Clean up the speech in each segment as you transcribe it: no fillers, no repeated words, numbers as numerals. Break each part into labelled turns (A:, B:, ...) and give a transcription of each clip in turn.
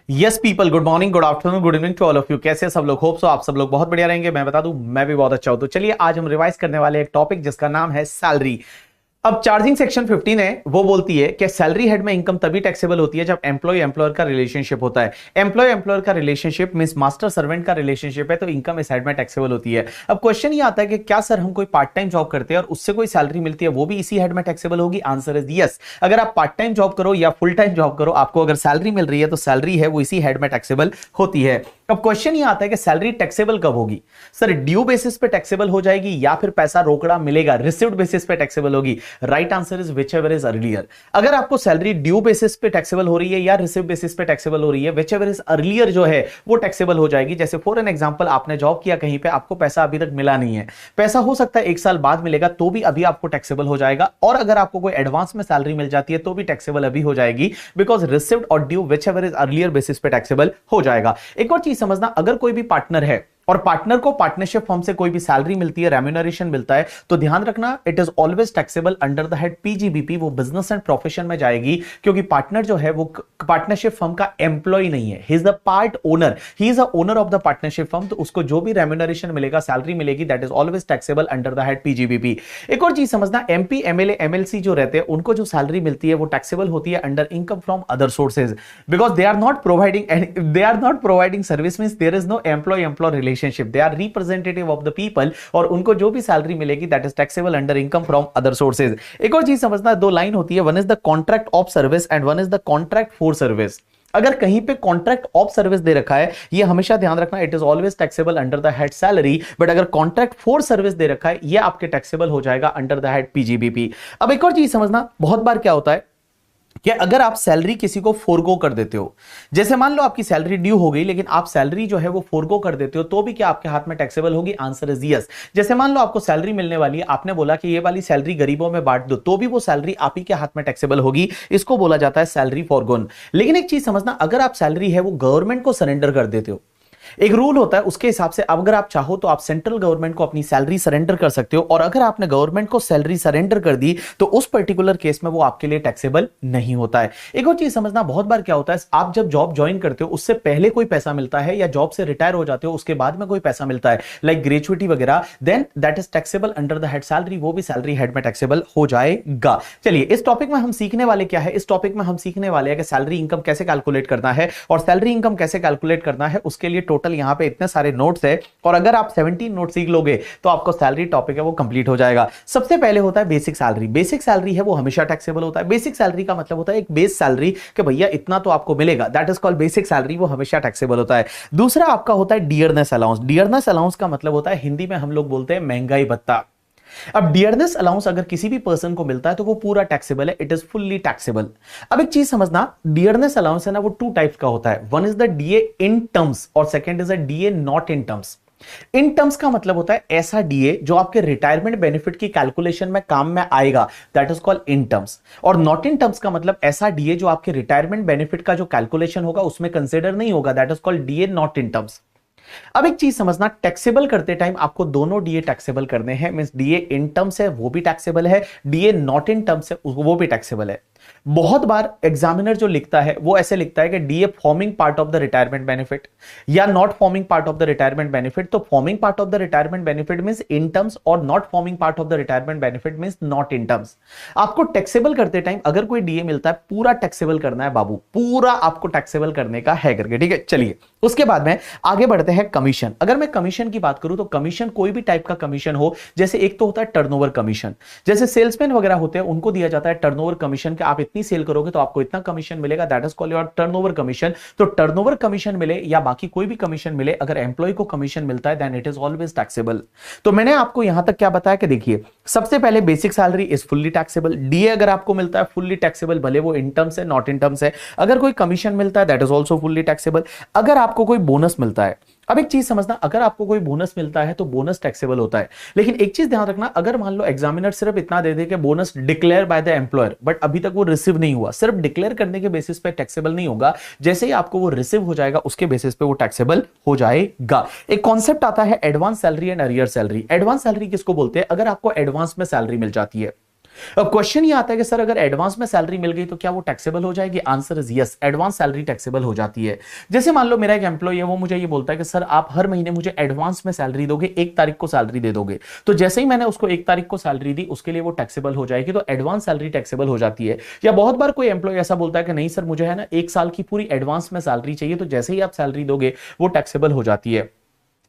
A: Yes people, good morning, good afternoon, good evening to all of you. कैसे सब लोग? Hope so आप सब लोग बहुत बढ़िया रहेंगे। मैं बता दूं, मैं भी बहुत अच्छा हूं। तो चलिए आज हम रिवाइज करने वाले एक टॉपिक जिसका नाम है सैलरी। अब चार्जिंग सेक्शन 15 है, वो बोलती है कि सैलरी हेड में इनकम तभी टैक्सेबल होती है जब एम्प्लॉय एम्प्लॉयर का रिलेशनशिप होता है। एम्प्लॉय एम्प्लॉयर का रिलेशनशिप मींस मास्टर सर्वेंट का रिलेशनशिप है, तो इनकम इस हेड में टैक्सेबल होती है। अब क्वेश्चन ये आता है कि क्या सर हम कोई पार्ट टाइम जॉब करते हैं और उससे कोई सैलरी मिलती है, वो भी इसी हेड में टैक्सेबल होगी? Answer is yes. अगर आप पार्ट टाइम जॉब करो या फुल टाइम जॉब करो, आपको अगर सैलरी मिल रही है तो सैलरी है वो इसी हेड में टैक्सेबल होती है। अब क्वेश्चन ये आता है कि सैलरी टैक्सेबल कब होगी? सर ड्यू बेसिस पे टैक्सेबल हो जाएगी या फिर पैसा रोकड़ा मिलेगा रिसीव्ड बेसिस पे टैक्सेबल होगी? Right answer is whichever is earlier। अगर आपको सैलरी ड्यू बेसिस पे टैक्सेबल हो रही है या रिसीव बेसिस पे टैक्सेबल हो रही है, whichever is earlier जो है वो टैक्सेबल हो जाएगी। जैसे फॉर एन एग्जांपल, आपने जॉब किया कहीं पे, आपको पैसा अभी तक मिला नहीं है, पैसा हो सकता है 1 साल बाद मिलेगा, तो भी अभी आपको टैक्सेबल हो जाएगा। और अगर आपको कोई एडवांस में सैलरी मिल जाती है तो भी टैक्सेबल अभी हो जाएगी, बिकॉज रिसीव्ड और due whichever is earlier basis पे टैक्सेबल हो जाएगा। एक और चीज समझना, अगर कोई भी पार्टनर है और पार्टनर को पार्टनरशिप फर्म से कोई भी सैलरी मिलती है, रेम्यूनरेशन मिलता है, तो ध्यान रखना it is always taxable under the head PGBP. वो बिजनेस एंड प्रोफेशन में जाएगी, क्योंकि पार्टनर जो है वो पार्टनरशिप फर्म का एम्प्लॉय नहीं है, he is the part owner, he is the owner of the partnership firm. तो उसको जो भी रेम्यूनरेशन मिलेगा, सैलरी मिलेगी, that is always taxable under the head PGBP. एक और चीज समझना, एमपी एमएलए एमएलसी जो रहते हैं उनको जो सैलरी मिलती है वो टैक्सेबल होती है under income from other sources, because they are not providing service, means there is no employ employ relationship, they are representative of the people, और उनको जो भी सैलरी मिलेगी that is taxable under income from other sources. एक और चीज समझना, दो लाइन होती है, one is the contract of service and one is the contract for service. अगर कहीं पे कॉन्ट्रैक्ट ऑफ सर्विस दे रखा है, ये हमेशा ध्यान रखना, it is always taxable under the head salary, but अगर कॉन्ट्रैक्ट फॉर सर्विस दे रखा है, ये आपके टैक्सेबल हो जाएगा अंडर द हेड पीजीबीपी। अब एक और चीज समझना, बहुत बार क्या होता है कि अगर आप सैलरी किसी को फोरगो कर देते हो, जैसे मान लो आपकी सैलरी ड्यू हो गई लेकिन आप सैलरी जो है वो फोरगो कर देते हो, तो भी क्या आपके हाथ में टैक्सेबल होगी? Answer is yes. जैसे मान लो आपको सैलरी मिलने वाली है, आपने बोला कि ये वाली सैलरी गरीबों में बांट दो, तो भी वो सैलरी आप ही के हाथ में टैक्सेबल होगी। इसको बोला जाता है सैलरी फॉरगोन। लेकिन एक चीज समझना, अगर आप सैलरी है वो गवर्नमेंट को सरेंडर कर देते हो, एक रूल होता है उसके हिसाब से, अगर आप चाहो तो आप सेंट्रल गवर्नमेंट को अपनी सैलरी सरेंडर कर सकते हो, और अगर आपने गवर्नमेंट को सैलरी सरेंडर कर दी तो उस पर्टिकुलर केस में वो आपके लिए टैक्सेबल नहीं होता है। एक और चीज समझना, बहुत बार क्या होता है, आप जब जॉब ज्वाइन करते हो उससे पहले कोई पैसा मिलता है, या जॉब से रिटायर हो जाते हो उसके बाद में कोई पैसा मिलता है, लाइक ग्रेचुइटी वगैरह, then that is taxable under the head salary, वो भी सैलरी हेड में टैक्सेबल हो जाएगा। चलिए इस टॉपिक में हम सीखने वाले क्या है, इस टॉपिक में हम सीखने वाले हैं कि सैलरी इनकम कैसे कैलकुलेट करना है, और सैलरी इनकम कैसे कैलकुलेट करना है उसके लिए टोटल यहां पे इतने सारे नोट्स है, और अगर आप 17 नोट सीख लोगे तो आपको सैलरी टॉपिक है वो कंप्लीट हो जाएगा। सबसे पहले होता है बेसिक सैलरी। बेसिक सैलरी है वो हमेशा टैक्सेबल होता है। बेसिक सैलरी का मतलब होता है एक बेस सैलरी कि भैया इतना तो आपको मिलेगा, that is called basic salary, वो हमेशा टैक्सेबल होता है। दूसरा आपका होता है डियरनेस अलाउंस। डियरनेस अलाउंस का मतलब होता है, हिंदी में हम लोग बोलते हैं महंगाई भत्ता। अब डियरनेस अलाउंस अगर किसी भी पर्सन को मिलता है तो वो पूरा टैक्सेबल है, इट इज फुल्ली टैक्सेबल। अब एक चीज समझना, डियरनेस अलाउंस है ना वो 2 टाइप का होता है, one is the DA in terms और second is a DA not in terms. In terms का मतलब होता है ऐसा डीए जो आपके रिटायरमेंट बेनिफिट की कैलकुलेशन में काम में आएगा, that is called in terms. और नॉट इन टर्म्स का मतलब ऐसा डीए जो आपके रिटायरमेंट बेनिफिट का जो कैलकुलेशन होगा उसमें कंसिडर नहीं होगा, that is called DA not in terms. अब एक चीज समझना, टैक्सेबल करते टाइम आपको दोनों डीए टैक्सेबल करने हैं, मींस डीए इन टर्म्स है वो भी टैक्सेबल है, डीए नॉट इन टर्म्स है वो भी टैक्सेबल है। बहुत बार एग्जामिनर जो लिखता है वो ऐसे लिखता है कि DA forming part of the retirement benefit या not forming part of the retirement benefit. तो forming part of the retirement benefit means in terms और not forming part of the retirement benefit means not in terms. आपको taxable करते time अगर कोई DA मिलता है, पूरा टैक्सेबल करना है बाबू, पूरा आपको टैक्सेबल करने का है करके, ठीक है। चलिए उसके बाद में आगे बढ़ते हैं कमीशन। अगर मैं कमीशन की बात करूं तो कमीशन कोई भी टाइप का कमीशन हो, जैसे एक तो होता है टर्नओवर कमीशन, जैसे सेल्समैन वगैरह होते हैं उनको दिया जाता है टर्नओवर कमीशन, कि आप इतनी सेल करोगे तो आपको इतना कमीशन मिलेगा, that is called your turnover commission. तो टर्नओवर कमीशन मिले या बाकी कोई भी कमीशन मिले, अगर एम्प्लॉय को कमीशन मिलता है then it is always taxable. तो मैंने आपको यहां तक क्या बताया कि देखिए, सबसे पहले basic salary is fully taxable, DA अगर आपको मिलता है फुल्ली टैक्सेबल, भले वो इन टर्म्स है नॉट इन टर्म्स है। अगर कोई कमीशन मिलता है that is also fully taxable. अगर आपको कोई बोनस मिलता है, अब एक चीज समझना, अगर आपको कोई बोनस मिलता है तो बोनस टैक्सेबल होता है, लेकिन एक चीज ध्यान रखना, अगर मान लो एग्जामिनर सिर्फ इतना दे दे कि bonus declare by the employer, but अभी तक वो रिसीव नहीं हुआ, सिर्फ डिक्लेयर करने के बेसिस पे टैक्सेबल नहीं होगा, जैसे ही आपको वो रिसीव हो जाएगा उसके बेसिस पे वो टैक्सेबल हो जाएगा। एक कॉन्सेप्ट आता है advance salary and arrear salary. Advance salary किसको बोलते हैं? अगर आपको एडवांस में सैलरी मिल जाती है, अब क्वेश्चन ये आता है कि सर अगर एडवांस में सैलरी मिल गई तो क्या वो टैक्सेबल हो जाएगी? Answer is yes, advance salary taxable हो जाती है। जैसे मान लो मेरा एक एम्प्लॉय है, वो मुझे ये बोलता है कि सर आप हर महीने मुझे एडवांस में सैलरी दोगे, 1 तारीख को सैलरी दे दोगे। तो जैसे ही मैंने उसको 1 तारीख को सैलरी दी, उसके लिए वो टैक्सेबल हो जाएगी, तो एडवांस सैलरी टैक्सेबल हो जाती है। या बहुत बार कोई एम्प्लॉय ऐसा बोलता है कि नहीं सर मुझे है ना 1 साल की पूरी एडवांस में सैलरी चाहिए, तो जैसे ही आप सैलरी दोगे वो टैक्सेबल हो जाती है।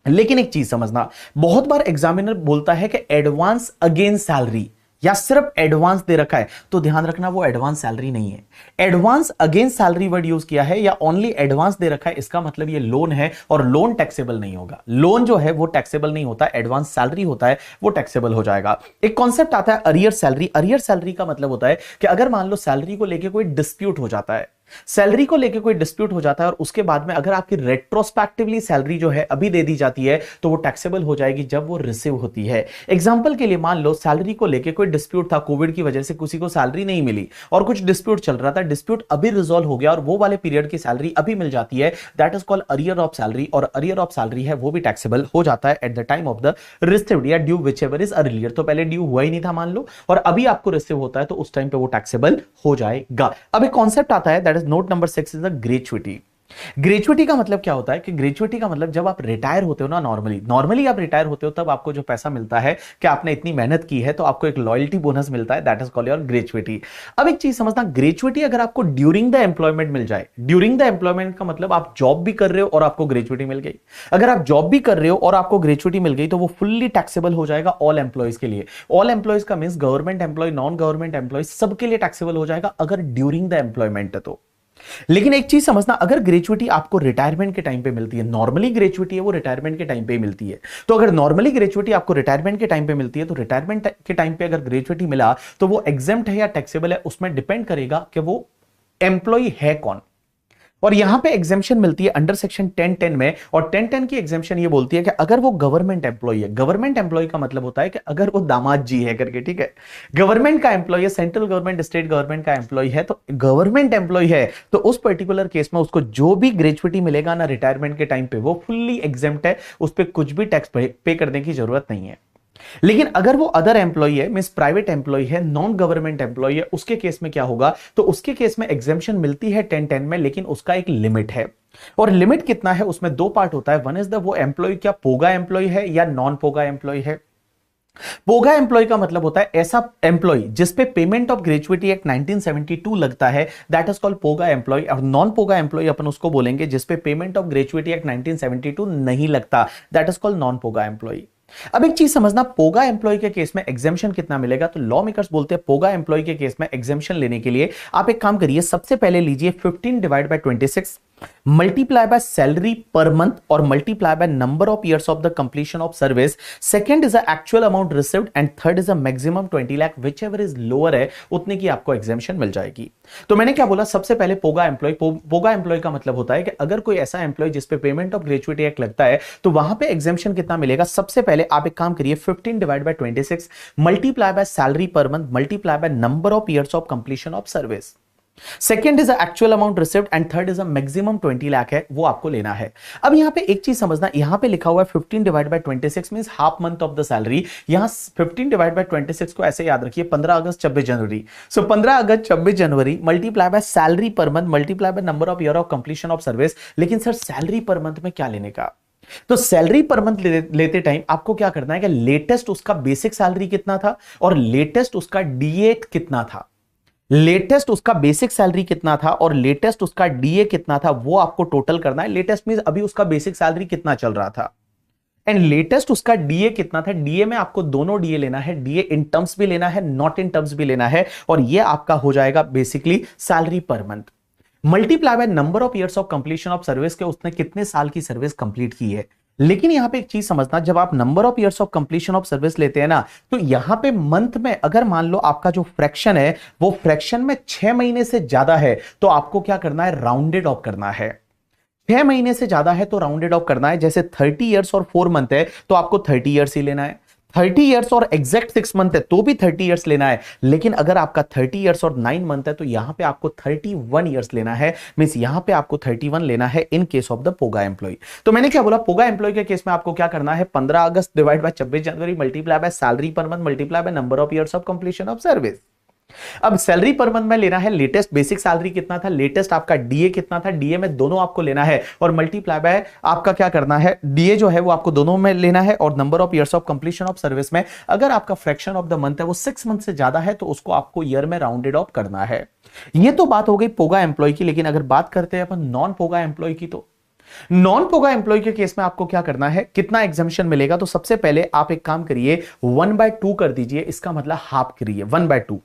A: लेकिन एक चीज समझना, बहुत बार एग्जामिनर बोलता है कि एडवांस अगेंस्ट सैलरी या सिर्फ एडवांस दे रखा है, तो ध्यान रखना वो एडवांस सैलरी नहीं है। Advance against salary word use किया है या ओनली एडवांस दे रखा है, इसका मतलब ये लोन है और लोन टैक्सेबल नहीं होगा। लोन जो है वो टैक्सेबल नहीं होता, एडवांस सैलरी होता है वो टैक्सेबल हो जाएगा। एक कॉन्सेप्ट आता है अरियर सैलरी। अरियर सैलरी का मतलब होता है कि अगर मान लो सैलरी को लेकर कोई डिस्प्यूट हो जाता है, सैलरी को लेकर कोई डिस्प्यूट हो जाता है और उसके बाद में अगर आपकी रेट्रोस्पेक्टिवली सैलरी जो है अभी दे दी जाती है, तो वो टैक्सेबल हो जाएगी जब वो रिसीव होती है। एग्जांपल के लिए मान लो सैलरी को लेकर कोई डिस्प्यूट था, कोविड की वजह से किसी को सैलरी नहीं मिली और कुछ डिस्प्यूट चल रहा था, डिस्प्यूट अभी रिजॉल्व हो गया और वो वाले पीरियड की सैलरी अभी मिल जाती है, that is called arrear of salary. और अरियर ऑफ सैलरी है वो भी टैक्सेबल हो जाता है at the time of the received या ड्यू व्हिचएवर इज अर्लियर। तो पहले ड्यू हुआ ही नहीं था मान लो और अभी आपको रिसीव होता है, तो उस टाइम पे वो टैक्सेबल हो जाएगा। अब एक कॉन्सेप्ट आता है, that is note number 6 is the gratuity. Gratuity का मतलब क्या होता है कि ग्रेच्युटी का मतलब जब आप रिटायर होते हो ना, नॉर्मली आप रिटायर होते हो तब आपको जो पैसा मिलता है कि आपने इतनी मेहनत की है, तो आपको एक लॉयल्टी बोनस मिलता है, that is called your gratuity. अब एक चीज समझना, ग्रेच्युटी अगर आपको ड्यूरिंग द एम्प्लॉयमेंट मिल जाए, ड्यूरिंग द एम्प्लॉयमेंट का मतलब आप जॉब भी कर रहे हो और आपको ग्रेच्युटी मिल गई। अगर आप जॉब भी कर रहे हो और आपको ग्रेच्युटी मिल गई, तो वो फुल्ली टैक्सेबल हो जाएगा ऑल एम्प्लॉयज के लिए। ऑल एम्प्लॉयज का means government employ, non government employ, सबके लिए टैक्सेबल हो जाएगा अगर ड्यूरिंग द एम्प्लॉयमेंट है तो। लेकिन एक चीज समझना, अगर ग्रेच्युटी आपको रिटायरमेंट के टाइम पे मिलती है, नॉर्मली ग्रेच्युटी है वो रिटायरमेंट के टाइम पे मिलती है, तो अगर नॉर्मली ग्रेच्युटी आपको रिटायरमेंट के टाइम पे मिलती है, तो रिटायरमेंट के टाइम पे अगर ग्रेच्युटी मिला तो वो एग्जेम्प्ट है या टैक्सेबल है, उसमें डिपेंड करेगा कि वो एम्प्लॉय है कौन। और यहां पे एग्जेम्पशन मिलती है अंडर सेक्शन 10(10) में, और 10(10) की एग्जेम्पशन ये बोलती है कि अगर वो गवर्नमेंट एम्प्लॉय है, गवर्नमेंट एम्प्लॉय का मतलब होता है कि अगर वो दामाद जी है करके, ठीक है, गवर्नमेंट का एम्प्लॉय है, सेंट्रल गवर्नमेंट स्टेट गवर्नमेंट का एम्प्लॉय है, तो गवर्नमेंट एम्प्लॉय है, तो उस पर्टिकुलर केस में उसको जो भी ग्रेच्युटी मिलेगा ना रिटायरमेंट के टाइम पे, वो फुल्ली एग्जेम्प्ट है, उस पर कुछ भी टैक्स पे करने की जरूरत नहीं है। लेकिन अगर वो अदर एम्प्लॉय है, मींस प्राइवेट एम्प्लॉय है, नॉन गवर्नमेंट एम्प्लॉय है, उसके केस में क्या होगा, तो उसके केस में एग्जेम्पशन मिलती है 10(10) में, लेकिन उसका एक लिमिट है। और लिमिट कितना है, उसमें 2 पार्ट होता है। वन इज द वो एम्प्लॉय क्या पोगा एम्प्लॉय है या नॉन पोगा एम्प्लॉय है। पोगा एम्प्लॉय का मतलब होता है ऐसा एम्प्लॉय जिसपे पेमेंट ऑफ ग्रेच्युटी एक्ट 1972 लगता है, दैट इज कॉल्ड पोगा एम्प्लॉय। और नॉन पोगा एम्प्लॉय अपन उसको बोलेंगे जिसपे पेमेंट ऑफ ग्रेच्युटी एक्ट 1972 नहीं लगता, that is called non POGA employ. अब एक चीज समझना, पोगा एम्प्लॉय के केस में एग्जेम्पशन कितना मिलेगा, तो लॉ मेकर्स बोलते हैं पोगा एम्प्लॉय के केस में एग्जेम्पशन लेने के लिए आप एक काम करिए, सबसे पहले लीजिए 15 divide by 26 multiply by salary per month और multiply by number of years of the completion of service. Second is the actual amount received and third is the maximum 20 lakh, whichever is lower है उतने की आपको exemption मिल जाएगी। तो मैंने क्या बोला, सबसे पहले पोगा एम्प्लॉय। पोगा एम्प्लॉय का मतलब होता है कि अगर कोई ऐसा एम्प्लॉय जिसपे पेमेंट ऑफ ग्रेच्युटी एक्ट लगता है, तो वहां पे एग्जेम्पशन कितना मिलेगा। सबसे पहले आप एक काम करिए, 15 divide by 26 multiply by salary per month multiply by number of years of completion of service. Second is actual amount received and third is maximum 20 lakh है, वो आपको लेना है। अब यहां पे एक चीज समझना, यहां पे लिखा हुआ है 15 divide by 26 means half month of the salary. यहां 15 डिवाइड बाय 26 को ऐसे याद रखिए, 15 अगस्त 26 जनवरी। सो 15 अगस्त 26 जनवरी multiply by salary per month multiply by number of year of completion of service. लेकिन सर सैलरी पर मंथ में क्या लेने का, तो सैलरी पर मंथ लेते टाइम आपको क्या करना है कि लेटेस्ट उसका बेसिक सैलरी कितना था और लेटेस्ट उसका डीए कितना था, लेटेस्ट उसका बेसिक सैलरी कितना था और लेटेस्ट उसका डीए कितना था, वो आपको टोटल करना है। लेटेस्ट मींस अभी उसका बेसिक सैलरी कितना चल रहा था एंड लेटेस्ट उसका डीए कितना था। डीए में आपको दोनों डीए लेना है, डीए इन टर्म्स भी लेना है, नॉट इन टर्म्स भी लेना है, और ये आपका हो जाएगा basically salary per month multiply by number of years of completion of service के उसने कितने साल की सर्विस कंप्लीट की है। लेकिन यहां पे एक चीज समझना, जब आप number of years of completion of service लेते हैं ना, तो यहां पे मंथ में अगर मान लो आपका जो फ्रैक्शन है वो फ्रैक्शन में 6 महीने से ज्यादा है, तो आपको क्या करना है, राउंडेड ऑफ करना है। 6 महीने से ज्यादा है तो राउंडेड ऑफ करना है। जैसे 30 ईयर्स और 4 मंथ है तो आपको 30 ईयर्स ही लेना है, 30 ईयर्स और एग्जैक्ट 6 मंथ है तो भी 30 ईयर्स लेना है, लेकिन अगर आपका 30 ईयर्स और 9 मंथ है तो यहां पे आपको 31 ईयर्स लेना है। मींस यहां पे आपको 31 लेना है in case of the POGA employ. तो मैंने क्या बोला, पोगा एम्प्लॉय के केस में आपको क्या करना है, 15 अगस्त डिवाइड बाय 26 जनवरी multiply by salary per month multiply by number of years of completion of service. अब सैलरी पर मंथ में लेना है लेटेस्ट बेसिक सैलरी कितना था, लेटेस्ट आपका डीए कितना था, डीए में दोनों आपको लेना है और मल्टीप्लाई बाय आपका क्या करना है, डीए जो है वो आपको दोनों में लेना है और number of years of completion of service में अगर आपका फ्रैक्शन ऑफ द मंथ है वो 6 मंथ से ज्यादा है तो उसको आपको ईयर में राउंडेड ऑफ करना है। ये तो बात हो गई पोगा एम्प्लॉय की। लेकिन अगर बात करते हैं अपन नॉन पोगा एम्प्लॉय की, तो नॉन पोगा एम्प्लॉय के केस में आपको क्या करना है, कितना एग्जामिशन मिलेगा, तो सबसे पहले आप एक काम करिए 1/2 कर दीजिए, इसका मतलब हाफ करिए 1/2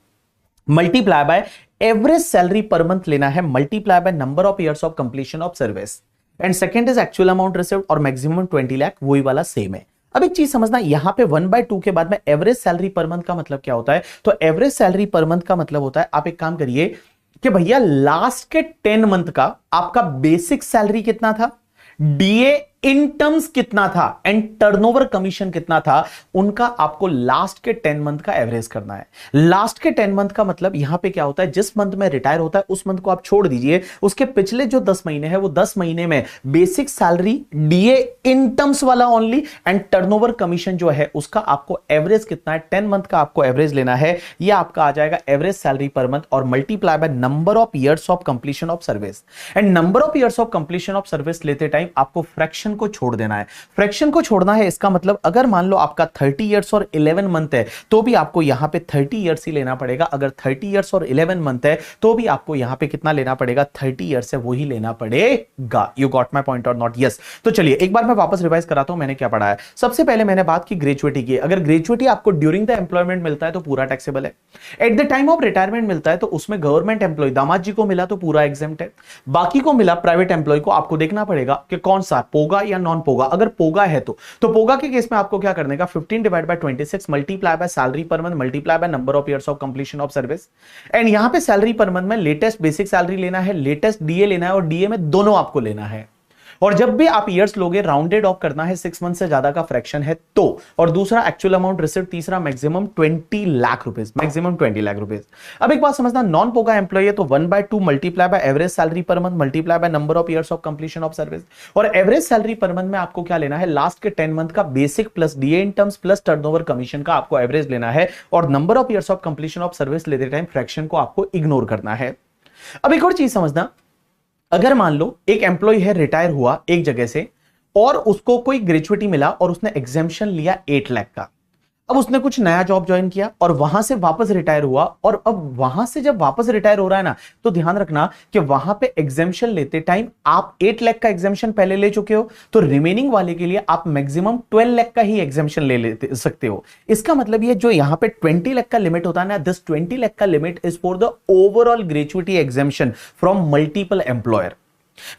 A: multiply by average salary per month लेना है multiply by number of years of completion of service and second is actual amount received और मैक्सिमम 20 लाख, वही वाला सेम है। अब एक चीज समझना, यहां पे 1/2 के बाद में एवरेज सैलरी पर मंथ का मतलब क्या होता है, तो एवरेज सैलरी पर मंथ का मतलब होता है, आप एक काम करिए कि भैया लास्ट के 10 मंथ का आपका बेसिक सैलरी कितना था, डीए इन टर्म्स कितना था एंड टर्नओवर कमीशन कितना था, उनका आपको लास्ट के 10 मंथ का एवरेज करना है। लास्ट के 10 मंथ का मतलब यहां पे क्या होता है, जिस मंथ में रिटायर होता है उस मंथ को आप छोड़ दीजिए, उसके पिछले जो 10 महीने हैं वो 10 महीने में basic salary DA in terms वाला ओनली एंड टर्नओवर कमीशन जो है उसका आपको एवरेज कितना है, 10 मंथ का आपको एवरेज लेना है। यह आपका आ जाएगा एवरेज सैलरी पर मंथ और multiply by number of years of completion of service and number of years of completion of service लेते टाइम आपको फ्रैक्शन को छोड़ देना है। फ्रैक्शन को छोड़ना है इसका मतलब अगर मान लो आपका 30 इयर्स और 11 मंथ है तो भी आपको यहां पे 30 इयर्स ही लेना पड़ेगा। अगर 30 इयर्स और 11 मंथ है तो भी आपको यहां पे कितना लेना पड़ेगा, 30 इयर्स है वो ही लेना पड़ेगा। यू गॉट माय पॉइंट और नॉट? यस। तो चलिए एक बार मैं वापस रिवाइज कराता हूं मैंने क्या पढ़ा है। सबसे पहले मैंने बात की ग्रेचुइटी की। अगर ग्रेचुइटी आपको ड्यूरिंग द एम्प्लॉयमेंट मिलता है तो पूरा टैक्सेबल है। At the time of retirement मिलता है तो उसमें गवर्नमेंट एम्प्लॉय दामाद जी को मिला तो पूरा एग्जेम्प्ट है, बाकी को मिला प्राइवेट एम्प्लॉय को आपको देखना पड़ेगा कि कौन सा पोगा या नॉन पोगा। अगर पोगा है तो पोगा के केस में आपको क्या करने का, 15 divide by 26 multiply by salary per month multiply by number of years of completion of service and यहां पे सैलरी पर मंथ में लेटेस्ट बेसिक सैलरी लेना है, लेटेस्ट डीए लेना है और डीए में दोनों आपको लेना है। और जब भी आप ईयर्स लोगे राउंडेड ऑफ करना है, 6 मंथ से ज्यादा का फ्रैक्शन है तो, और दूसरा एक्चुअल अमाउंट रिसीव, तीसरा maximum 20 lakh rupees, maximum 20 lakh rupees. अब एक बात समझना, नॉन पोगा एम्प्लॉय है तो 1/2 multiply by average salary per month multiply by number of years of completion of service और एवरेज सैलरी पर मंथ में आपको क्या लेना है, लास्ट के 10 मंथ का basic plus DA in terms plus turnover commission का आपको एवरेज लेना है और number of years of completion of service लेते टाइम फ्रैक्शन को आपको इग्नोर करना है। अब एक और चीज समझना, अगर मान लो एक एम्प्लॉय है रिटायर हुआ एक जगह से और उसको कोई ग्रेचुइटी मिला और उसने एग्जेम्पशन लिया 8 लाख का, अब उसने कुछ नया जॉब ज्वाइन किया और वहां से वापस रिटायर हुआ और अब वहां से जब वापस रिटायर हो रहा है ना, तो ध्यान रखना कि वहां पे एग्जेम्पशन लेते टाइम आप 8 लाख का एग्जेम्पशन पहले ले चुके हो तो रिमेनिंग वाले के लिए आप मैक्सिमम 12 लाख का ही एग्जेम्पशन ले सकते हो। इसका मतलब ये जो यहां पे 20 लाख का लिमिट होता है ना, दिस 20 लाख का limit is for the overall gratuity exemption from multiple employer.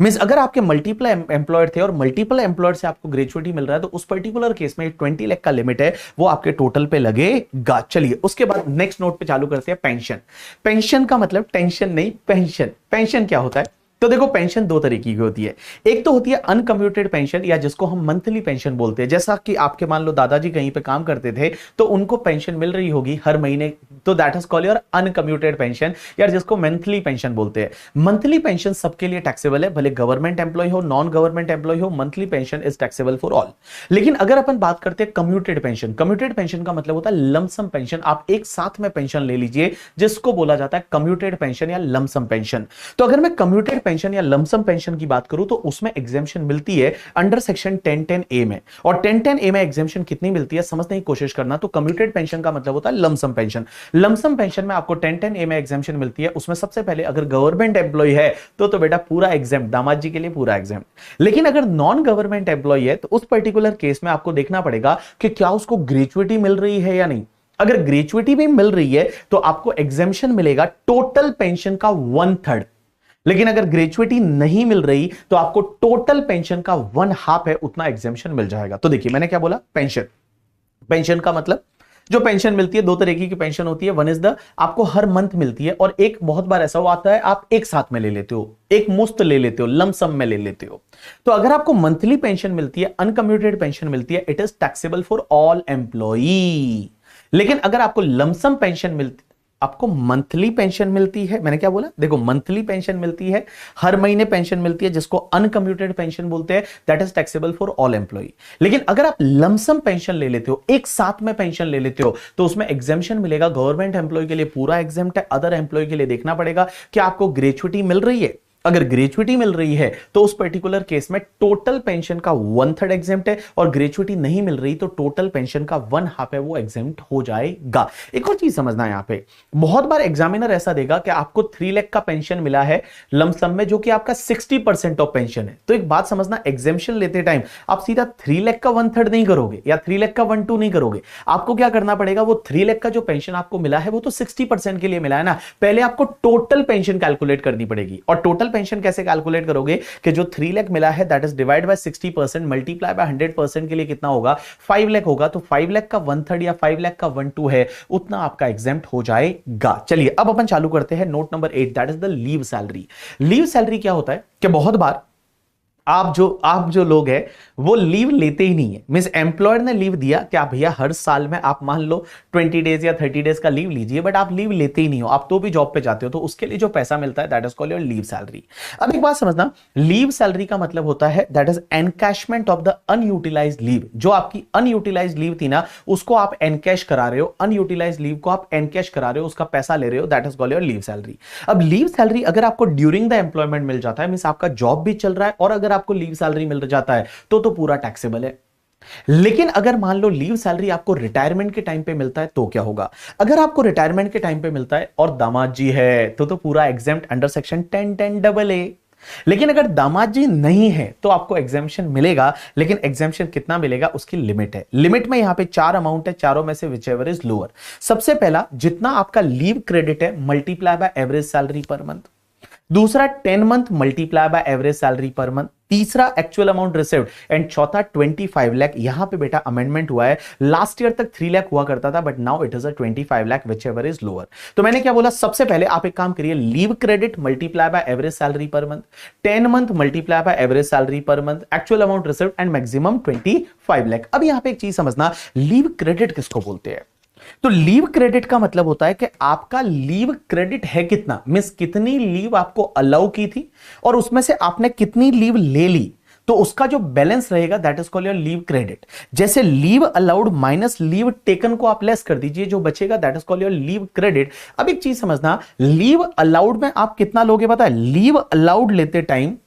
A: Means अगर आपके मल्टीपल एम्प्लॉयर थे और मल्टीपल एम्प्लॉयर से आपको ग्रेचुइटी मिल रहा है तो उस पर्टिकुलर केस में 20 लाख का लिमिट है वो आपके टोटल पे लगेगा। चलिए उसके बाद नेक्स्ट नोट पे चालू करते हैं पेंशन। पेंशन का मतलब टेंशन नहीं, पेंशन। पेंशन क्या होता है, तो देखो पेंशन दो तरीके की होती है। एक तो होती है अनकम्प्यूटेड पेंशन या जिसको हम मंथली पेंशन बोलते हैं। जैसा कि आपके मान लो दादाजी कहीं पे काम करते थे तो उनको पेंशन मिल रही होगी हर महीने, तो that is called your uncomputed pension या जिसको मंथली पेंशन बोलते हैं। मंथली पेंशन सबके लिए टैक्सेबल है, भले गवर्नमेंट एम्प्लॉय हो नॉन गवर्नमेंट एम्प्लॉय हो, monthly pension is taxable for all. लेकिन अगर अपन बात करते हैं कम्प्यूटेड पेंशन, कम्प्यूटेड पेंशन का मतलब होता है लमसम पेंशन। आप एक साथ में पेंशन ले लीजिए जिसको बोला जाता है कम्प्यूटेड पेंशन या लमसम पेंशन। तो अगर मैं कम्प्यूटेड पेंशन या लमसम पेंशन की बात करूं तो उसमें एग्जेम्पशन मिलती है अंडर सेक्शन 1010A में। और 1010A में एग्जेम्पशन कितनी मिलती है समझने की कोशिश करना। तो कम्प्यूटेड पेंशन का मतलब होता है लमसम पेंशन। लमसम पेंशन में आपको 1010A में एग्जेम्पशन मिलती है। उसमें सबसे पहले अगर गवर्नमेंट एम्प्लॉय है तो बेटा पूरा एग्जाम, दामाद जी के लिए पूरा एग्जाम। लेकिन अगर नॉन गवर्नमेंट एम्प्लॉय है तो उस पर्टिकुलर केस में आपको देखना पड़ेगा कि क्या उसको ग्रेचुइटी मिल रही है या नहीं। अगर ग्रेचुइटी भी मिल रही है तो आपको एग्जेम्पशन मिलेगा टोटल पेंशन का 1/3। लेकिन अगर ग्रेचुइटी नहीं मिल रही तो आपको टोटल पेंशन का 1/2 है उतना एग्जेम्पशन मिल जाएगा। तो देखिए मैंने क्या बोला, पेंशन। पेंशन का मतलब जो पेंशन मिलती है, दो तरीके की पेंशन होती है। वन इज द आपको हर मंथ मिलती है, और एक बहुत बार ऐसा आता है आप एक साथ में ले लेते हो, एक मुश्त ले लेते हो, लमसम में ले लेते हो। तो अगर आपको मंथली पेंशन मिलती है, अनकम्प्यूटेड पेंशन मिलती है, it is taxable for all employee. लेकिन अगर आपको लमसम पेंशन मिलती, आपको मंथली पेंशन मिलती है, मैंने क्या बोला, देखो मंथली पेंशन मिलती है, हर महीने पेंशन मिलती है, जिसको अनकम्प्यूटेड पेंशन बोलते हैं, that is taxable for all employee. लेकिन अगर आप लमसम पेंशन ले लेते हो, एक साथ में पेंशन ले लेते हो, तो उसमें एग्जेम्पशन मिलेगा। गवर्नमेंट एम्प्लॉय के लिए पूरा एग्जेम्प्ट है, अदर एम्प्लॉय के लिए देखना पड़ेगा कि आपको ग्रेच्युटी मिल रही है। अगर ग्रेच्युटी मिल रही है तो उस पर्टिकुलर केस में टोटल पेंशन का 1/3 एग्जेम्प्ट है, और ग्रेच्युटी नहीं मिल रही तो टोटल पेंशन का 1/2 है, वो एग्जेम्प्ट हो जाएगा। एक और चीज समझना है यहां पे, बहुत बार एग्जामिनर ऐसा देगा कि आपको 3 लाख का पेंशन मिला है लमसम में, जो कि आपका 60% ऑफ पेंशन है। तो एक बात समझना, एग्जेम्पशन लेते टाइम आप सीधा 3 लाख का 1/3 नहीं करोगे, या 3 लाख का 1/2 नहीं करोगे। आपको क्या करना पड़ेगा, वो 3 लाख का जो पेंशन आपको मिला है वो तो 60% के लिए मिला है ना, पहले आपको टोटल पेंशन कैलकुलेट करनी पड़ेगी। और टोटल पेंशन कैसे कैलकुलेट करोगे कि जो 3 लाख मिला है that is divide by 60% multiply by 100% के लिए कितना होगा, 5 लाख होगा। तो 5 लाख का 1/3 या 5 लाख का 1/2 है, उतना आपका एग्जेम्प्ट हो जाएगा। चलिए अब अपन चालू करते हैं note number 8, that is the leave salary. Leave salary क्या होता है कि बहुत बार आप जो लोग हैं वो लीव लेते ही नहीं है। मींस एम्प्लॉयर ने लीव दिया कि आप भैया हर साल में आप मान लो 20 डेज या 30 डेज का लीव लीजिए, बट आप लीव लेते ही नहीं हो, आप तो भी जॉब पे जाते हो, तो उसके लिए जो पैसा मिलता है that is called your leave salary. अब एक बात समझना, लीव सैलरी का मतलब होता है that is encashment of the unutilised leave. जो आपकी अनयूटिलाइज्ड लीव थी ना, उसको आप एनकैश करा रहे हो, अनयूटिलाइज्ड लीव को आप एनकैश करा रहे हो, उसका पैसा ले रहे हो, that is called your leave salary. अब लीव सैलरी अगर आपको ड्यूरिंग द एम्प्लॉयमेंट मिल जाता है, मींस आपका जॉब भी चल रहा है और अगर आपको लीव सैलरी मिल जाता है तो पूरा टैक्सेबल है। लेकिन अगर मान लो लीव सैलरी आपको रिटायरमेंट के टाइम पे मिलता है तो क्या होगा, अगर आपको रिटायरमेंट के टाइम पे मिलता है और दामाद जी है तो पूरा एग्जेम्प्ट अंडर सेक्शन 10(10)AA। लेकिन अगर दामाद जी नहीं है तो आपको एग्जेम्पशन मिलेगा, लेकिन एग्जेम्पशन कितना मिलेगा उसकी लिमिट है। लिमिट में यहां पे 4 अमाउंट है, चारों में से विचएवर इज लोअर। सबसे पहला, जितना आपका लीव क्रेडिट है multiply by average salary per month. दूसरा 10 month multiply by average salary per month. तीसरा एक्चुअल अमाउंट रिसीव्ड, एंड चौथा 25 लाख। यहां पे बेटा अमेंडमेंट हुआ है, लास्ट ईयर तक 3 लाख हुआ करता था, but now it is 25 lakh whichever is lower. तो मैंने क्या बोला, सबसे पहले आप एक काम करिए, leave credit multiply by average salary per month, 10 month multiply by average salary per month, actual amount received and maximum 25 lakh. अब यहां पे एक चीज समझना, लीव क्रेडिट किसको बोलते हैं। तो लीव क्रेडिट का मतलब होता है कि आपका लीव क्रेडिट है कितना, मींस कितनी लीव आपको अलाउ की थी और उसमें से आपने कितनी लीव ले ली, तो उसका जो बैलेंस रहेगा that is called your leave credit. जैसे leave allowed minus leave taken को आप लेस कर दीजिए, जो बचेगा that is called your leave credit. अब एक चीज समझना, लीव अलाउड में आप कितना लोगे पता है, लीव अलाउड लेते टाइम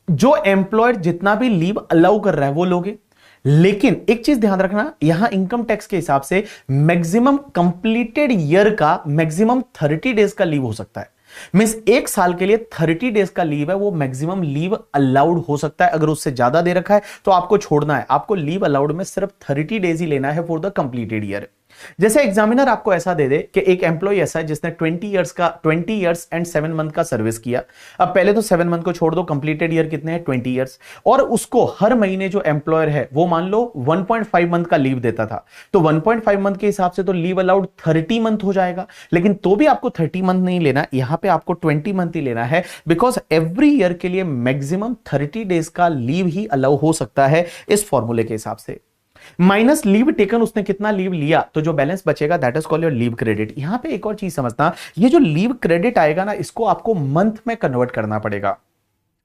A: जो एम्प्लॉयर जितना भी लीव अलाउ कर रहा है वो लोगे। लेकिन एक चीज ध्यान रखना, यहां इनकम टैक्स के हिसाब से मैक्सिमम कंप्लीटेड ईयर का मैक्सिमम 30 डेज का लीव हो सकता है। मींस एक साल के लिए 30 डेज का लीव है, वो मैक्सिमम लीव अलाउड हो सकता है। अगर उससे ज्यादा दे रखा है तो आपको छोड़ना है, आपको लीव अलाउड में सिर्फ 30 डेज ही लेना है फॉर द कंप्लीटेड ईयर। जैसे एग्जामिनर आपको ऐसा दे दे कि एक एम्प्लॉय ऐसा है जिसने 20 इयर्स एंड 7 मंथ का सर्विस किया। अब पहले तो 7 मंथ को छोड़ दो, कंप्लीटेड ईयर कितने हैं 20 इयर्स, और उसको हर महीने जो एम्प्लॉयर है वो मान लो 1.5 मंथ का लीव देता था, तो 1.5 मंथ के हिसाब से तो लीव अलाउड 30 मंथ हो जाएगा। लेकिन तो भी आपको 30 मंथ नहीं लेना, यहां पे आपको 20 मंथ ही लेना है, बिकॉज एवरी ईयर के लिए मैक्सिमम 30 डेज का लीव ही अलाउ हो सकता है इस फॉर्मूले के हिसाब से। माइनस लीव टेकन, उसने कितना लीव लिया तो जो बैलेंस बचेगा that is called your leave credit. यहां पे एक और चीज समझना, ये जो लीव क्रेडिट आएगा ना, इसको आपको मंथ में कन्वर्ट करना पड़ेगा।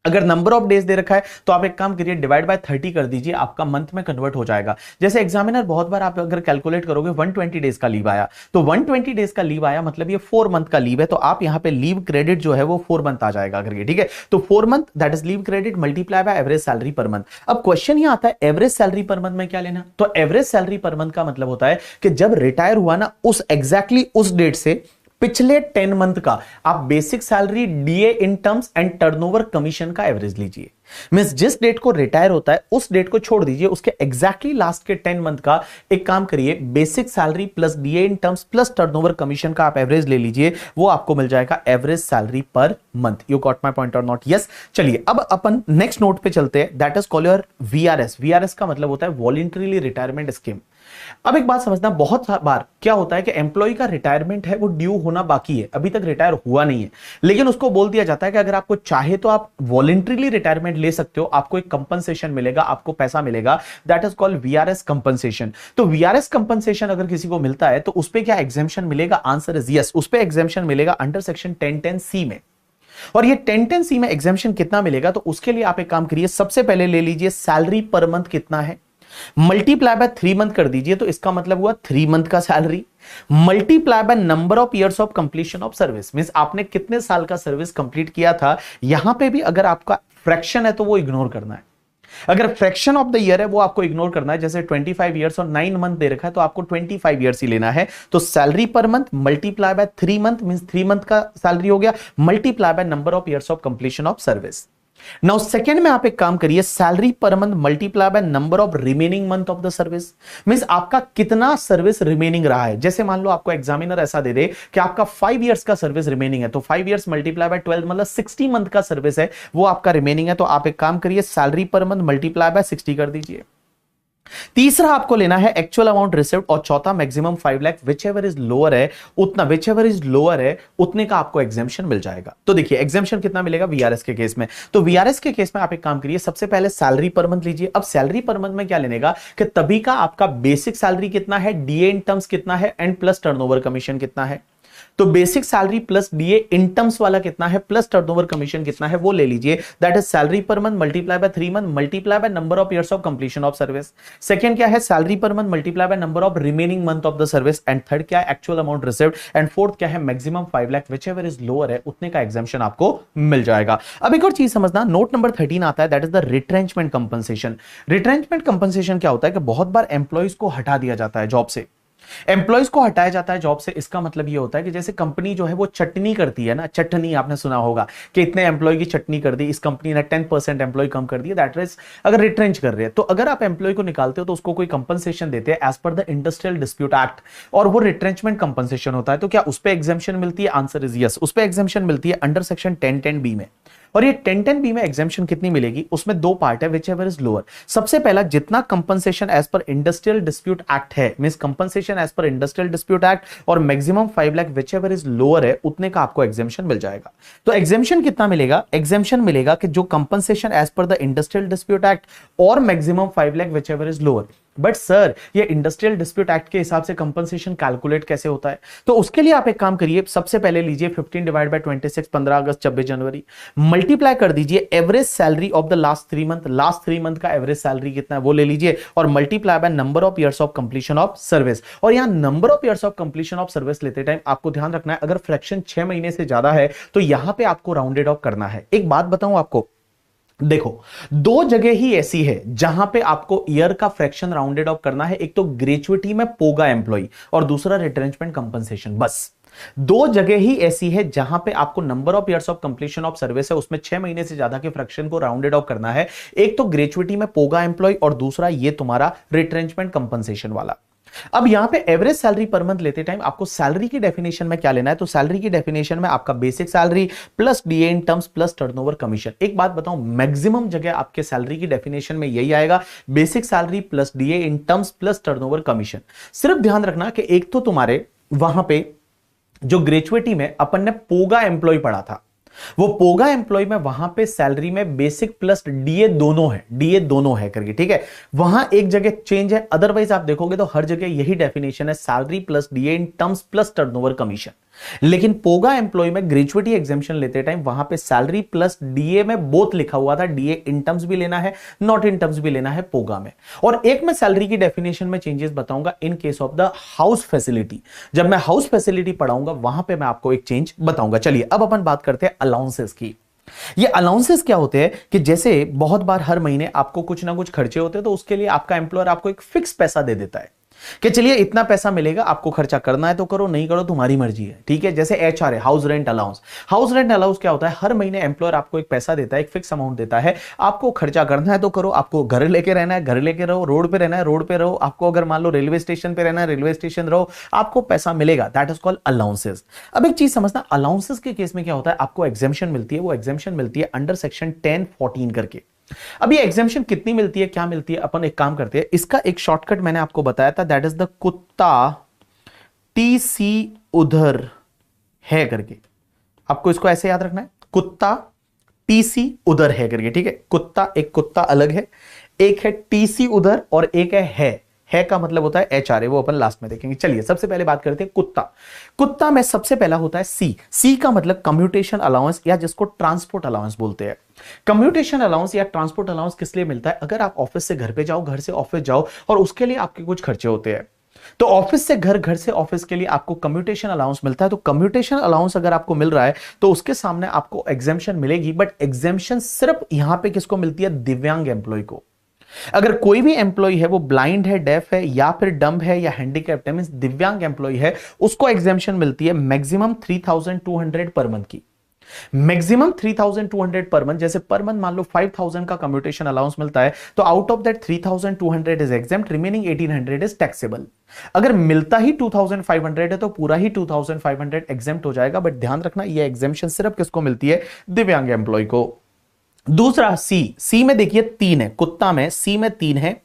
A: अगर नंबर ऑफ डेज दे रखा है तो आप एक काम करिए, डिवाइड बाय 30 कर दीजिए, आपका मंथ में कन्वर्ट हो जाएगा। जैसे एग्जामिनर बहुत बार आप अगर कैलकुलेट करोगे 120 डेज का लीव आया, तो 120 डेज का लीव आया मतलब ये 4 मंथ का लीव है, तो आप यहां पे लीव क्रेडिट जो है वो 4 मंथ आ जाएगा करके, ठीक है। तो 4 month that is leave credit multiply by average salary per month. अब क्वेश्चन ये आता है एवरेज सैलरी पर मंथ में क्या लेना, तो एवरेज सैलरी पर मंथ का मतलब होता है कि जब रिटायर हुआ ना उस एग्जैक्टली उस डेट से पिछले 10 मंथ का आप basic salary, DA in terms and turnover commission का एवरेज लीजिए। मींस जिस डेट को रिटायर होता है उस डेट को छोड़ दीजिए, उसके एग्जैक्टली लास्ट के 10 मंथ का एक काम करिए, basic salary plus DA in terms plus turnover commission का आप एवरेज ले लीजिए, वो आपको मिल जाएगा average salary per month. You got my point और नॉट? यस। चलिए अब अपन नेक्स्ट नोट पे चलते हैं, that is called your VRS. VRS का मतलब होता है वॉलंटरीली रिटायरमेंट स्कीम। अब एक बात समझना, बहुत बार क्या होता है कि एम्प्लॉय का रिटायरमेंट है वो ड्यू होना बाकी है, अभी तक रिटायर हुआ नहीं है, लेकिन उसको बोल दिया जाता है कि अगर आपको चाहे तो आप वॉलंटरीली रिटायरमेंट ले सकते हो, आपको एक कंपनसेशन मिलेगा, आपको पैसा मिलेगा, that is called VRS compensation. तो वीआरएस कंपनसेशन अगर किसी को मिलता है तो उस पर क्या एग्जेम्पशन मिलेगा? आंसर इज यस, उस पर एग्जेम्पशन मिलेगा अंडर सेक्शन 1010C में। और ये 1010C में एग्जेम्पशन कितना मिलेगा? तो उसके लिए आप एक काम करिए, सबसे पहले ले लीजिए सैलरी पर मंथ कितना है, मल्टीप्लाई बाय 3 मंथ कर दीजिए, तो इसका मतलब हुआ 3 मंथ का salary, multiply by number of years of completion of service, means आपने कितने साल का सर्विस कंप्लीट किया था। यहां पे भी अगर आपका फ्रैक्शन है तो वो इग्नोर करना है, अगर फ्रैक्शन ऑफ द ईयर है वो आपको इग्नोर करना है। जैसे 25 ईयर्स और 9 मंथ दे रखा है तो आपको 25 ईयर्स ही लेना है। तो salary per month multiply bye 3 month means 3 month का सैलरी हो गया, multiply by number of years of completion of service. Now second में आप एक काम करिए, salary per month multiply by number of remaining month of the service, means आपका कितना सर्विस रिमेनिंग रहा है। जैसे मान लो आपको एग्जामिनर ऐसा दे दे कि आपका 5 इयर्स का सर्विस रिमेनिंग है, तो 5 इयर्स मल्टीप्लाई बाय 12 मतलब 60 मंथ का सर्विस है वो आपका रिमेनिंग है। तो आप एक काम करिए, salary per month multiply bye 60 कर दीजिए। तीसरा आपको लेना है एक्चुअल अमाउंट रिसीव्ड, और चौथा maximum 5 lakh, whichever is lower है उतना, विचएवर इज लोअर है उतने का आपको एग्जेम्पशन मिल जाएगा। तो देखिए एग्जेम्पशन कितना मिलेगा वीआरएस के केस में, तो वीआरएस के केस में आप एक काम करिए, सबसे पहले सैलरी पर मंथ लीजिए। अब सैलरी पर मंथ में क्या लेने का कि तभी का आपका बेसिक सैलरी कितना है, डीए इन टर्म्स कितना है, एंड प्लस टर्नओवर कमीशन कितना है। तो basic salary plus DA in terms वाला कितना है, प्लस टर्नओवर कमीशन कितना है, वो ले लीजिए। That is salary per month multiply bye 3 month multiply by number of years of completion of service. Second क्या है, salary per month multiply by number of remaining month of the service, and third क्या है, actual amount received, and fourth क्या है, maximum 5 lakh, whichever is lower है उतने का exemption आपको मिल जाएगा। अब एक और चीज समझना, नोट नंबर 13 आता है, that is the retrenchment compensation. Retrenchment compensation क्या होता है कि बहुत बार एम्प्लॉइज को हटा दिया जाता है जॉब से, एम्प्लॉइज को हटाया जाता है जॉब से। इसका मतलब ये होता है कि जैसे कंपनी जो है वो चटनी करती है ना, चटनी आपने सुना होगा कि इतने एम्प्लॉय की चटनी कर दी, इस कंपनी ने 10% एम्प्लॉय कम कर दिया, दैट इज अगर रिट्रेंच कर रहे हैं। तो अगर आप एम्प्लॉय को निकालते हो तो उसको कोई कंपनसेशन देते हैं as per the industrial dispute act, और वो रिट्रेंचमेंट कंपनसेशन होता है। तो क्या उस पर एग्जेम्पशन मिलती है? आंसर इज यस, उस पर एग्जेम्पशन मिलती है अंडर सेक्शन 1010B में। और ये 1010B में एग्जेम्पशन कितनी मिलेगी, उसमें दो पार्ट है, विचएवर इज लोअर। सबसे पहला, जितना compensation as per industrial dispute act है, means compensation as per industrial dispute act और maximum 5 lakh, whichever is lower है उतने का आपको एग्जेम्पशन मिल जाएगा। तो एग्जेम्पशन कितना मिलेगा? एग्जेम्पशन मिलेगा कि जो compensation as per the industrial dispute act और maximum 5 lakh, whichever is lower. But sir ये इंडस्ट्रियल डिस्प्यूट एक्ट के हिसाब से कंपनसेशन कैलकुलेट कैसे होता है? तो उसके लिए आप एक काम करिए, सबसे पहले लीजिए 15 डिवाइड बाय 26, 15 अगस्त 26 जनवरी, मल्टीप्लाई कर दीजिए average salary of the last 3 month, last 3 month का एवरेज सैलरी कितना है वो ले लीजिए, और multiply by number of years of completion of service. और यहां number of years of completion of service लेते टाइम आपको ध्यान रखना है, अगर फ्रैक्शन 6 महीने से ज्यादा है तो यहां पे आपको राउंडेड ऑफ करना है। एक बात बताऊं आपको, देखो दो जगह ही ऐसी है जहां पे आपको ईयर का फ्रैक्शन राउंडेड ऑफ करना है, एक तो ग्रेचुइटी में पोगा एम्प्लॉय और दूसरा रिट्रेंचमेंट कंपनसेशन। बस दो जगह ही ऐसी है जहां पे आपको number of years of completion of service है उसमें 6 महीने से ज्यादा के फ्रैक्शन को राउंडेड ऑफ करना है, एक तो ग्रेचुइटी में पोगा एम्प्लॉय और दूसरा ये तुम्हारा रिट्रेंचमेंट कंपनसेशन वाला। अब यहां पे एवरेज सैलरी पर मंथ लेते टाइम आपको सैलरी की डेफिनेशन में क्या लेना है, तो सैलरी की डेफिनेशन में आपका basic salary plus DA in terms plus turnover commission. एक बात बताऊं, मैक्सिमम जगह आपके सैलरी की डेफिनेशन में यही आएगा, basic salary plus DA in terms plus turnover commission. सिर्फ ध्यान रखना कि एक तो तुम्हारे वहां पे जो ग्रेचुइटी में अपन ने पोगा एम्प्लॉय पढ़ा था, वो पोगा एम्प्लॉय में वहां पे सैलरी में बेसिक प्लस डीए दोनों है, डीए दोनों है करके, ठीक है। वहां एक जगह चेंज है, अदरवाइज आप देखोगे तो हर जगह यही डेफिनेशन है, salary plus DA in terms plus turnover commission. लेकिन पोगा एम्प्लॉय में ग्रेचुइटी एग्जेम्पशन लेते टाइम वहां पे सैलरी प्लस डीए में बोथ लिखा हुआ था, डीए इन टर्म्स भी लेना है, नॉट इन टर्म्स भी लेना है पोगा में। और एक मैं सैलरी की डेफिनेशन में चेंजेस बताऊंगा इन case of the house facility, जब मैं हाउस फैसिलिटी पढ़ाऊंगा वहां पे मैं आपको एक चेंज बताऊंगा। चलिए अब अपन बात करते हैं अलाउंसेस की। ये अलाउंसेस क्या होते हैं कि जैसे बहुत बार हर महीने आपको कुछ ना कुछ खर्चे होते हैं, तो उसके लिए आपका एम्प्लॉयर आपको एक फिक्स पैसा दे देता है कि चलिए इतना पैसा मिलेगा, आपको खर्चा करना है तो करो, नहीं करो तुम्हारी मर्जी है, ठीक है। जैसे एचआर है, house rent allowance. House rent allowance क्या होता है, हर महीने एम्प्लॉयर आपको एक पैसा देता है, एक फिक्स अमाउंट देता है, आपको खर्चा करना है तो करो, आपको घर लेके रहना है घर लेके रहो, रोड पे रहना है रोड पे रहो, आपको अगर मान लो रेलवे स्टेशन पे रहना है रेलवे स्टेशन रहो, आपको पैसा मिलेगा, दैट इज कॉल्ड अलाउंसेस। अब एक चीज समझना, अलाउंसेस के केस में क्या होता है, आपको एग्जेम्पशन मिलती है, वो एग्जेम्पशन मिलती है अंडर सेक्शन 1014 करके। अब ये एग्जेम्पशन कितनी मिलती है, क्या मिलती है, अपन एक काम करते हैं, इसका एक शॉर्टकट मैंने आपको बताया था, दैट इज द कुत्ता टीसी उधर है करके। आपको इसको ऐसे याद रखना है, कुत्ता टीसी उधर है करके, ठीक है। कुत्ता, एक कुत्ता अलग है, एक है टीसी उधर और एक है का मतलब होता है एचआरए, वो अपन लास्ट में देखेंगे। चलिए सबसे पहले बात करते हैं कुत्ता। कुत्ता में सबसे पहला होता है सी का मतलब कम्यूटेशन अलाउंस या जिसको ट्रांसपोर्ट अलाउंस बोलते हैं। कम्यूटेशन अलाउंस या ट्रांसपोर्ट अलाउंस किस लिए मिलता है, अगर आप ऑफिस से घर पे जाओ, घर से ऑफिस जाओ और उसके लिए आपके कुछ खर्चे होते हैं, तो ऑफिस से घर, घर से ऑफिस के लिए आपको कम्यूटेशन अलाउंस मिलता है। तो कम्यूटेशन अलाउंस अगर आपको मिल रहा है तो उसके सामने आपको एग्जेम्पशन मिलेगी, बट एग्जेम्पशन सिर्फ यहां पे किसको मिलती है, दिव्यांग एम्प्लॉय को। अगर कोई भी एम्प्लॉय है वो ब्लाइंड है, डेफ है या फिर डम्ब है या हैंडीकैप्ड है, मींस दिव्यांग एम्प्लॉय है, उसको एग्जेम्पशन मिलती है मैक्सिमम 3200 पर मंथ की। मैक्सिमम 3200 पर मंथ, जैसे पर मंथ मान लो 5000 का कम्यूटेशन अलाउंस मिलता है, तो out of that 3200 is exempt, remaining 1800 is taxable. अगर मिलता ही 2500 है तो पूरा ही 2500 एग्जेम्प्ट हो जाएगा, बट ध्यान रखना ये एग्जेम्पशन सिर्फ किसको मिलती है, दिव्यांग एम्प्लॉय को। दूसरा सी में देखिए 3 है, कुत्ता में सी में 3 है।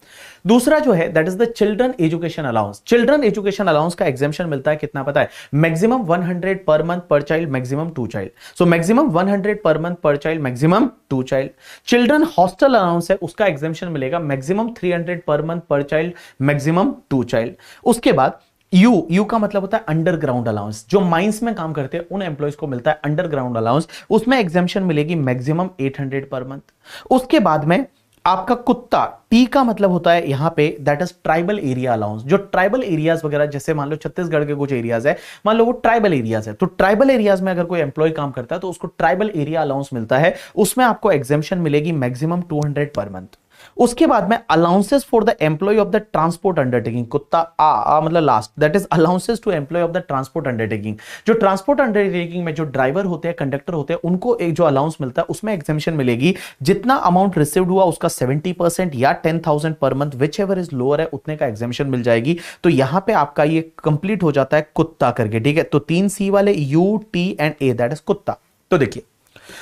A: दूसरा जो है that is the children education allowance. Children education allowance का एग्जेम्पशन मिलता है कितना पता है, maximum 100 per month per child, maximum 2 child. So maximum 100 per month per child, maximum 2 child. Children hostel allowance है, उसका एग्जेम्पशन मिलेगा maximum 300 per month per child, maximum 2 child. उसके बाद यू का मतलब होता है अंडरग्राउंड अलाउंस, जो माइंस में काम करते हैं उन एम्प्लॉयज को मिलता है अंडरग्राउंड अलाउंस, उसमें एग्जेम्पशन मिलेगी मैक्सिमम 800 पर मंथ। उसके बाद में आपका कुत्ता, टी का मतलब होता है यहां पे that is tribal area allowance. जो ट्राइबल एरियाज वगैरह, जैसे मान लो छत्तीसगढ़ के कुछ एरियाज है, मान लो वो ट्राइबल एरियाज है, तो ट्राइबल एरियाज में अगर कोई एम्प्लॉय काम करता है तो उसको ट्राइबल एरिया अलाउंस मिलता है, उसमें आपको एग्जेम्पशन मिलेगी मैक्सिमम 200 पर मंथ। उसके बाद में allowances for the employ of the transport undertaking, कुत्ता आ मतलब last, that is allowances to employ of the transport undertaking. जो ट्रांसपोर्ट अंडरटेकिंग में जो ड्राइवर होते हैं, कंडक्टर होते हैं, उनको एक जो अलाउंस मिलता है उसमें एग्जेम्पशन मिलेगी, जितना अमाउंट रिसीव्ड हुआ उसका 70% या 10,000 per month, which ever is lower है उतने का एग्जेम्पशन मिल जाएगी। तो यहां पे आपका ये कंप्लीट हो जाता है कुत्ता करके, ठीक है। तो 3 सी वाले U T and A, that is कुत्ता। तो देखिए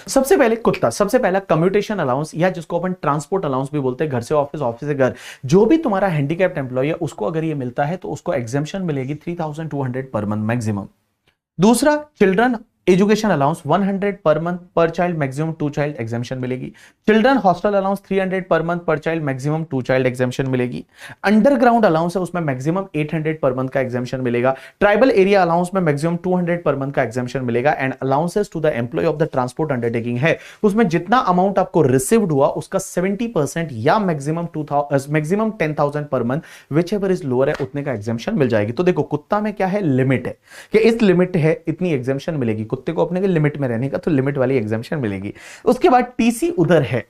A: सबसे पहले कुत्ता, सबसे पहला कम्यूटेशन अलाउंस या जिसको अपन ट्रांसपोर्ट अलाउंस भी बोलते हैं, घर से ऑफिस, ऑफिस से घर, जो भी तुम्हारा हैंडीकैप्ड एम्प्लॉय है उसको अगर ये मिलता है तो उसको एग्जेम्पशन मिलेगी 3200 पर मंथ मैक्सिमम। दूसरा children education allowance 100 per month per child, maximum 2 child exemption मिलेगी। Children hostel allowance 300 per month per child, maximum 2 child exemption मिलेगी। अंडरग्राउंड अलाउंस है, उसमें मैक्सिमम 800 पर मंथ का एग्जेम्पशन मिलेगा। ट्राइबल एरिया अलाउंस में maximum 200 per month का exemption मिलेगा। And allowances to the employ of the transport undertaking है, उसमें जितना अमाउंट आपको रिसीव्ड हुआ उसका 70% या maximum 10,000 per month, which ever is lower है उतने का एग्जेम्पशन मिल जाएगी। तो देखो कुत्ता में क्या है, लिमिट है कि इस लिमिट है इतनी एग्जेम्पशन मिलेगी, कुत्ते को अपने के लिमिट में रहने का, तो लिमिट वाली एग्जेम्पशन मिलेगी। उसके बाद टीसी उधर है,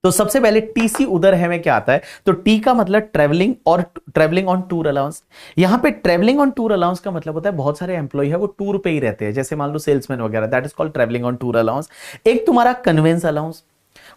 A: तो सबसे पहले टीसी उधर है में क्या आता है, तो टी का मतलब ट्रेवलिंग और ट्रेवलिंग ऑन टूर अलाउंस। यहां पे ट्रेवलिंग ऑन टूर अलाउंस का मतलब होता है बहुत सारे एम्प्लॉय है वो टूर पे ही रहते हैं, जैसे मान लो सेल्समैन वगैरह, that is called travelling on tour allowance. एक तुम्हारा कन्वेंस अलाउंस,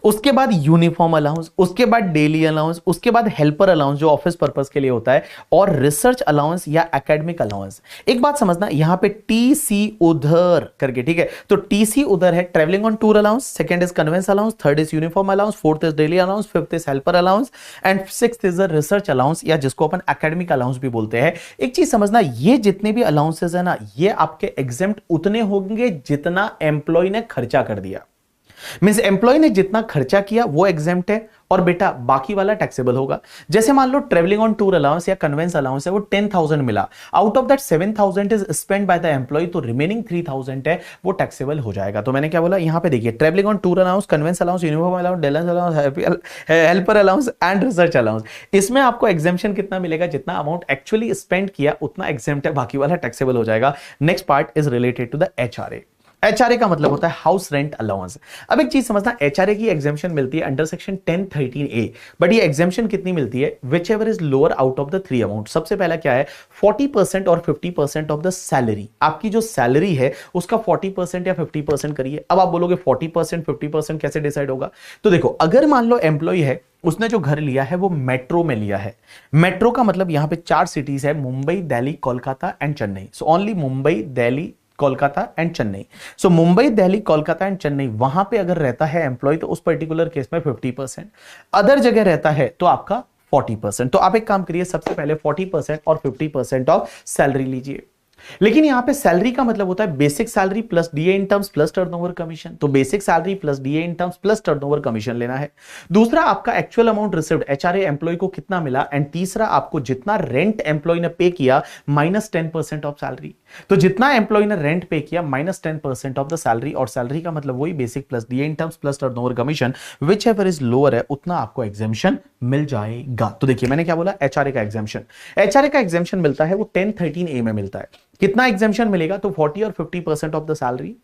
A: उसके बाद यूनिफॉर्म अलाउंस, उसके बाद डेली अलाउंस, उसके बाद हेल्पर अलाउंस जो ऑफिस पर्पस के लिए होता है, और रिसर्च अलाउंस या एकेडमिक अलाउंस। एक बात समझना, यहां पे टीसी उधर करके, ठीक है, तो टीसी उधर है travelling on tour allowance, second is convince allowance, third is uniform allowance, fourth is daily allowance, fifth is helper allowance and sixth is research allowance या जिसको अपन एकेडमिक अलाउंस भी बोलते हैं। एक चीज समझना, ये जितने भी अलाउंसेस है ना, ये आपके एग्जेम्प्ट उतने होंगे जितना एम्प्लॉय ने खर्चा कर दिया। मींस एम्प्लॉय ने जितना खर्चा किया वो एग्जेम्प्ट है, और बेटा बाकी वाला टैक्सेबल होगा। जैसे मान लो ट्रेवलिंग ऑन टूर अलाउंस या कन्वेंस अलाउंस है, वो 10,000 मिला, out of that 7,000 is spend by the employee, तो रिमेनिंग 3,000 है वो टैक्सेबल हो जाएगा। तो मैंने क्या बोला, यहां पे देखिए travelling on tour allowance, conveyance allowance, uniform allowance, daily allowance, helper allowance and research allowance. इसमें आपको एग्जेम्पशन कितना मिलेगा, जितना अमाउंट एक्चुअली स्पेंड किया उतना एग्जेम्प्ट है, बाकी वाला टैक्सेबल हो जाएगा। Next part is related to the HRA. HRA का मतलब होता है हाउस रेंट अलाउंस। अब एक चीज समझना, एचआरए की एग्जेम्पशन मिलती है अंडर सेक्शन 1013A, बट ये एग्जेम्पशन कितनी मिलती है, which ever is lower out of the 3 amount. सबसे पहला क्या है, 40% और 50% ऑफ द सैलरी। आपकी जो सैलरी है उसका 40% या 50% करिए। अब आप बोलोगे 40% 50% कैसे डिसाइड होगा, तो देखो अगर मान लो एम्प्लॉय है, उसने जो घर लिया है वो मेट्रो में लिया है। मेट्रो का मतलब यहां पे 4 सिटीज है, Mumbai, Delhi, Kolkata and Chennai. So only Mumbai, Delhi, Kolkata and Chennai. So Mumbai, Delhi, Kolkata and Chennai, वहां पे अगर रहता है एम्प्लॉय तो उस पर्टिकुलर केस में 50%, अदर जगह रहता है तो आपका 40%। तो आप एक काम करिए, सबसे पहले 40% और 50% ऑफ सैलरी लीजिए। लेकिन यहां पे सैलरी का मतलब होता है basic salary plus DA in terms plus turnover commission. तो basic salary plus DA in terms plus turnover commission लेना है। दूसरा आपका actual amount received HRA employ को कितना मिला, एंड तीसरा आपको जितना रेंट एम्प्लॉय ने पे किया माइनस 10% ऑफ सैलरी। तो जितना एम्प्लॉय ने रेंट पे किया माइनस 10% ऑफ द सैलरी, और सैलरी का मतलब वही basic plus DA in terms plus turnover commission, which ever is lower है उतना आपको एग्जेम्पशन मिल जाएगा। तो देखिए मैंने क्या बोला, एचआरए का एग्जेम्पशन, एचआरए का एग्जेम्पशन मिलता है वो 1013A में मिलता है। कितना एग्जेम्पशन मिलेगा, तो 40 और 50% ऑफ द सैलरी।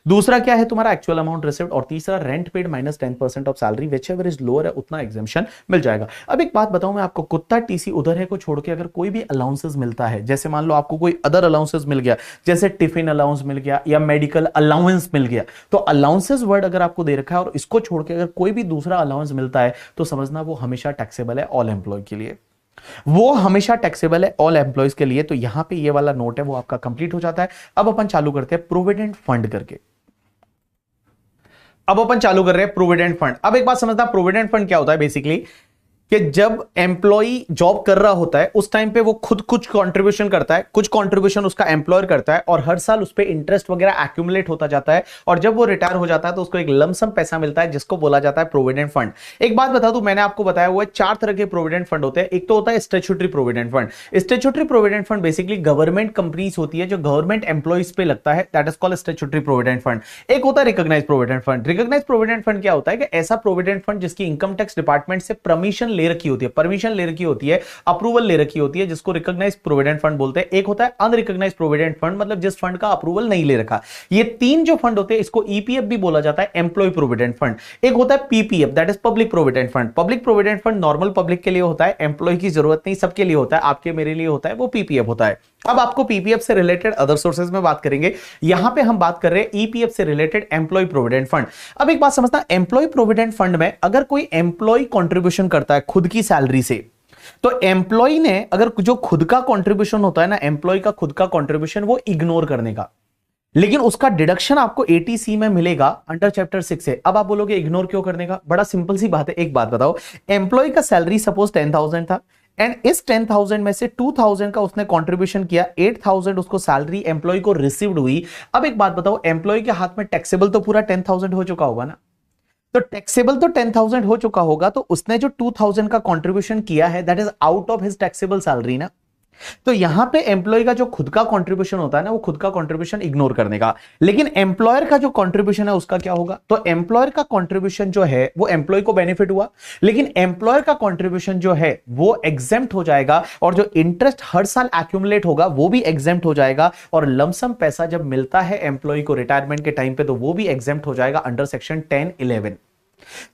A: दूसरा क्या है तुम्हारा एक्चुअल अमाउंट रिसीव्ड, और तीसरा rent paid minus 10% of salary, which ever is lower है उतना एग्जेम्पशन मिल जाएगा। अब एक बात बताऊं मैं आपको, कुत्ता टीसी उधर है को छोड़ के अगर कोई भी अलाउंसेस मिलता है, जैसे मान लो आपको कोई अदर अलाउंसेस मिल गया, जैसे टिफिन अलाउंस मिल गया या मेडिकल अलाउंस मिल गया, तो अलाउंसेस वर्ड अगर आपको दे रखा है और इसको छोड़ के अगर कोई भी दूसरा अलाउंस मिलता है तो समझना वो हमेशा टैक्सेबल है ऑल एम्प्लॉय के लिए, वो हमेशा टैक्सेबल है ऑल एम्प्लॉयज के लिए। तो यहां पे ये वाला नोट है वो आपका कंप्लीट हो जाता है। अब अपन चालू करते हैं प्रोविडेंट फंड करके। अब अपन चालू कर रहे हैं प्रोविडेंट फंड। अब एक बात समझना, प्रोविडेंट फंड क्या होता है बेसिकली, कि जब एम्प्लॉय जॉब कर रहा होता है उस टाइम पे वो खुद कुछ कंट्रीब्यूशन करता है, कुछ कंट्रीब्यूशन उसका एम्प्लॉयर करता है, और हर साल उस पे इंटरेस्ट वगैरह एक्यूमुलेट होता जाता है, और जब वो रिटायर हो जाता है तो उसको एक लमसम पैसा मिलता है जिसको बोला जाता है प्रोविडेंट फंड। एक बात बता दूं, मैंने आपको बताया हुआ है 4 तरह के प्रोविडेंट फंड होते हैं। एक तो होता है statutory provident fund. Statutory provident fund basically government companies होती है जो गवर्नमेंट एम्प्लॉइज पे लगता है, that is called statutory provident fund. एक होता है recognised provident fund. Recognised provident fund क्या होता है कि ऐसा प्रोविडेंट फंड जिसकी इनकम टैक्स डिपार्टमेंट से परमिशन ले रखी होती है, परमिशन ले रखी होती है, अप्रूवल ले रखी होती है, जिसको रिकॉग्नाइज्ड प्रोविडेंट फंड बोलते हैं। एक होता है अनरिकॉग्नाइज्ड प्रोविडेंट फंड, मतलब जिस फंड का अप्रूवल नहीं ले रखा। ये 3 जो फंड होते हैं इसको ईपीएफ भी बोला जाता है, एम्प्लॉय प्रोविडेंट फंड। एक होता है PPF, that is public provident fund. Public provident fund normal public के लिए होता है, एम्प्लॉय की जरूरत नहीं, सबके लिए होता है, आपके मेरे लिए होता है, वो पीपीएफ होता है। अब आपको पीपीएफ से रिलेटेड अदर सोर्सेज में बात करेंगे, यहां पे हम बात कर रहे हैं ईपीएफ से रिलेटेड एम्प्लॉय प्रोविडेंट फंड। अब एक बात समझना, एम्प्लॉय प्रोविडेंट फंड में अगर कोई एम्प्लॉय कंट्रीब्यूशन करता है खुद की सैलरी से, तो एम्प्लॉय ने अगर जो खुद का कंट्रीब्यूशन होता है ना, एम्प्लॉय का खुद का कंट्रीब्यूशन वो इग्नोर करने का, लेकिन उसका डिडक्शन आपको एटीसी में मिलेगा अंडर चैप्टर 6 से। अब आप बोलोगे इग्नोर क्यों करने का, बड़ा सिंपल सी बात है। एक बात बताओ, एम्प्लॉय का सैलरी सपोज 10,000 था, एंड इस 10,000 में से 2,000 का उसने कंट्रीब्यूशन किया, 8,000 उसको सैलरी एम्प्लॉय को रिसीव्ड हुई। अब एक बात बताओ, एम्प्लॉय के हाथ में टैक्सेबल तो पूरा 10,000 हो चुका होगा ना, तो टैक्सेबल तो 10,000 हो चुका होगा, तो उसने जो 2,000 का कंट्रीब्यूशन किया है that is out of his taxable salary ना। तो यहां पे एम्प्लॉय का जो खुद का कंट्रीब्यूशन होता है ना, वो खुद का कंट्रीब्यूशन इग्नोर करने का। लेकिन एम्प्लॉयर का जो कंट्रीब्यूशन है उसका क्या होगा, तो एम्प्लॉयर का कंट्रीब्यूशन जो है वो एम्प्लॉय को बेनिफिट हुआ, लेकिन एम्प्लॉयर का कंट्रीब्यूशन जो है वो एग्जेम्प्ट हो जाएगा, और जो इंटरेस्ट हर साल एक्यूमुलेट होगा वो भी एग्जेम्प्ट हो जाएगा, और लमसम पैसा जब मिलता है एम्प्लॉय को रिटायरमेंट के टाइम पे तो वो भी एग्जेम्प्ट हो जाएगा अंडर सेक्शन 10(11).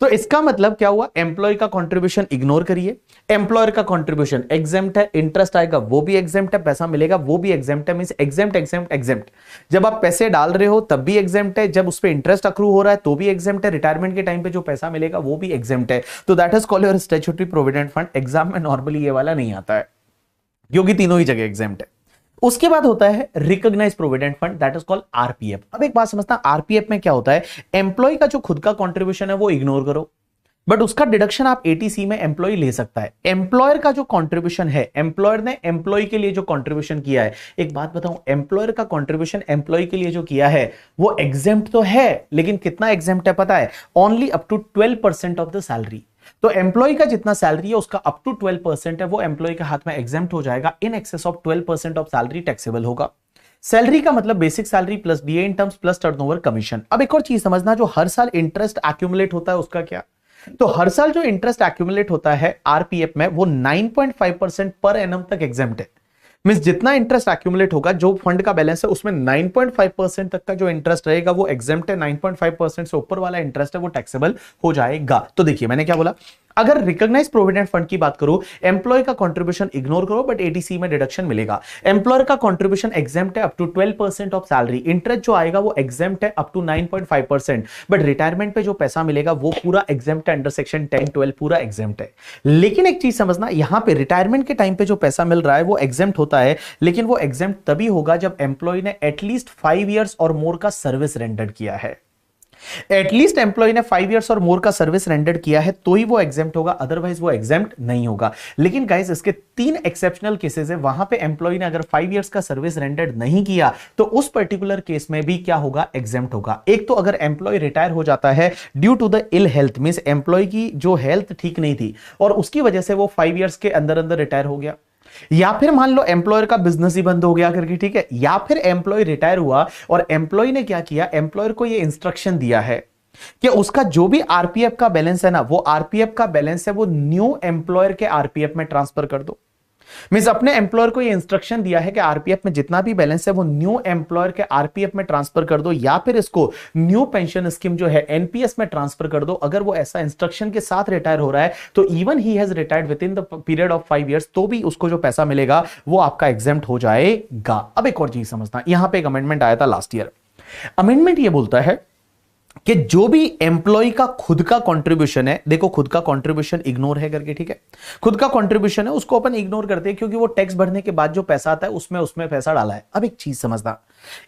A: तो इसका मतलब क्या हुआ, एम्प्लॉय का कंट्रीब्यूशन इग्नोर करिए, एम्प्लॉयर का कंट्रीब्यूशन एग्जेम्प्ट है, इंटरेस्ट आएगा वो भी एग्जेम्प्ट है, पैसा मिलेगा वो भी एग्जेम्प्ट है, मींस एग्जेम्प्ट एग्जेम्प्ट एग्जेम्प्ट। जब आप पैसे डाल रहे हो तब भी एग्जेम्प्ट है, जब उस पे इंटरेस्ट अक्रू हो रहा है तो भी एग्जेम्प्ट है, रिटायरमेंट के टाइम पे जो पैसा मिलेगा वो भी एग्जेम्प्ट है। तो that is called your statutory provident fund. Exam में नॉर्मली ये वाला नहीं आता है क्योंकि तीनों ही जगह एग्जेम्प्ट है। उसके बाद होता है recognised provident fund, that is called RPF. अब एक बात समझना, आरपीएफ में क्या होता है, एम्प्लॉय का जो खुद का कंट्रीब्यूशन है वो इग्नोर करो, बट उसका डिडक्शन आप एटीसी में एम्प्लॉय ले सकता है। एम्प्लॉयर का जो कंट्रीब्यूशन है, एम्प्लॉयर ने एम्प्लॉय के लिए जो कंट्रीब्यूशन किया है, एक बात बताऊं, एम्प्लॉयर का कंट्रीब्यूशन एम्प्लॉय के लिए जो किया है वो एग्जेम्प्ट तो है, लेकिन कितना एग्जेम्प्ट है पता है, only up to 12% of the salary. तो एम्प्लॉय का जितना सैलरी है उसका अप टू 12% है, वो एम्प्लॉय के हाथ में एग्जेम्प्ट हो जाएगा। इन excess of 12% of salary taxable होगा। सैलरी का मतलब basic salary plus DA in terms plus turnover commission. अब एक और चीज समझना, जो हर साल इंटरेस्ट एक्यूमुलेट होता है उसका क्या, तो हर साल जो इंटरेस्ट एक्यूमुलेट होता है आरपीएफ में वो 9.5% पर एनम तक एग्जेम्प्ट है। मींस जितना इंटरेस्ट एक्यूमुलेट होगा, जो फंड का बैलेंस है उसमें 9.5% तक का जो इंटरेस्ट रहेगा वो एग्जेम्प्ट है, 9.5% से ऊपर वाला इंटरेस्ट है वो टैक्सेबल हो जाएगा। तो देखिए मैंने क्या बोला, अगर रिकॉग्नाइज प्रोविडेंट फंड की बात करूं, एम्प्लॉय का कंट्रीब्यूशन इग्नोर करो बट एटीसी में डिडक्शन मिलेगा। एम्प्लॉयर का कंट्रीब्यूशन एग्जेम्प्ट है up to 12% of salary, interest जो आएगा वो एग्जेम्प्ट है अप टू 9.5%, बट रिटायरमेंट पे जो पैसा मिलेगा वो पूरा एग्जेम्प्ट है, अंडर सेक्शन 10, 12 पूरा एग्जेम्प्ट है। लेकिन एक चीज समझना, यहां पे रिटायरमेंट के टाइम पे जो पैसा मिल रहा है वो एग्जेम्प्ट होता है, लेकिन वो एग्जेम्प्ट तभी होगा जब एम्प्लॉय ने एटलीस्ट 5 इयर्स और मोर का सर्विस रेंडर किया है। एटलीस्ट एम्प्लॉय ने 5 इयर्स और मोर का सर्विस रेंडर किया है तो ही वो एग्जेम्प्ट होगा, अदरवाइज वो एग्जेम्प्ट नहीं होगा। लेकिन गाइस इसके 3 एक्सेप्शनल केसेस है, वहां पे एम्प्लॉय ने अगर 5 इयर्स का सर्विस रेंडर नहीं किया तो उस पर्टिकुलर केस में भी क्या होगा, एग्जेम्प्ट होगा। एक तो अगर एम्प्लॉय रिटायर हो जाता है due to the ill health, means employee की जो हेल्थ ठीक नहीं थी और उसकी वजह से वो 5 इयर्स के अंदर अंदर रिटायर हो गया, या फिर मान लो एम्प्लॉयर का बिजनेस ही बंद हो गया करके, ठीक है, या फिर एम्प्लॉय रिटायर हुआ और एम्प्लॉय ने क्या किया, एम्प्लॉयर को ये इंस्ट्रक्शन दिया है कि उसका जो भी आरपीएफ का बैलेंस है ना, वो आरपीएफ का बैलेंस है वो न्यू एम्प्लॉयर के आरपीएफ में ट्रांसफर कर दो। मींस अपने एम्प्लॉयर को ये इंस्ट्रक्शन दिया है कि आरपीएफ में जितना भी बैलेंस है वो न्यू एम्प्लॉयर के आरपीएफ में ट्रांसफर कर दो, या फिर इसको न्यू पेंशन स्कीम जो है एनपीएस में ट्रांसफर कर दो। अगर वो ऐसा इंस्ट्रक्शन के साथ रिटायर हो रहा है तो even he has retired with in the period of 5 years, तो भी उसको जो पैसा मिलेगा वो आपका एग्जेम्प्ट हो जाएगा। अब एक और चीज समझना, यहां पर एक अमेंडमेंट आया था लास्ट ईयर। अमेंडमेंट ये बोलता है कि जो भी एम्प्लॉय का खुद का कंट्रीब्यूशन है, देखो खुद का कंट्रीब्यूशन इग्नोर है करके, ठीक है, खुद का कंट्रीब्यूशन है उसको अपन इग्नोर करते हैं क्योंकि वो टैक्स भरने के बाद जो पैसा आता है उसमें पैसा डाला है। अब एक चीज समझना,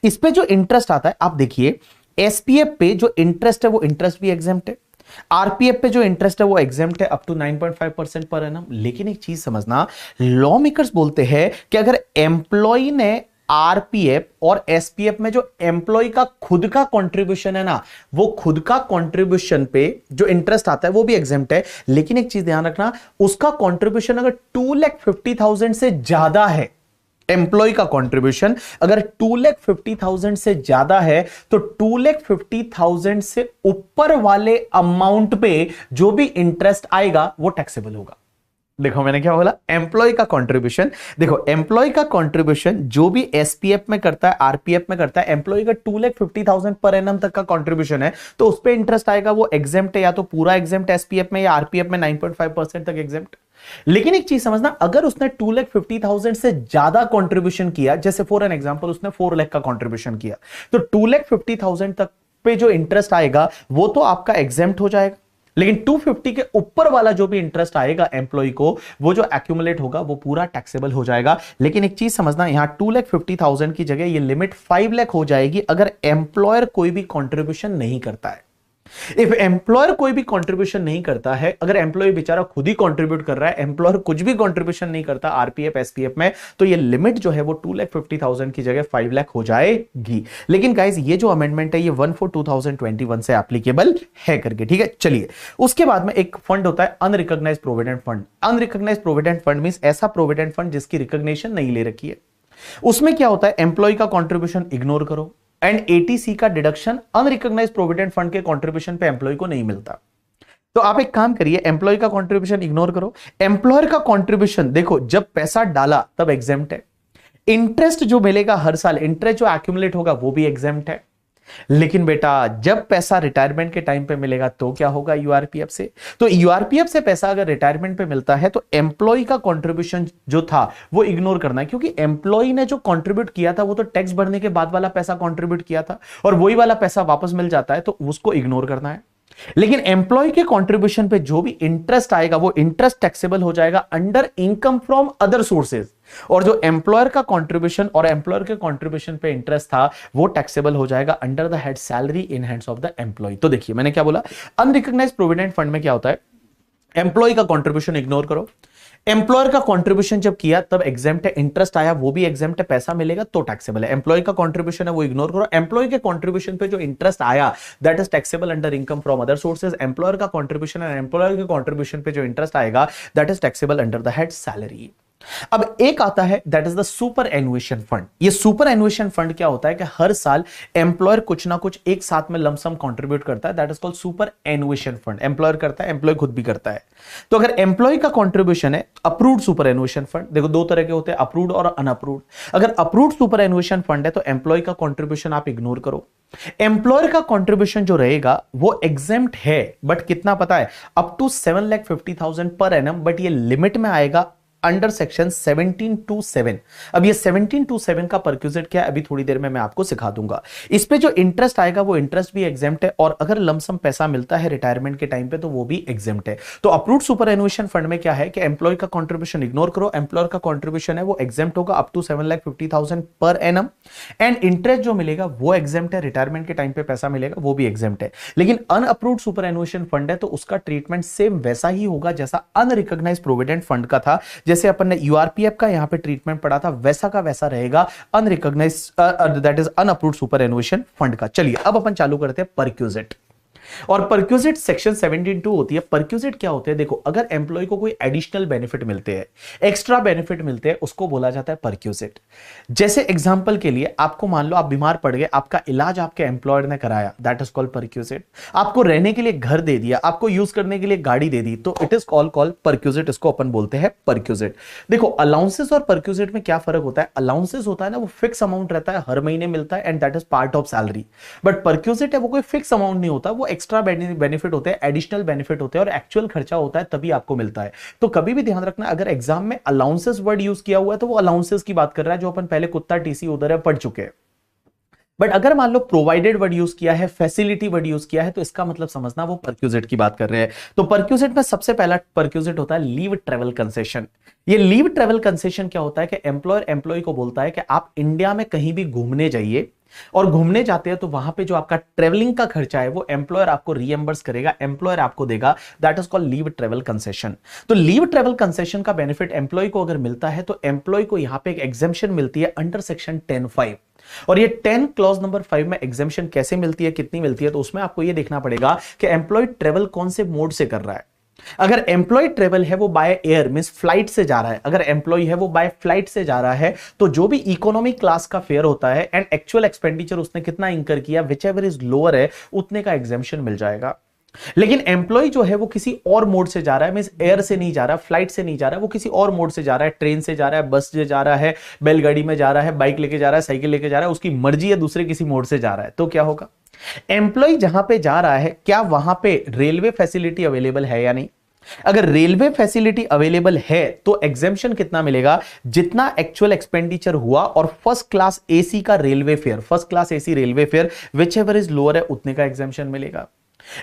A: इस पे जो इंटरेस्ट आता है, आप देखिए एसपीएफ पे जो इंटरेस्ट है वो इंटरेस्ट भी एग्जेम्प्ट है, आरपीएफ पे जो इंटरेस्ट है वो एग्जेम्प्ट है अप टू 9.5% पर एनम। लेकिन एक चीज समझना, लॉ मेकर्स बोलते हैं कि अगर एम्प्लॉय ने आरपीएफ और एसपीएफ में जो एम्प्लॉय का खुद का कंट्रीब्यूशन है ना, वो खुद का कंट्रीब्यूशन पे जो इंटरेस्ट आता है वो भी एग्जेम्प्ट है। लेकिन एक चीज ध्यान रखना, उसका कंट्रीब्यूशन अगर 2,50,000 से ज्यादा है, एम्प्लॉय का कंट्रीब्यूशन अगर 2,50,000 से ज्यादा है तो 2,50,000 से ऊपर वाले अमाउंट पे जो भी इंटरेस्ट आएगा वो टैक्सेबल होगा। देखो मैंने क्या बोला, एम्प्लॉय का कंट्रीब्यूशन, देखो एम्प्लॉय का कंट्रीब्यूशन जो भी एसपीएफ में करता है, आरपीएफ में करता है, एम्प्लॉय का 2,50,000 पर एनम तक का कंट्रीब्यूशन है तो उस पे इंटरेस्ट आएगा, वो एग्जेम्प्ट है, या तो पूरा एग्जेम्प्ट एसपीएफ में या आरपीएफ में 9.5% तक एग्जेम्प्ट। लेकिन एक चीज समझना, अगर उसने 2,50,000 से ज्यादा कंट्रीब्यूशन किया, जैसे फॉर एन एग्जांपल उसने 4 लाख का कंट्रीब्यूशन किया, तो 2,50,000 तक पे जो इंटरेस्ट आएगा वो तो आपका एग्जेम्प्ट हो जाएगा। लेकिन 250 के ऊपर वाला जो भी इंटरेस्ट आएगा एम्प्लॉय को, वो जो एक्यूमुलेट होगा वो पूरा टैक्सेबल हो जाएगा। लेकिन एक चीज समझना, यहां 2,50,000 की जगह ये लिमिट 5 लाख हो जाएगी अगर एम्प्लॉयर कोई भी कंट्रीब्यूशन नहीं करता है। इफ एम्प्लॉयर कोई भी कंट्रीब्यूशन नहीं करता है, अगर एम्प्लॉय बेचारा खुद ही कंट्रीब्यूट कर रहा है, एम्प्लॉयर कुछ भी कंट्रीब्यूशन नहीं करता आरपीएफ एसपीएफ में, तो ये लिमिट जो है वो 2,50,000 की जगह 5 लाख हो जाएगी। लेकिन गाइस ये जो अमेंडमेंट है ये 1/4/2021 से एप्लीकेबल है करके, ठीक है। चलिए उसके बाद में एक फंड होता है unrecognised provident fund. Unrecognised provident fund means ऐसा प्रोविडेंट फंड जिसकी रिकॉग्निशन नहीं ले रखी है। उसमें क्या होता है, एम्प्लॉय का कंट्रीब्यूशन इग्नोर करो एंड एटीसी का डिडक्शन अनरिकॉग्नाइज्ड प्रोविडेंट फंड के कंट्रीब्यूशन पे एम्प्लॉय को नहीं मिलता। तो आप एक काम करिए, एम्प्लॉय का कंट्रीब्यूशन इग्नोर करो, एम्प्लॉयर का कंट्रीब्यूशन देखो जब पैसा डाला तब एग्जेम्प्ट है, इंटरेस्ट जो मिलेगा हर साल, इंटरेस्ट जो एक्यूमुलेट होगा वो भी एग्जेम्प्ट है। लेकिन बेटा जब पैसा रिटायरमेंट के टाइम पे मिलेगा तो क्या होगा, यूआरपीएफ से। तो यूआरपीएफ से पैसा अगर रिटायरमेंट पे मिलता है तो एम्प्लॉय का कंट्रीब्यूशन जो था वो इग्नोर करना है, क्योंकि एम्प्लॉय ने जो कंट्रीब्यूट किया था वो तो टैक्स भरने के बाद वाला पैसा कंट्रीब्यूट किया था और वही वाला पैसा वापस मिल जाता है तो उसको इग्नोर करना है। लेकिन एम्प्लॉय के कंट्रीब्यूशन पे जो भी इंटरेस्ट आएगा वो इंटरेस्ट टैक्सेबल हो जाएगा under income from other sources, और जो एम्प्लॉयर का कंट्रीब्यूशन और एम्प्लॉयर के कंट्रीब्यूशन पे इंटरेस्ट था वो टैक्सेबल हो जाएगा under the head salary in hands of the employee. तो देखिए मैंने क्या बोला, अनरिकॉग्नाइज्ड प्रोविडेंट फंड में क्या होता है, एम्प्लॉय का कंट्रीब्यूशन इग्नोर करो, एम्प्लॉयर का कंट्रीब्यूशन जब किया तब एग्जेम्प्ट है, इंटरेस्ट आया वो भी एग्जेम्प्ट है, पैसा मिलेगा तो टैक्सेबल है। एम्प्लॉय का कंट्रीब्यूशन है वो इग्नोर करो, एम्प्लॉय के कंट्रीब्यूशन पे जो इंटरेस्ट आया that is taxable under income from other sources. Employer का कंट्रीब्यूशन है, एम्प्लॉयर के कंट्रीब्यूशन पे जो इंटरेस्ट आएगा that is taxable under the head salary. अब एक आता है that is the superannuation fund. ये सुपर एनुएशन फंड क्या होता है कि हर साल एम्प्लॉयर कुछ ना कुछ एक साथ में लमसम कंट्रीब्यूट करता है, that is called superannuation fund. Employer करता है, एम्प्लॉय खुद भी करता है। तो अगर एम्प्लॉय का कंट्रीब्यूशन है अप्रूव्ड सुपर एनुएशन फंड, देखो दो तरह के होते हैं, अप्रूव्ड और अनअप्रूव्ड। अगर अप्रूव्ड सुपर एनुएशन फंड है तो एम्प्लॉय का कंट्रीब्यूशन आप इग्नोर करो। एम्प्लॉयर का कंट्रीब्यूशन जो रहेगा वो एग्जेम्प्ट है, बट कितना पता है, up to 7,50,000 per annum, but ये लिमिट में आएगा अंडर सेक्शन 1727। अब ये 1727 का परक्यूजिट क्या है अभी थोड़ी देर में मैं आपको सिखा दूंगा। इस पे जो इंटरेस्ट आएगा वो इंटरेस्ट भी एग्जेम्प्ट है, और अगर लमसम पैसा मिलता है रिटायरमेंट के टाइम पे तो वो भी एग्जेम्प्ट है। तो अप्रूव्ड सुपर एनुएशन फंड में क्या है कि एम्प्लॉय का कंट्रीब्यूशन इग्नोर करो, एम्प्लॉयर का कंट्रीब्यूशन है वो एग्जेम्प्ट होगा up to 7,50,000 per annum, and interest जो मिलेगा वो एग्जेम्प्ट है, रिटायरमेंट के टाइम पे पैसा मिलेगा वो भी एग्जेम्प्ट है। लेकिन अनअप्रूव्ड सुपर एनुएशन फंड है तो उसका ट्रीटमेंट सेम वैसा ही होगा जैसा अनरिकॉग्नाइज्ड प्रोविडेंट फंड का था। जैसे अपन ने यूआरपीएफ का यहां पे ट्रीटमेंट पढ़ा था वैसा का वैसा रहेगा unrecognised that is unapproved superannuation fund का। चलिए अब अपन चालू करते हैं परक्यूजिट। और परक्यूजिट सेक्शन 17(2) होती है। परक्यूजिट क्या होते हैं, देखो अगर एम्प्लॉय को कोई एडिशनल बेनिफिट मिलते हैं, एक्स्ट्रा बेनिफिट मिलते हैं, उसको बोला जाता है परक्यूजिट। जैसे एग्जांपल के लिए आपको मान लो आप बीमार पड़ गए, आपका इलाज आपके एम्प्लॉयर ने कराया, दैट इज कॉल्ड परक्यूजिट। आपको रहने के लिए घर दे दिया, आपको यूज करने के लिए गाड़ी दे दी, तो इट इज कॉल्ड परक्यूजिट, इसको अपन बोलते हैं परक्यूजिट। देखो अलाउंसेस और परक्यूजिट में क्या फर्क होता है, अलाउंसेस होता है ना वो फिक्स अमाउंट रहता है, हर महीने मिलता है and that is part of salary. But perquisite है वो कोई फिक्स अमाउंट नहीं होता, वो एक्स्ट्रा बेनिफिट होते हैं, एडिशनल बेनिफिट होते हैं, और एक्चुअल खर्चा होता है तभी आपको मिलता है। तो कभी भी ध्यान रखना अगर एग्जाम में अलाउंसेस वर्ड यूज किया हुआ है तो वो अलाउंसेस की बात कर रहा है जो अपन पहले कुत्ता टीसी उधर है पढ़ चुके हैं। बट अगर मान लो प्रोवाइडेड वर्ड यूज किया है, फैसिलिटी वर्ड यूज किया है, तो इसका मतलब समझना वो परक्यूजिट की बात कर रहे हैं। तो परक्यूजिट में सबसे पहला परक्यूजिट होता है लीव ट्रेवल कंसेशन। ये लीव ट्रेवल कंसेशन क्या होता है कि एम्प्लॉयर एम्प्लॉय को बोलता है कि आप इंडिया में कहीं भी घूमने जाइए, और घूमने जाते हैं तो वहां पे जो आपका ट्रेवलिंग का खर्चा है वो एम्प्लॉयर आपको रीएम्बर्स करेगा, एम्प्लॉयर आपको देगा, that is called leave travel concession. तो लीव ट्रेवल कंसेशन का बेनिफिट एम्प्लॉय को अगर मिलता है तो एम्प्लॉय को यहां पे एक एग्जेम्पशन मिलती है अंडर सेक्शन 10(5). और ये 10 क्लॉज नंबर 5 में एग्जेम्पशन कैसे मिलती है, कितनी मिलती है, तो उसमें आपको ये देखना पड़ेगा कि एम्प्लॉय ट्रेवल कौन से मोड से कर रहा है। अगर एम्प्लॉय ट्रेवल है वो बाय एयर मींस फ्लाइट से जा रहा है, अगर एम्प्लॉय है वो बाय फ्लाइट से जा रहा है, तो जो भी इकोनॉमी क्लास का फेयर होता है एंड एक्चुअल एक्सपेंडिचर उसने कितना इंकर किया, विच एवर इज लोअर है, उतने का एग्जेम्पशन मिल जाएगा। लेकिन एम्प्लॉय जो है वो किसी और मोड से जा रहा है, मींस एयर से नहीं जा रहा, फ्लाइट से नहीं जा रहा, वो किसी और मोड से जा रहा है, ट्रेन से जा रहा है, बस से जा रहा है, बैलगाड़ी में जा रहा है, बाइक लेके जा रहा है, साइकिल लेके जा रहा है, उसकी मर्जी है, दूसरे किसी मोड से जा रहा है, तो क्या होगा, एम्प्लॉय जहां पे जा रहा है क्या वहां पे रेलवे फैसिलिटी अवेलेबल है या नहीं। अगर रेलवे फैसिलिटी अवेलेबल है तो एग्जेम्पशन कितना मिलेगा, जितना एक्चुअल एक्सपेंडिचर हुआ, और फर्स्ट क्लास एसी का railway fair, first class AC railway fair which ever is lower है, उतने का एग्जेम्पशन मिलेगा।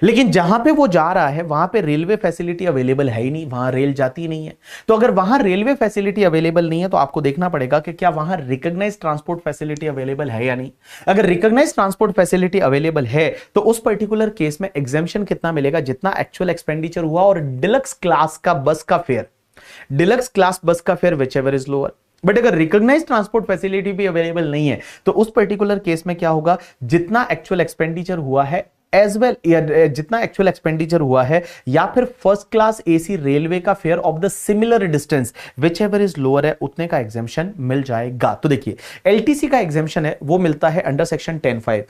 A: लेकिन जहां पे वो जा रहा है वहां पे रेलवे फैसिलिटी अवेलेबल है ही नहीं, वहां रेल जाती नहीं है। तो अगर वहां रेलवे फैसिलिटी अवेलेबल नहीं है तो आपको देखना पड़ेगा कि क्या वहां रिकॉग्नाइज्ड ट्रांसपोर्ट फैसिलिटी अवेलेबल है या नहीं। अगर रिकॉग्नाइज्ड ट्रांसपोर्ट फैसिलिटी अवेलेबल है तो उस पर्टिकुलर केस में एग्जेम्पशन कितना मिलेगा, जितना एक्चुअल एक्सपेंडिचर हुआ, और डिलक्स क्लास का बस का फेयर, डिलक्स क्लास बस का fair which ever is lower. But अगर रिकॉग्नाइज्ड ट्रांसपोर्ट फैसिलिटी भी अवेलेबल नहीं है तो उस पर्टिकुलर केस में क्या होगा, जितना एक्चुअल एक्सपेंडिचर हुआ है एज वेल जितना एक्चुअल एक्सपेंडिचर हुआ है, या फिर फर्स्ट क्लास एसी रेलवे का fair of the similar distance which ever is lower है, उतने का एग्जेम्पशन मिल जाएगा। तो देखिए एलटीसी का एग्जेम्पशन है वो मिलता है अंडर सेक्शन 10(5).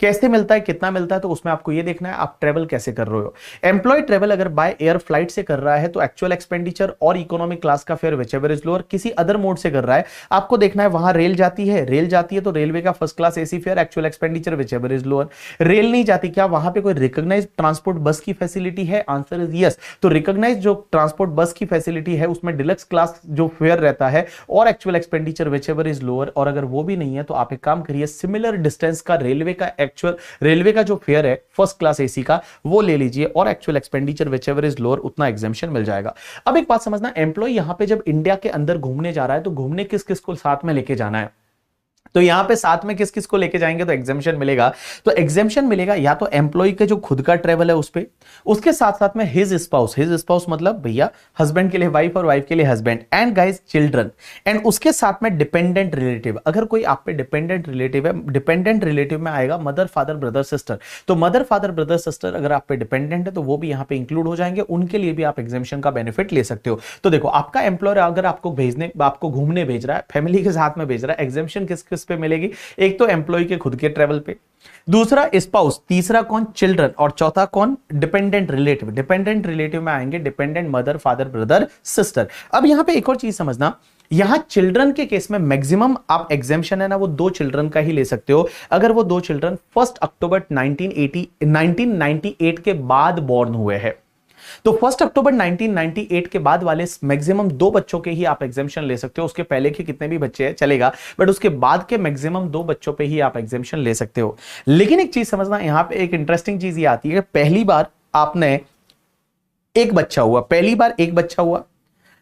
A: कैसे मिलता है, कितना मिलता है, तो उसमें आपको ये देखना है आप ट्रेवल कैसे कर रहे हो। एम्प्लॉय ट्रेवल अगर बाय एयर फ्लाइट से कर रहा है तो एक्चुअल एक्सपेंडिचर और इकोनॉमिक क्लास का fair which ever is lower, किसी अदर मोड से कर रहा है, आपको देखना है वहां रेल जाती है, रेल जाती है तो रेलवे का first class AC fair, actual expenditure which ever is lower. Rail नहीं जाती, क्या वहां पे कोई रिकॉग्नाइज्ड ट्रांसपोर्ट बस की फैसिलिटी है, आंसर इज यस। तो रिकॉग्नाइज्ड जो ट्रांसपोर्ट बस की फैसिलिटी है उसमें डिलक्स क्लास जो फेयर रहता है और actual expenditure which ever is lower, और अगर वो भी नहीं है तो आप एक काम करिए, सिमिलर डिस्टेंस का रेलवे का एक्चुअल रेलवे का जो फेयर है फर्स्ट क्लास एसी का वो ले लीजिए, और actual expenditure which ever is lower, उतना एग्जेम्पशन मिल जाएगा। अब एक बात समझना, एम्प्लॉय यहां पे जब इंडिया के अंदर घूमने जा रहा है तो घूमने किस किस को साथ में लेके जाना है। तो यहां पे साथ में किस किस को लेके जाएंगे तो एग्जामिशन मिलेगा। तो एग्जामिशन मिलेगा या तो एम्प्लॉय के जो खुद का ट्रेवल है उस पे, उसके साथ साथ में हिज स्पाउस मतलब भैया हस्बैंड के लिए वाइफ और वाइफ के लिए husband, and guys children, and उसके साथ में डिपेंडेंट रिलेटिव। अगर कोई आप पे डिपेंडेंट रिलेटिव है, डिपेंडेंट रिलेटिव में आएगा मदर फादर ब्रदर सिस्टर, तो मदर फादर ब्रदर सिस्टर अगर आप पे डिपेंडेंट है तो वो भी यहां पे इंक्लूड हो जाएंगे, उनके लिए भी आप एग्जामिशन का बेनिफिट ले सकते हो। तो देखो आपका एम्प्लॉयर अगर आपको घूमने भेज रहा है, फैमिली के साथ में भेज रहा है, एग्जामिशन किस किस पे मिलेगी, एक तो एम्प्लॉय के खुद के ट्रेवल पे, दूसरा स्पाउस, तीसरा कौन चिल्ड्रन, और चौथा कौन डिपेंडेंट रिलेटिव। डिपेंडेंट रिलेटिव में आएंगे dependent mother father brother sister. अब यहां पे एक और चीज समझना, यहां चिल्ड्रन के केस में मैक्सिमम आप एग्जामिशन है ना वो 2 चिल्ड्रन का ही ले सकते हो, अगर वो 2 चिल्ड्रन 1 अक्टूबर 1998 के बाद बॉर्न हुए हैं। तो 1 अक्टूबर 1998 के बाद वाले मैक्सिमम 2 बच्चों के ही आप एग्जामिशन ले सकते हो, उसके पहले के कितने भी बच्चे हैं चलेगा, बट उसके बाद के मैक्सिमम 2 बच्चों पे ही आप एग्जामिशन ले सकते हो। लेकिन एक चीज समझना, यहां पे एक इंटरेस्टिंग चीज ये आती है कि पहली बार आपने एक बच्चा हुआ, पहली बार एक बच्चा हुआ,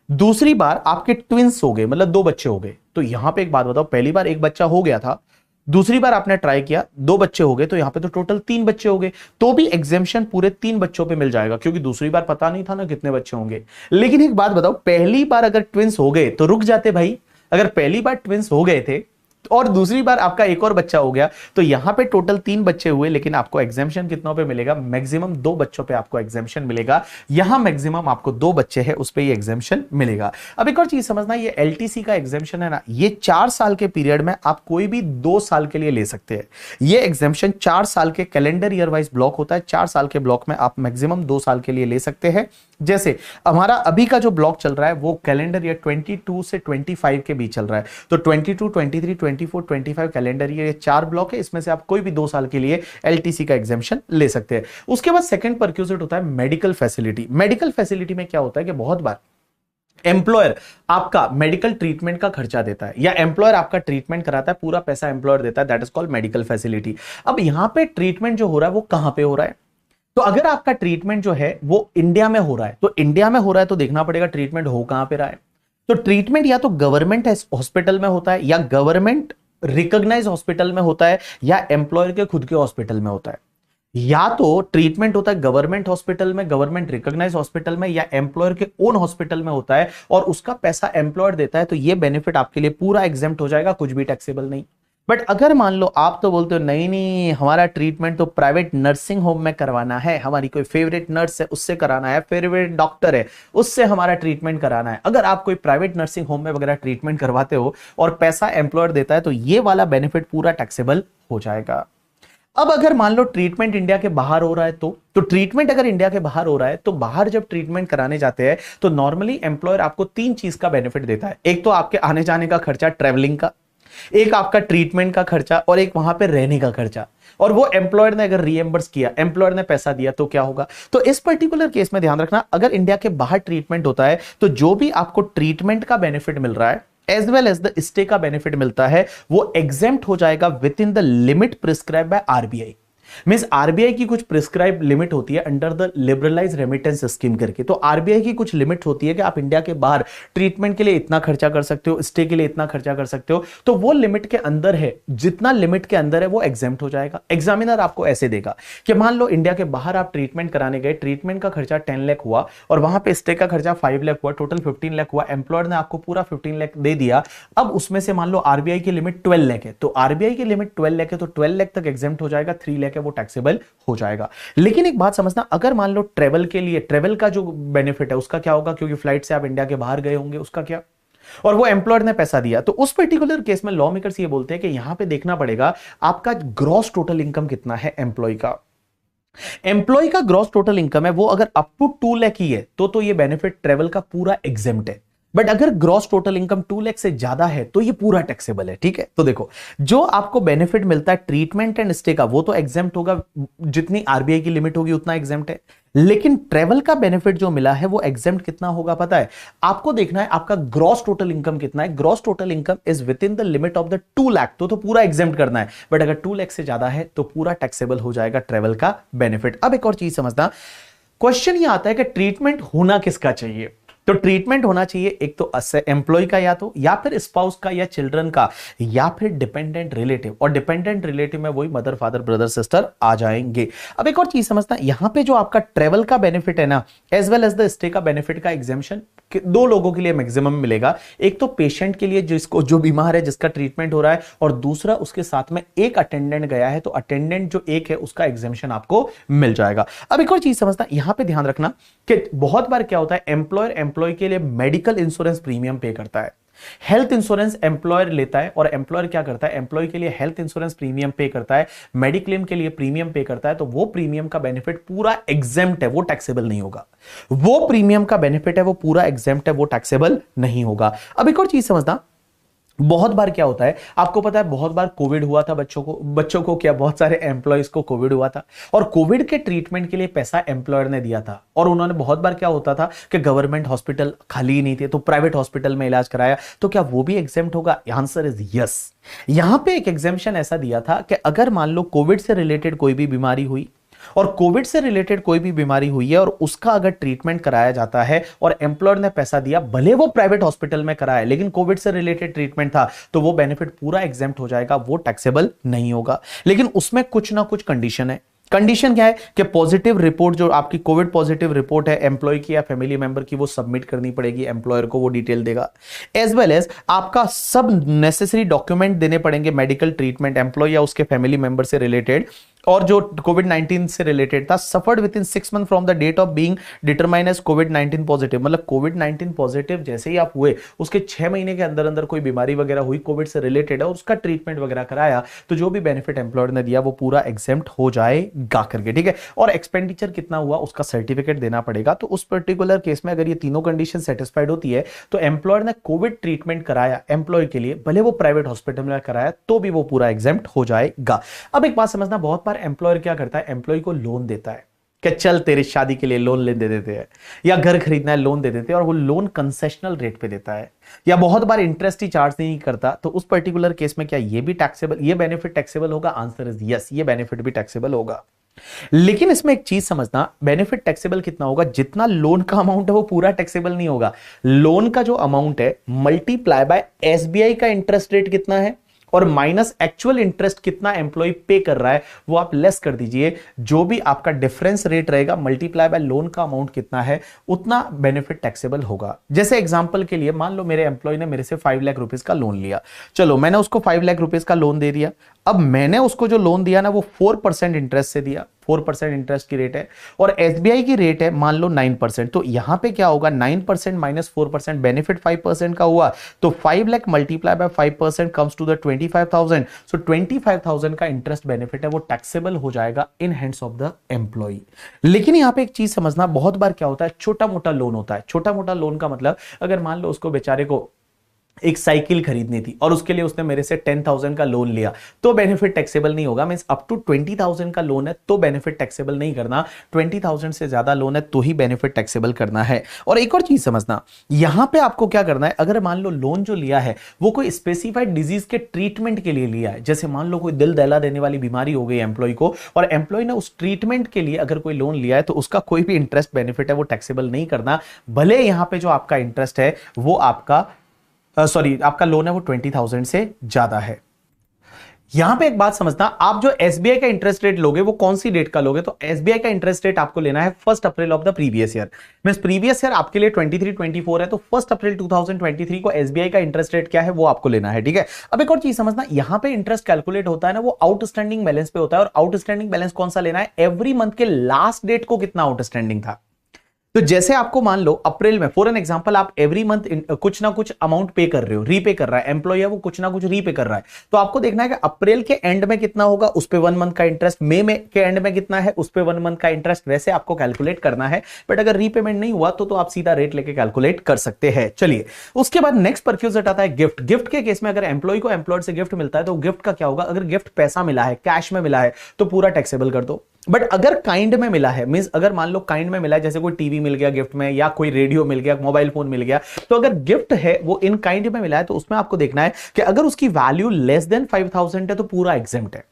A: दूसरी बार आपके ट्विंस हो गए, मतलब 2 बच्चे हो गए। तो यहां पे एक बात बताओ, पहली बार एक बच्चा हो गया था, दूसरी बार आपने ट्राई किया 2 बच्चे हो गए, तो यहां पे तो टोटल 3 बच्चे हो गए, तो भी एग्जामिशन पूरे 3 बच्चों पे मिल जाएगा, क्योंकि दूसरी बार पता नहीं था ना कितने बच्चे होंगे। लेकिन एक बात बताओ, पहली बार अगर ट्विंस हो गए तो रुक जाते भाई, अगर पहली बार ट्विंस हो गए थे और दूसरी बार आपका एक और बच्चा हो गया, तो यहां पे टोटल 3 बच्चे हुए, लेकिन आपको एग्जामिशन कितनों पे मिलेगा, मैक्सिमम 2 बच्चों पे आपको एग्जामिशन मिलेगा। यहां मैक्सिमम आपको 2 बच्चे हैं उस पे ये एग्जामिशन मिलेगा। अब एक और चीज समझना, ये एलटीसी का एग्जामिशन है ना, ये 4 साल के पीरियड में आप कोई भी 2 साल के लिए ले सकते हैं। ये एग्जामिशन 4 साल के कैलेंडर ईयर वाइज ब्लॉक होता है, 4 साल के ब्लॉक में आप मैक्सिमम 2 साल के लिए ले सकते हैं। जैसे हमारा अभी का जो ब्लॉक चल रहा है वो कैलेंडर ईयर 22 से 25 के बीच चल रहा है, तो 22, 23, 24, 25 कैलेंडर ईयर, ये 4 ब्लॉक है, इसमें से आप कोई भी 2 साल के लिए एलटीसी का एग्जामिशन ले सकते हैं। उसके बाद सेकंड परक्यूजिट होता है मेडिकल फैसिलिटी। मेडिकल फैसिलिटी में क्या होता है कि बहुत बार एम्प्लॉयर आपका मेडिकल ट्रीटमेंट का खर्चा देता है, या एम्प्लॉयर आपका ट्रीटमेंट कराता है, पूरा पैसा एम्प्लॉयर देता है, that is called medical facility. अब यहां पे ट्रीटमेंट जो हो रहा है वो कहां पे हो रहा है, तो अगर आपका ट्रीटमेंट जो है वो इंडिया में हो रहा है, तो इंडिया में हो रहा है तो देखना पड़ेगा ट्रीटमेंट हो कहां पे रहा है। तो ट्रीटमेंट या तो गवर्नमेंट हॉस्पिटल में होता है, या गवर्नमेंट रिकॉग्नाइज हॉस्पिटल में होता है, या एम्प्लॉयर के खुद के हॉस्पिटल में होता है। या तो ट्रीटमेंट होता है गवर्नमेंट हॉस्पिटल में, गवर्नमेंट रिकॉग्नाइज हॉस्पिटल में, या एम्प्लॉयर के ओन हॉस्पिटल में होता है और उसका पैसा एम्प्लॉयर देता है, तो ये बेनिफिट आपके लिए पूरा एग्जेम्प्ट हो जाएगा, कुछ भी टैक्सेबल नहीं। बट अगर मान लो आप तो बोलते हो नहीं नहीं हमारा ट्रीटमेंट तो प्राइवेट नर्सिंग होम में करवाना है, हमारी कोई फेवरेट नर्स है उससे कराना है, फेवरेट डॉक्टर है उससे हमारा ट्रीटमेंट कराना है, अगर आप कोई प्राइवेट नर्सिंग होम में वगैरह ट्रीटमेंट करवाते हो और पैसा एम्प्लॉयर देता है, तो ये वाला बेनिफिट पूरा टैक्सेबल हो जाएगा। अब अगर मान लो ट्रीटमेंट इंडिया के बाहर हो रहा है, तो ट्रीटमेंट अगर इंडिया के बाहर हो रहा है, तो बाहर जब ट्रीटमेंट कराने जाते हैं तो नॉर्मली एम्प्लॉयर आपको 3 चीज का बेनिफिट देता है। एक तो आपके आने जाने का खर्चा ट्रेवलिंग का, एक आपका ट्रीटमेंट का खर्चा, और एक वहां पे रहने का खर्चा। और वो एम्प्लॉयर ने अगर रीएम्बर्स किया, एम्प्लॉयर ने पैसा दिया, तो क्या होगा। तो इस पर्टिकुलर केस में ध्यान रखना, अगर इंडिया के बाहर ट्रीटमेंट होता है तो जो भी आपको ट्रीटमेंट का बेनिफिट मिल रहा है as well as the stay का बेनिफिट मिलता है, वो एग्जेम्प्ट हो जाएगा within the limit prescribe by RBI. Means RBI की कुछ प्रिस्क्राइब लिमिट होती है under the liberalise remittance scheme करके। तो आरबीआई की कुछ लिमिट होती है कि आप इंडिया के बाहर ट्रीटमेंट के लिए इतना खर्चा कर सकते हो, स्टे के लिए इतना खर्चा कर सकते हो, तो वो लिमिट के अंदर है, जितना लिमिट के अंदर है वो एग्जेम्प्ट हो जाएगा। एग्जामिनर आपको ऐसे देगा कि मान लो इंडिया के बाहर आप ट्रीटमेंट कराने गए, ट्रीटमेंट का खर्चा 10 लाख हुआ और वहां पे स्टे का खर्चा 5 लाख हुआ, टोटल 15 लाख हुआ, एम्प्लॉयर ने आपको पूरा 15 लाख दे दिया। अब उसमें से मान लो आरबीआई की लिमिट 12 लाख है, तो आरबीआई की लिमिट 12 लाख है, तो 12 लाख तक एग्जेम्प्ट हो जाएगा, 3 लाख है वो टैक्सेबल हो जाएगा। लेकिन एक बात समझना, अगर मान लो ट्रेवल के लिए, ट्रेवल का जो बेनिफिट है उसका क्या होगा, क्योंकि फ्लाइट से आप इंडिया के बाहर गए होंगे, उसका क्या, और वो एम्प्लॉयर ने पैसा दिया, तो उस पर्टिकुलर केस में लॉ मेकर्स ये बोलते हैं कि यहां पे देखना पड़ेगा आपका ग्रॉस टोटल इनकम कितना है एम्प्लॉय का। एम्प्लॉय का ग्रॉस टोटल इनकम है वो अगर अप टू 2 लाख ही है तो ये बेनिफिट ट्रेवल का पूरा एग्जेम्प्ट है। बट अगर ग्रॉस टोटल इनकम 2 लाख से ज्यादा है तो ये पूरा टैक्सेबल है। ठीक है, तो देखो जो आपको बेनिफिट मिलता है ट्रीटमेंट एंड स्टे का वो तो एग्जेम्प्ट होगा, जितनी आरबीआई की लिमिट होगी उतना एग्जेम्प्ट है। लेकिन ट्रेवल का बेनिफिट जो मिला है वो एग्जेम्प्ट कितना होगा पता है आपको, देखना है आपका ग्रॉस टोटल इनकम कितना है। Gross total income is with in the limit of the 2 lakh, तो पूरा एग्जेम्प्ट करना है। बट अगर 2 लाख से ज्यादा है तो पूरा टैक्सेबल हो जाएगा ट्रेवल का बेनिफिट। अब एक और चीज समझना, क्वेश्चन ये आता है कि ट्रीटमेंट होना किसका चाहिए। तो ट्रीटमेंट होना चाहिए एक तो एम्प्लॉय का या फिर स्पाउस का या चिल्ड्रन का या फिर डिपेंडेंट रिलेटिव, और डिपेंडेंट रिलेटिव में वही मदर फादर ब्रदर सिस्टर आ जाएंगे। अब एक और चीज समझना, यहां पे जो आपका ट्रेवल का बेनिफिट है ना, as well as the stay का बेनिफिट का एग्जाम्शन दो लोगों के लिए मैक्सिमम मिलेगा। एक तो पेशेंट के लिए जिसको जो बीमार है, जिसका ट्रीटमेंट हो रहा है, और दूसरा उसके साथ में एक अटेंडेंट गया है, तो अटेंडेंट जो एक है उसका एग्जाम्शन आपको मिल जाएगा। अब एक और चीज समझना, यहां पे ध्यान रखना कि बहुत बार क्या होता है, एम्प्लॉयर एम्प्लॉय के लिए मेडिकल इंश्योरेंस प्रीमियम पे करता है, हेल्थ इंश्योरेंस एम्प्लॉयर लेता है, और एम्प्लॉयर क्या करता है, एम्प्लॉय के लिए हेल्थ इंश्योरेंस प्रीमियम पे करता है, मेडिक्लेम के लिए प्रीमियम पे करता है। तो वो प्रीमियम का बेनिफिट पूरा एग्जेम्प्ट है, वो टैक्सेबल नहीं होगा। वो प्रीमियम का बेनिफिट है वो पूरा एग्जेम्प्ट है, वो टैक्सेबल नहीं होगा। अब एक और चीज समझना, बहुत बार क्या होता है, आपको पता है बहुत बार कोविड हुआ था बच्चों को क्या, बहुत सारे एम्प्लॉयज को कोविड हुआ था, और कोविड के ट्रीटमेंट के लिए पैसा एम्प्लॉयर ने दिया था, और उन्होंने बहुत बार क्या होता था कि गवर्नमेंट हॉस्पिटल खाली ही नहीं थे, तो प्राइवेट हॉस्पिटल में इलाज कराया, तो क्या वो भी एग्जेम्प्ट होगा? Answer is yes. यहां पे एक एग्जेम्पशन ऐसा दिया था कि अगर मान लो कोविड से रिलेटेड कोई भी बीमारी हुई, और कोविड से रिलेटेड कोई भी बीमारी हुई है और उसका अगर ट्रीटमेंट कराया जाता है और एम्प्लॉयर ने पैसा दिया, भले वो प्राइवेट हॉस्पिटल में कराया लेकिन कोविड से रिलेटेड ट्रीटमेंट था, तो वो बेनिफिट पूरा एग्जेम्प्ट हो जाएगा, वो टैक्सेबल नहीं होगा। लेकिन उसमें कुछ ना कुछ कंडीशन है। कंडीशन क्या है कि पॉजिटिव रिपोर्ट, जो आपकी कोविड पॉजिटिव रिपोर्ट है एम्प्लॉय की या फैमिली मेंबर की, वो सबमिट करनी पड़ेगी एम्प्लॉयर को, वो डिटेल देगा। एज वेल एज आपका सब नेसेसरी डॉक्यूमेंट देने पड़ेंगे, मेडिकल ट्रीटमेंट एम्प्लॉय या उसके फैमिली मेंबर से रिलेटेड, और जो कोविड-19 से रिलेटेड था, suffered within 6 month from the date of being determined as कोविड-19 पॉजिटिव, मतलब कोविड-19 पॉजिटिव जैसे ही आप हुए उसके 6 महीने के अंदर अंदर कोई बीमारी वगैरह हुई कोविड से रिलेटेड है और उसका ट्रीटमेंट वगैरह कराया, तो जो भी बेनिफिट एम्प्लॉयर ने दिया वो पूरा एग्जेम्प्ट हो जाएगा करके, ठीक है। और एक्सपेंडिचर कितना हुआ उसका सर्टिफिकेट देना पड़ेगा। तो उस पर्टिकुलर केस में अगर ये तीनों कंडीशन सेटिस्फाइड होती है, तो एम्प्लॉयर ने कोविड ट्रीटमेंट कराया एम्प्लॉय के लिए, भले वो प्राइवेट हॉस्पिटल में कराया, तो भी वो पूरा एग्जेम्प्ट हो जाएगा। अब एक बात समझना, बहुत एम्प्लॉयर क्या करता है, एम्प्लॉय को लोन देता है कि चल तेरी शादी के लिए लोन ले दे देते हैं, या घर खरीदना है लोन दे देते हैं, और वो लोन कंसेशनल रेट पे देता है, या बहुत बार इंटरेस्ट ही चार्ज नहीं करता, तो उस पर्टिकुलर केस में क्या ये भी टैक्सेबल, ये बेनिफिट टैक्सेबल होगा? आंसर इज यस, ये बेनिफिट भी टैक्सेबल होगा। लेकिन इसमें एक चीज समझना, बेनिफिट टैक्सेबल कितना होगा, जितना लोन का अमाउंट है वो पूरा टैक्सेबल नहीं होगा। लोन का जो अमाउंट है मल्टीप्लाई बाय एसबीआई का इंटरेस्ट रेट कितना है, और माइनस एक्चुअल इंटरेस्ट कितना एम्प्लॉय पे कर रहा है, वो आप लेस कर दीजिए। जो भी आपका डिफरेंस रेट रहेगा मल्टीप्लाई बाय लोन का अमाउंट कितना है, उतना बेनिफिट टैक्सेबल होगा। जैसे एग्जांपल के लिए मान लो मेरे एम्प्लॉय ने मेरे से 5 लाख रुपीस का लोन लिया, चलो मैंने उसको 5 लाख रुपीस का लोन दे दिया। अब मैंने उसको जो लोन दिया ना वो 4% इंटरेस्ट से दिया, 4% इंटरेस्ट की रेट है, और एसबीआई की रेट है मान लो 9%। तो यहां पे क्या होगा, 9% माइनस 4%, बेनिफिट 5% का हुआ, तो 5 lakh multiply by 5% comes to the 25,000। So 25,000 का इंटरेस्ट बेनिफिट है वो टैक्सेबल हो जाएगा in hands of the employee. लेकिन यहां पे एक चीज समझना, बहुत बार क्या होता है, छोटा मोटा लोन होता है। छोटा मोटा लोन का मतलब, अगर मान लो उसको बेचारे को एक साइकिल खरीदनी थी और उसके लिए उसने मेरे से 10,000 का लोन लिया, तो बेनिफिट टैक्सेबल नहीं होगा। मींस अप टू 20,000 का लोन है तो बेनिफिट टैक्सेबल नहीं करना, 20,000 से ज्यादा लोन है तो ही बेनिफिट टैक्सेबल करना है। और एक और चीज समझना, यहां पे आपको क्या करना है, अगर मान लो लोन जो लिया है वो कोई स्पेसिफाइड डिजीज के ट्रीटमेंट के लिए लिया है, जैसे मान लो कोई दिल दहला देने वाली बीमारी हो गई एम्प्लॉय को, और एम्प्लॉय ने उस ट्रीटमेंट के लिए अगर कोई लोन लिया है, तो उसका कोई भी इंटरेस्ट बेनिफिट है वो टैक्सेबल नहीं करना, भले यहां पे जो आपका इंटरेस्ट है वो आपका आपका लोन है वो 20,000 से ज्यादा है। यहां पे एक बात समझना, आप जो एसबीआई का इंटरेस्ट रेट लोगे वो कौन सी डेट का लोगे, तो एसबीआई का इंटरेस्ट रेट आपको लेना है 1 अप्रैल of the previous year. Means previous year आपके लिए 23-24 है, तो 1 अप्रैल 2023 को एसबीआई का इंटरेस्ट रेट क्या है वो आपको लेना है, ठीक है। अब एक और चीज समझना, यहां पे इंटरेस्ट कैलकुलेट होता है ना वो आउटस्टैंडिंग बैलेंस पे होता है, और आउटस्टैंडिंग बैलेंस कौन सा लेना है, एवरी मंथ के लास्ट डेट को कितना आउटस्टैंडिंग था। तो जैसे आपको मान लो अप्रैल में फॉर एन एग्जांपल आप एवरी मंथ कुछ ना कुछ अमाउंट पे कर रहे हो, रीपे कर रहा है एम्प्लॉय है वो कुछ ना कुछ रीपे कर रहा है, तो आपको देखना है कि अप्रैल के एंड में कितना होगा, उस पे 1 मंथ का इंटरेस्ट, मई में के एंड में कितना है, उस पे 1 मंथ का इंटरेस्ट, वैसे आपको कैलकुलेट करना है। बट अगर रीपेमेंट नहीं हुआ तो आप सीधा रेट लेके कैलकुलेट कर सकते हैं। चलिए उसके बाद नेक्स्ट परक्यूजिट आता है गिफ्ट। गिफ्ट के केस में अगर एम्प्लॉय को एम्प्लॉयर से गिफ्ट मिलता है तो गिफ्ट का क्या होगा, अगर गिफ्ट पैसा मिला है, कैश में मिला है, तो पूरा टैक्सेबल कर दो। बट अगर काइंड में मिला है, मींस अगर मान लो काइंड में मिला है, जैसे कोई टीवी मिल गया गिफ्ट में, या कोई रेडियो मिल गया, मोबाइल फोन मिल गया, तो अगर गिफ्ट है वो इन काइंड में मिला है, तो उसमें आपको देखना है कि अगर उसकी वैल्यू लेस देन 5,000 है तो पूरा एग्जेम्प्ट है।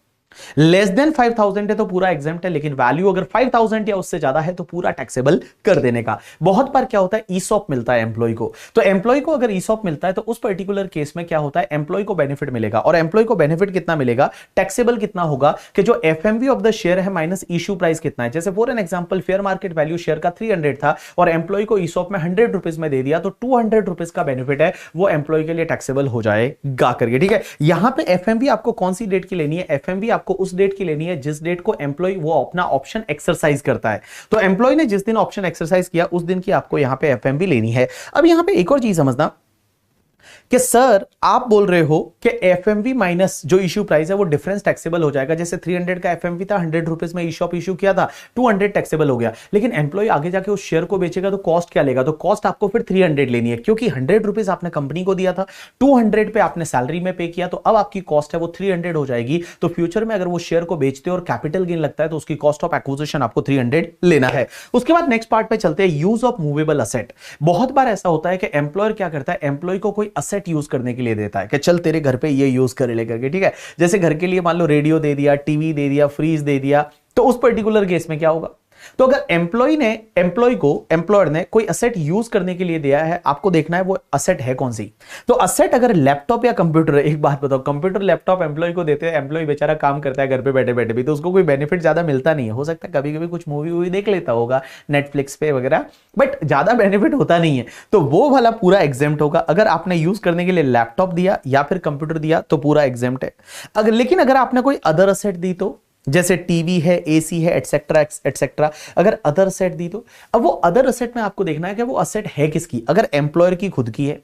A: लेस देन 5,000 है तो पूरा एग्जाम्प्ट है, लेकिन वैल्यू अगर 5,000 या उससे ज्यादा है तो पूरा टैक्सेबल कर देने का। बहुत बार क्या होता है, ईसॉप मिलता है एम्प्लॉय को, तो एम्प्लॉय को अगर ईसॉप मिलता है तो उस पर्टिकुलर केस में क्या होता है, एम्प्लॉय को बेनिफिट मिलेगा। और एम्प्लॉय को बेनिफिट कितना मिलेगा, टैक्सेबल कितना होगा, कि जो एफएमवी ऑफ द शेयर है माइनस इश्यू प्राइस कितना है। जैसे for an example fair market value share का 300 था और एम्प्लॉय को ईसॉप में 100 रुपीज में दे दिया, तो 200 रुपीज का बेनिफिट है वो एम्प्लॉय के लिए टैक्सेबल हो जाएगा करके। ठीक है, यहां पे एफएमवी आपको कौन सी डेट की लेनी है, एफएमवी आपको उस डेट की लेनी है जिस डेट को एम्प्लॉय वो अपना ऑप्शन एक्सरसाइज करता है। तो एम्प्लॉय ने जिस दिन ऑप्शन एक्सरसाइज किया उस दिन की आपको यहां पे एफएमवी लेनी है। अब यहां पे एक और चीज समझना कि सर आप बोल रहे हो कि एफएमवी माइनस जो इश्यू प्राइस है वो डिफरेंस टैक्सेबल हो जाएगा। जैसे 300 का एफएमवी था, 100 रुपीज में ईशॉप इश्यू किया था, 200 टैक्सेबल हो गया। लेकिन एम्प्लॉय आगे जाके उस शेयर को बेचेगा तो कॉस्ट क्या लेगा, तो कॉस्ट आपको फिर 300 लेनी है, क्योंकि 100 रुपीज आपने कंपनी को दिया था, 200 पे आपने सैलरी में पे किया, तो अब आपकी कॉस्ट है वो 300 हो जाएगी। तो फ्यूचर में अगर वो शेयर को बेचते और कैपिटल गेन लगता है तो उसकी कॉस्ट ऑफ एक्विजिशन आपको 300 लेना है। उसके बाद नेक्स्ट पार्ट पे चलते हैं, यूज ऑफ मूवेबल असेट। बहुत बार ऐसा होता है कि एम्प्लॉयर क्या करता है, एम्प्लॉय को कोई असेट यूज करने के लिए देता है कि चल तेरे घर पे ये यूज कर ले करके। ठीक है, जैसे घर के लिए मान लो रेडियो दे दिया, टीवी दे दिया, फ्रीज दे दिया, तो उस पर्टिकुलर केस में क्या होगा, तो अगर एम्प्लॉयर ने कोई असेट यूज करने के लिए दिया है, आपको देखना है वो असेट है कौन सी। तो असेट अगर लैपटॉप या कंप्यूटर है, एक बात बताओ, कंप्यूटर लैपटॉप एम्प्लॉय को देते हैं, एम्प्लॉय बेचारा काम करता है घर पे बैठे बैठे भी, तो उसको कोई बेनिफिट ज्यादा मिलता नहीं है। हो सकता है कभी कभी कुछ मूवी वूवी देख लेता होगा नेटफ्लिक्स पे वगैरह, बट ज्यादा बेनिफिट होता नहीं है, तो वो वाला पूरा एग्जेम्प्ट होगा। अगर आपने यूज करने के लिए लैपटॉप दिया या फिर कंप्यूटर दिया तो पूरा एग्जेम्प्ट है। लेकिन अगर आपने कोई अदर असेट दी, तो जैसे टीवी है, एसी है, एटसेट्रा एटसेट्रा, अगर अदर असेट दी, तो अब वो अदर असेट में आपको देखना है कि वो असेट है किसकी। अगर एम्प्लॉयर की खुद की है,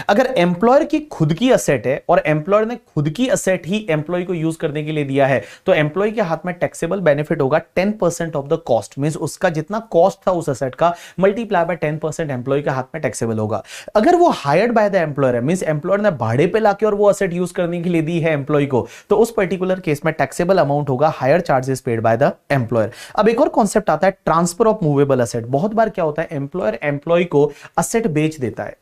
A: अगर एम्प्लॉयर की खुद की असेट है और एम्प्लॉयर ने खुद की असेट ही एम्प्लॉय को यूज करने के लिए दिया है, तो एम्प्लॉय के हाथ में टैक्सेबल बेनिफिट होगा 10% ऑफ द कॉस्ट, मींस उसका जितना कॉस्ट था उस असेट का मल्टीप्लाई बाय 10% एम्प्लॉय के हाथ में टैक्सेबल होगा। अगर वो हायर्ड बाय द एम्प्लॉयर है, मींस एम्प्लॉयर ने भाड़े पे लाके और वो असेट यूज करने के लिए दी है एम्प्लॉय को, तो उस पर्टिकुलर केस में टैक्सेबल अमाउंट होगा higher charges paid by the employer. अब एक और कॉन्सेप्ट आता है ट्रांसफर ऑफ मूवेबल असेट। बहुत बार क्या होता है, एम्प्लॉयर एम्प्लॉय को असेट बेच देता है।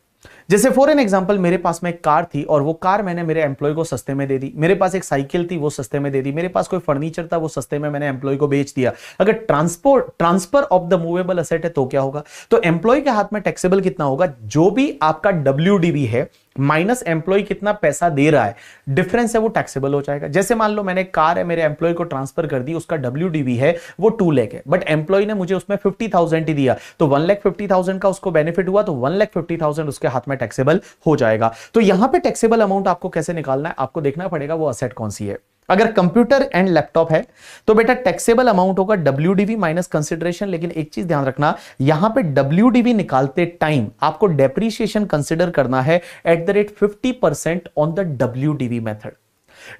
A: जैसे फॉर एन एग्जांपल मेरे पास में एक कार थी और वो कार मैंने मेरे एम्प्लॉय को सस्ते में दे दी, मेरे पास एक साइकिल थी वो सस्ते में दे दी, मेरे पास कोई फर्नीचर था वो सस्ते में मैंने एम्प्लॉय को बेच दिया। अगर transfer of the movable asset है तो क्या होगा, तो एम्प्लॉय के हाथ में टैक्सेबल कितना होगा, जो भी आपका डब्ल्यूडीवी है माइनस एम्प्लॉय कितना पैसा दे रहा है, डिफरेंस है वो टैक्सेबल हो जाएगा। जैसे मान लो मैंने कार है मेरे एम्प्लॉय को ट्रांसफर कर दी, उसका डब्ल्यूडीवी है वो 2 लाख है, बट एम्प्लॉय ने मुझे उसमें 50,000 ही दिया, तो 1,50,000 का उसको बेनिफिट हुआ, तो 1,50,000 उसके हाथ में टैक्सेबल हो जाएगा। तो यहां पे टैक्सेबल अमाउंट आपको कैसे निकालना है, आपको देखना पड़ेगा वो असेट कौन सी है। अगर कंप्यूटर एंड लैपटॉप है तो बेटा टैक्सेबल अमाउंट होगा डब्ल्यूडीवी माइनस कंसिडरेशन। लेकिन एक चीज ध्यान रखना, यहां पे डब्ल्यूडीवी निकालते टाइम आपको डेप्रीशिएशन कंसिडर करना है at the rate 50% on the WDV method.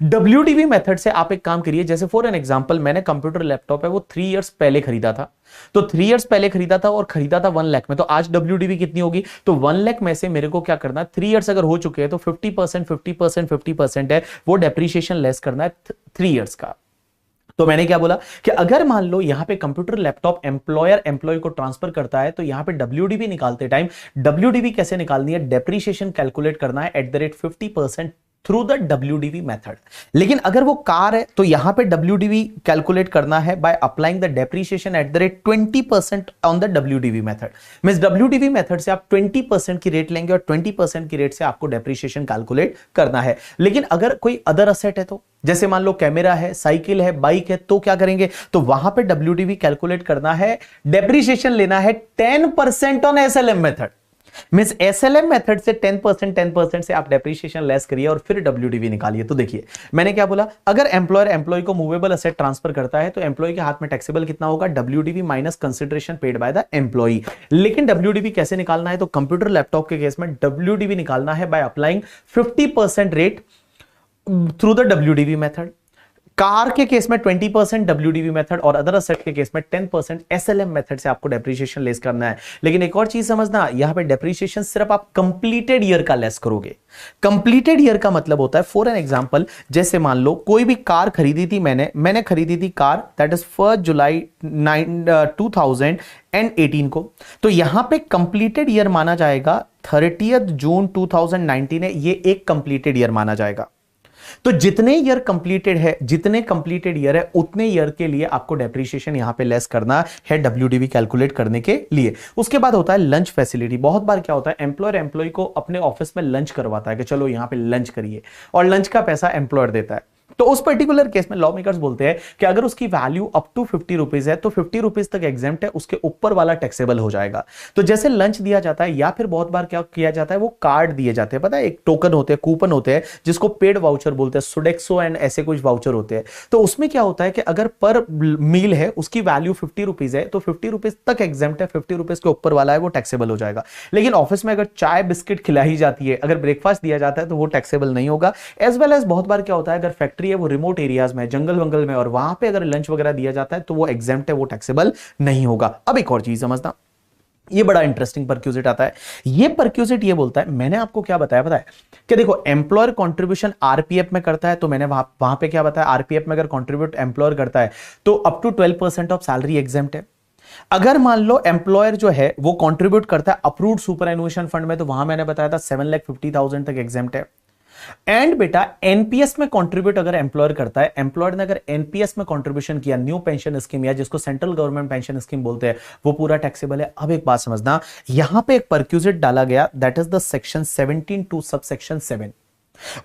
A: WDV method से आप एक काम करिए, जैसे फॉर एन एग्जांपल मैंने कंप्यूटर लैपटॉप है वो 3 इयर्स पहले खरीदा था, तो 3 इयर्स पहले खरीदा था और खरीदा था 1 लाख में, तो आज डब्ल्यूडीवी कितनी होगी, तो 1 लाख में से मेरे को क्या करना है, 3 इयर्स अगर हो चुके हैं तो 50% 50% 50% है वो डेप्रीशिएशन लेस करना है 3 इयर्स का। तो मैंने क्या बोला कि अगर मान लो यहां पे कंप्यूटर लैपटॉप एम्प्लॉयर एम्प्लॉय को ट्रांसफर करता है, तो यहां पे डब्ल्यूडीवी निकालते टाइम डब्ल्यूडीवी कैसे निकालनी है, डेप्रीशिएशन कैलकुलेट करना है at the rate 50% through the WDV method. लेकिन अगर वो कार है तो यहां पे डब्ल्यूडीवी कैलकुलेट करना है by applying the depreciation at the rate 20% on the WDV method. Means WDV method से आप 20% की रेट लेंगे और 20% की रेट से आपको डेप्रीशिएशन कैलकुलेट करना है। लेकिन अगर कोई अदर असेट है, तो जैसे मान लो कैमरा है, साइकिल है, बाइक है, तो क्या करेंगे, तो वहां पे डब्ल्यूडीवी कैलकुलेट करना है, डेप्रीशिएशन लेना है 10% on SLM method. Means SLM method से 10% से आप डेप्रीशिएशन लेस करिए और फिर डब्ल्यूडीवी निकालिए। तो देखिए मैंने क्या बोला, अगर एम्प्लॉयर एम्प्लॉय को मूवेबल असेट ट्रांसफर करता है तो एम्प्लॉय के हाथ में टैक्सेबल कितना होगा, WDV minus consideration paid by the employee. लेकिन डब्ल्यूडीवी कैसे निकालना है, तो कंप्यूटर लैपटॉप के केस में डब्ल्यूडीवी निकालना है by applying 50% rate through the WDV method. Car के केस में 20% डब्ल्यूडीवी मेथड और अदर असेट के केस में 10% एसएलएम मेथड से आपको डेप्रीशिएशन लेस करना है। लेकिन एक और चीज समझना, यहां पे डेप्रीशिएशन सिर्फ आप कंप्लीटेड ईयर का लेस करोगे। कंप्लीटेड ईयर का मतलब होता है, फॉर एन एग्जांपल जैसे मान लो कोई भी कार खरीदी थी मैंने खरीदी थी कार दैट इज 1 जुलाई 2018 को, तो यहां पे कंप्लीटेड ईयर माना जाएगा 30 जून 2019 है, ये एक कंप्लीटेड ईयर माना जाएगा। तो जितने ईयर कंप्लीटेड है, जितने कंप्लीटेड ईयर है, उतने ईयर के लिए आपको डेप्रिसिएशन यहां पे लेस करना है डब्ल्यूडीवी कैलकुलेट करने के लिए। उसके बाद होता है लंच फैसिलिटी। बहुत बार क्या होता है, एम्प्लॉयर एम्प्लॉय को अपने ऑफिस में लंच करवाता है कि चलो यहां पे लंच करिए, और लंच का पैसा एम्प्लॉयर देता है। तो उस पर्टिकुलर केस में लॉ मेकर्स बोलते हैं कि अगर उसकी वैल्यू अप टू 50 रुपीज है तो 50 रुपीज तक एग्जेम्प्ट है, उसके ऊपर वाला टैक्सेबल हो जाएगा। तो जैसे लंच दिया जाता है, या फिर बहुत बार क्या किया जाता है, वो कार्ड दिए जाते हैं, पता है, एक टोकन होते हैं, कूपन होते हैं, जिसको पेड वाउचर बोलते हैं, सोडेक्सो एंड ऐसे कुछ वाउचर होते हैं। तो उसमें क्या होता है कि अगर पर मील है उसकी वैल्यू 50 रुपीज है तो 50 रुपीज तक एग्जेम्प्ट है, 50 रुपीज के ऊपर वाला है वो टैक्सेबल हो जाएगा। लेकिन ऑफिस में अगर चाय बिस्किट खिलाई जाती है, अगर ब्रेकफास्ट दिया जाता है, तो वो टैक्सेबल नहीं होगा। एज वेल एज बहुत बार क्या होता है, अगर फैक्ट्री है वो रिमोट एरिया में, जंगल वंगल में, और वहां पे अगर लंच वगैरह दिया जाता है तो वो एग्जेम्प्ट है, वो टैक्सेबल नहीं होगा। अब एक और चीज समझना, ये बड़ा इंटरेस्टिंग परक्यूजिट आता है। ये परक्यूजिट ये बोलता है, मैंने आपको क्या बताया पता है कि देखो एम्प्लॉयर कंट्रीब्यूशन आरपीएफ में करता है, तो मैंने वहां पे क्या बताया, आरपीएफ में अगर कंट्रीब्यूट एम्प्लॉयर करता है तो up to 12% of salary exempt है। अगर मान लो एम्प्लॉयर जो है वो कंट्रीब्यूट करता है अप्रूव्ड सुपरएनुएशन फंड में, तो वहां मैंने बताया था 7,50,000 तक एग्जेम्प्ट है। एंड बेटा एनपीएस में कंट्रीब्यूट अगर एम्प्लॉयर करता है, एम्प्लॉयर ने अगर एनपीएस में कंट्रीब्यूशन किया, न्यू पेंशन स्कीम, या जिसको सेंट्रल गवर्नमेंट पेंशन स्कीम बोलते हैं, वो पूरा टैक्सेबल है। अब एक बात समझना, यहां पे एक परक्यूजिट डाला गया, that is the section 17(2) subsection 7।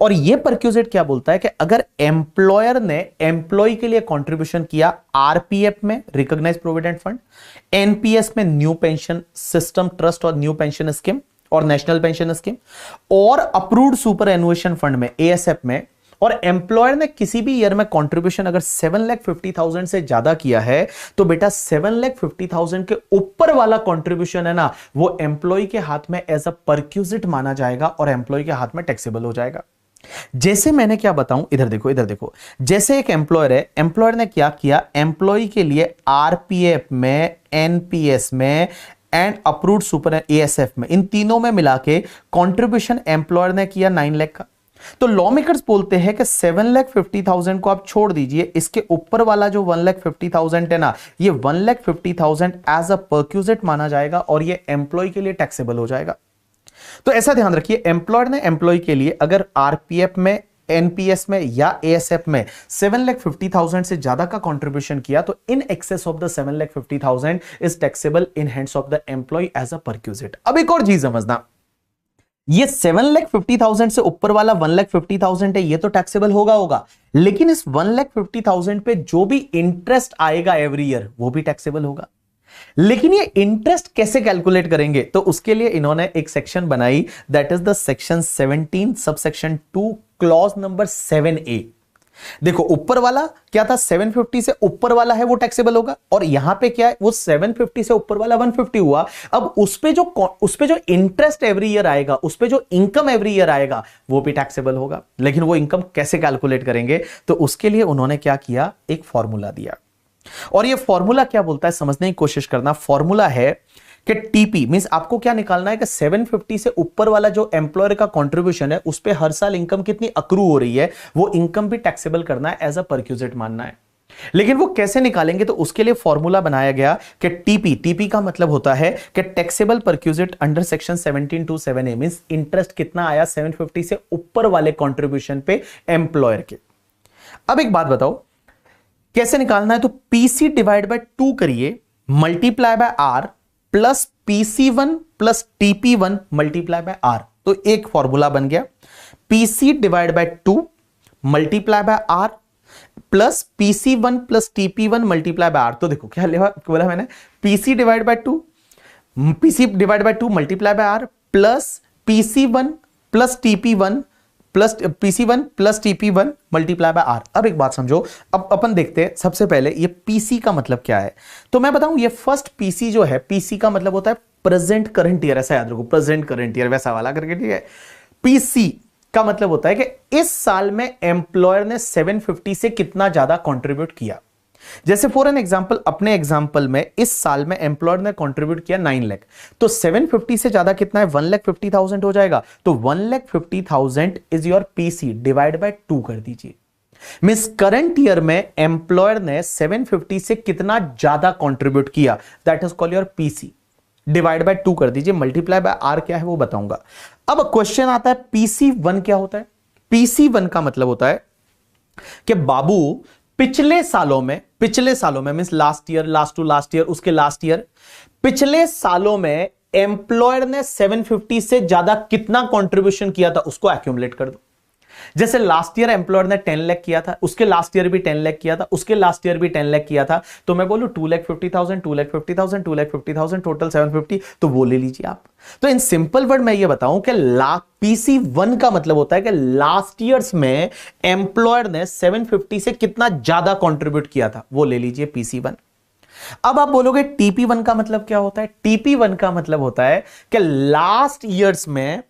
A: और ये परक्यूजिट क्या बोलता है कि अगर एम्प्लॉयर ने एम्प्लॉय के लिए कंट्रीब्यूशन किया आरपीएफ में, रिकॉग्नाइज्ड प्रोविडेंट फंड, एनपीएस में, न्यू पेंशन सिस्टम ट्रस्ट और न्यू पेंशन स्कीम और नेशनल पेंशन स्कीम, और अप्रूव्ड सुपर एनुएशन फंड में, एएसएफ में, और एम्प्लॉयर ने किसी भी ईयर में कंट्रीब्यूशन अगर 7,50,000 से ज्यादा किया है, तो बेटा 7,50,000 के ऊपर वाला कंट्रीब्यूशन है ना, वो एम्प्लॉय के हाथ में एज अ परक्यूजिट माना जाएगा और एम्प्लॉय के हाथ में टैक्सेबल हो जाएगा। जैसे मैंने क्या बताऊं, इधर देखो, इधर देखो, जैसे एक एम्प्लॉयर है, एम्प्लॉयर ने क्या किया, एम्प्लॉय के लिए आरपीएफ में, एनपीएस में एंड अप्रूव्ड सुपर एएसएफ में, इन तीनों में मिला के कंट्रीब्यूशन एम्प्लॉयर ने किया 9 लाख का। तो लॉ मेकर्स बोलते हैं कि 7,50,000 को आप छोड़ दीजिए, इसके ऊपर वाला जो 1,50,000 है ना, ये 1,50,000 एज अ परक्यूजिट माना जाएगा और ये एम्प्लॉय के लिए टैक्सेबल हो जाएगा। तो ऐसा ध्यान रखिए, एम्प्लॉयर ने एम्प्लॉय के लिए अगर आरपीएफ में, एनपीएस में या एएसएफ में 7,50,000 से ज्यादा का कंट्रीब्यूशन किया, तो in excess of the 7,50,000 is taxable in hands of the employee as a perquisite. अब एक और चीज समझना, ये 7,50,000 से ऊपर वाला 1,50,000 है, ये तो टैक्सेबल होगा, लेकिन इस 1,50,000 पे जो भी इंटरेस्ट आएगा एवरी ईयर, वो भी टैक्सेबल होगा। लेकिन ये इंटरेस्ट कैसे कैलकुलेट करेंगे, तो उसके लिए इन्होंने एक सेक्शन बनाई, that is the section 17 subsection 2 clause number 7A। देखो ऊपर वाला क्या था, 750 से ऊपर वाला है वो टैक्सेबल होगा, और यहां पे क्या है, वो 750 से ऊपर वाला 150 हुआ। अब उस पे जो इंटरेस्ट एवरी ईयर आएगा, उस पे जो इनकम एवरी ईयर आएगा, वो भी टैक्सेबल होगा। लेकिन वो इनकम कैसे कैलकुलेट करेंगे, तो उसके लिए उन्होंने क्या किया, एक फॉर्मूला दिया। और ये फॉर्मूला क्या बोलता है समझने की कोशिश करना। फॉर्मूला है कि टीपी मींस आपको क्या निकालना है कि 750 से ऊपर वाला जो एम्प्लॉयर का कंट्रीब्यूशन है, उस पे हर साल इनकम कितनी अक्रू हो रही है, वो इनकम भी टैक्सेबल करना है, एज अ परक्यूजिट मानना है। लेकिन वो कैसे निकालेंगे, तो उसके लिए फॉर्मूला बनाया गया कि टीपी का मतलब होता है कि taxable perquisite under section 17(2)(7A means interest कितना आया 750 से ऊपर वाले कंट्रीब्यूशन पे एम्प्लॉयर के। अब एक बात बताओ कैसे निकालना है, तो पीसी डिवाइड बाय 2 करिए, multiply by R plus PC1 plus TP1 multiply by R. तो एक फॉर्मूला बन गया, PC divide by 2 multiply by R plus PC1 plus TP1 multiply by R. तो देखो क्या बोला मैंने, PC divide by 2 multiply by R plus PC1 plus TP1 plus PC1 plus TP1 multiply by R. अब एक बात समझो, अब अपन देखते हैं सबसे पहले ये PC का मतलब क्या है। तो मैं बताऊं, ये फर्स्ट PC जो है, PC का मतलब होता है प्रेजेंट करंट ईयर, ऐसा याद रखो, प्रेजेंट करंट ईयर वैसा वाला करके, ठीक है। PC का मतलब होता है कि इस साल में एम्प्लॉयर ने 750 से कितना ज्यादा कंट्रीब्यूट किया। जैसे फॉर एन एग्जांपल, अपने एग्जांपल में इस साल में एम्प्लॉयर ने कंट्रीब्यूट किया 9 लाख, तो 750 से ज्यादा कितना है, 1,50,000 हो जाएगा। तो 1,50,000 is your PC, divide by 2 कर दीजिए। मींस करंट ईयर में एम्प्लॉयर ने 750 से कितना ज्यादा कंट्रीब्यूट किया, that is called your PC, divide by 2 कर दीजिए, मल्टीप्लाई बाय आर क्या है वो बताऊंगा। अब क्वेश्चन आता है PC1 क्या होता है। PC1 का मतलब होता है कि बाबू पिछले सालों में means last year, last to last year, उसके लास्ट ईयर, पिछले सालों में एम्प्लॉयर ने 750 से ज्यादा कितना कंट्रीब्यूशन किया था उसको एक्यूमुलेट कर दो। जैसे लास्ट ईयर एम्प्लॉयर ने 10 लाख किया था, उसके लास्ट ईयर भी 10 लाख किया था, उसके लास्ट ईयर भी 10 लाख किया था, तो मैं बोलूं 2,50,000, 2,50,000, 2,50,000, टोटल 750, तो वो ले लीजिए आप। तो इन सिंपल वर्ड मैं ये बताऊं कि PC1 का मतलब होता है कि लास्ट ईयर्स में एम्प्लॉयर ने 750 से कितना ज्यादा कंट्रीब्यूट किया था, वो ले लीजिए PC1। अब आप बोलोगे TP1 का मतलब क्या होता है? TP1 का मतलब होता है कि लास्ट ईयर्स में